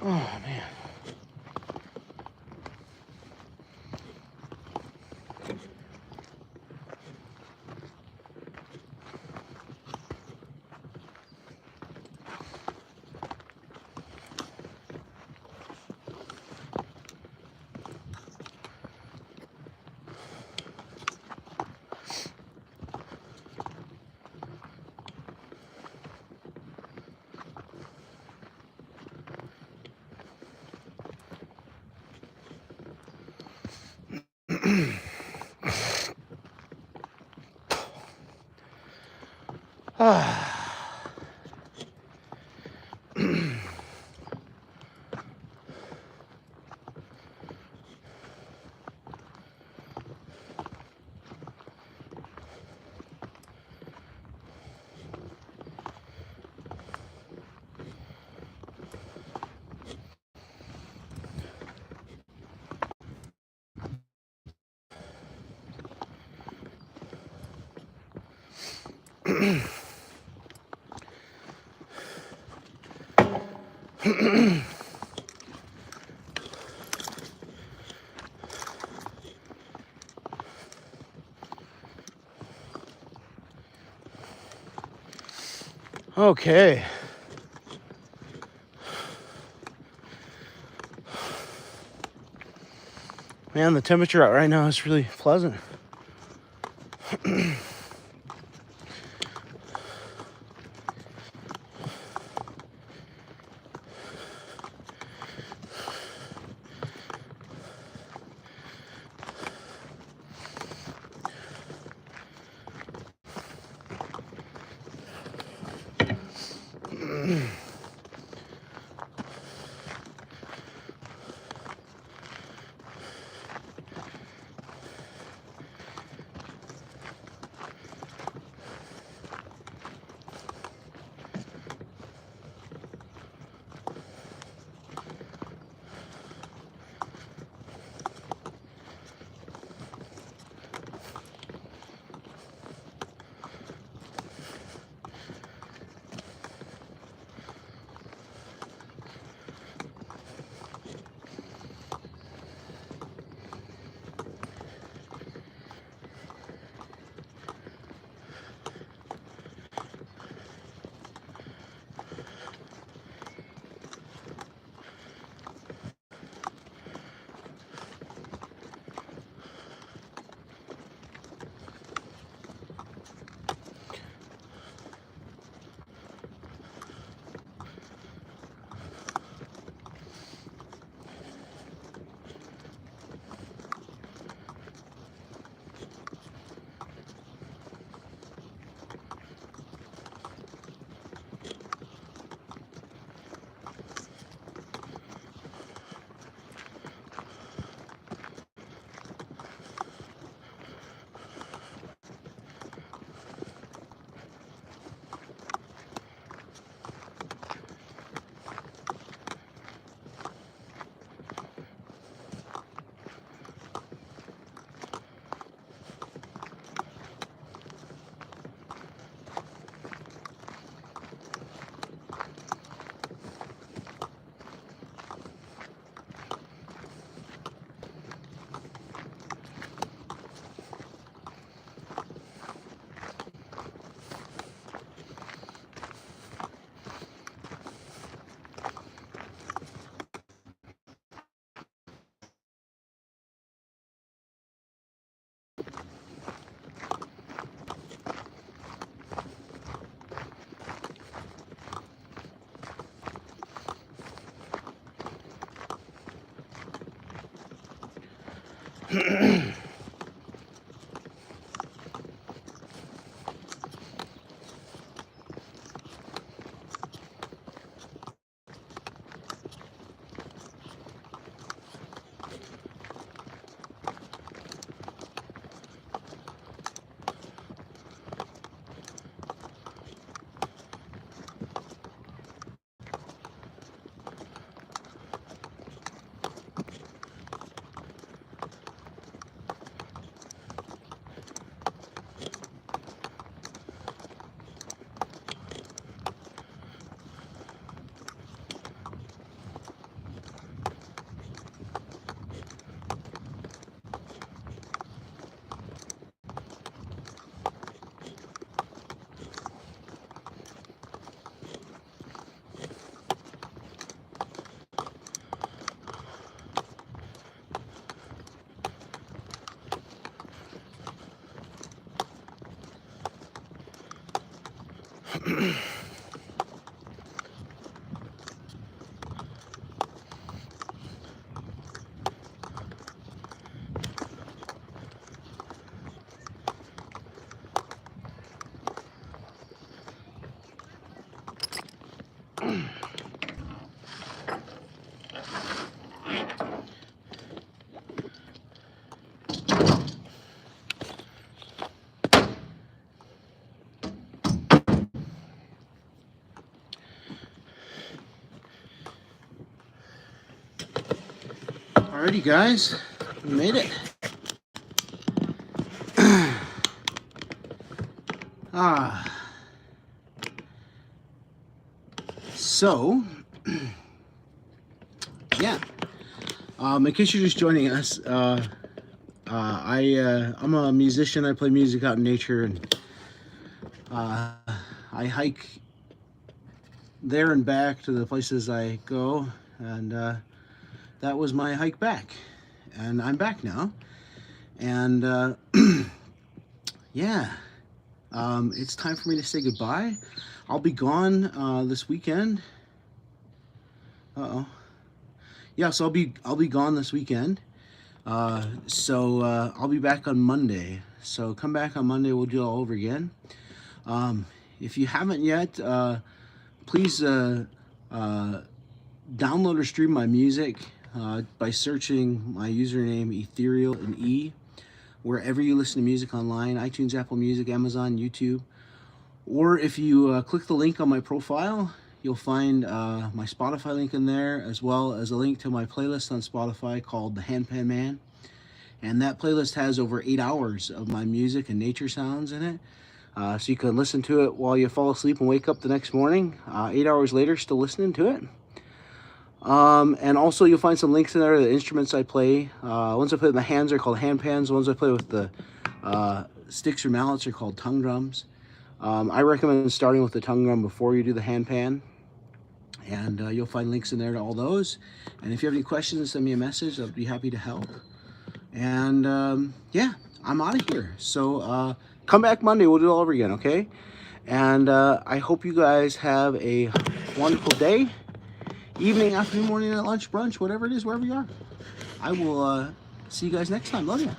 Oh, man. Okay. Man, the temperature out right now is really pleasant. Alrighty, guys, we made it. So, yeah. In case you're just joining us, I'm a musician. I play music out in nature, and I hike there and back to the places I go, and that was my hike back, and I'm back now, and yeah, it's time for me to say goodbye. I'll be gone this weekend. Yeah, so I'll be gone this weekend. So I'll be back on Monday. So come back on Monday. We'll do it all over again. If you haven't yet, please download or stream my music by searching my username Ethereal In E, wherever you listen to music online: iTunes, Apple Music, Amazon, YouTube. Or if you click the link on my profile, you'll find my Spotify link in there, as well as a link to my playlist on Spotify called the Handpan Man. And that playlist has over 8 hours of my music and nature sounds in it. So you can listen to it while you fall asleep and wake up the next morning, 8 hours later, still listening to it. And also you'll find some links in there to the instruments I play. Ones I play with my hands are called handpans. The ones I play with the sticks or mallets are called tongue drums. I recommend starting with the tongue drum before you do the handpan. And you'll find links in there to all those. And if you have any questions, send me a message. I'll be happy to help. And yeah, I'm out of here. So come back Monday. We'll do it all over again, okay? And I hope you guys have a wonderful day, evening, afternoon, morning, night, lunch, brunch, whatever it is, wherever you are. I will see you guys next time. Love you.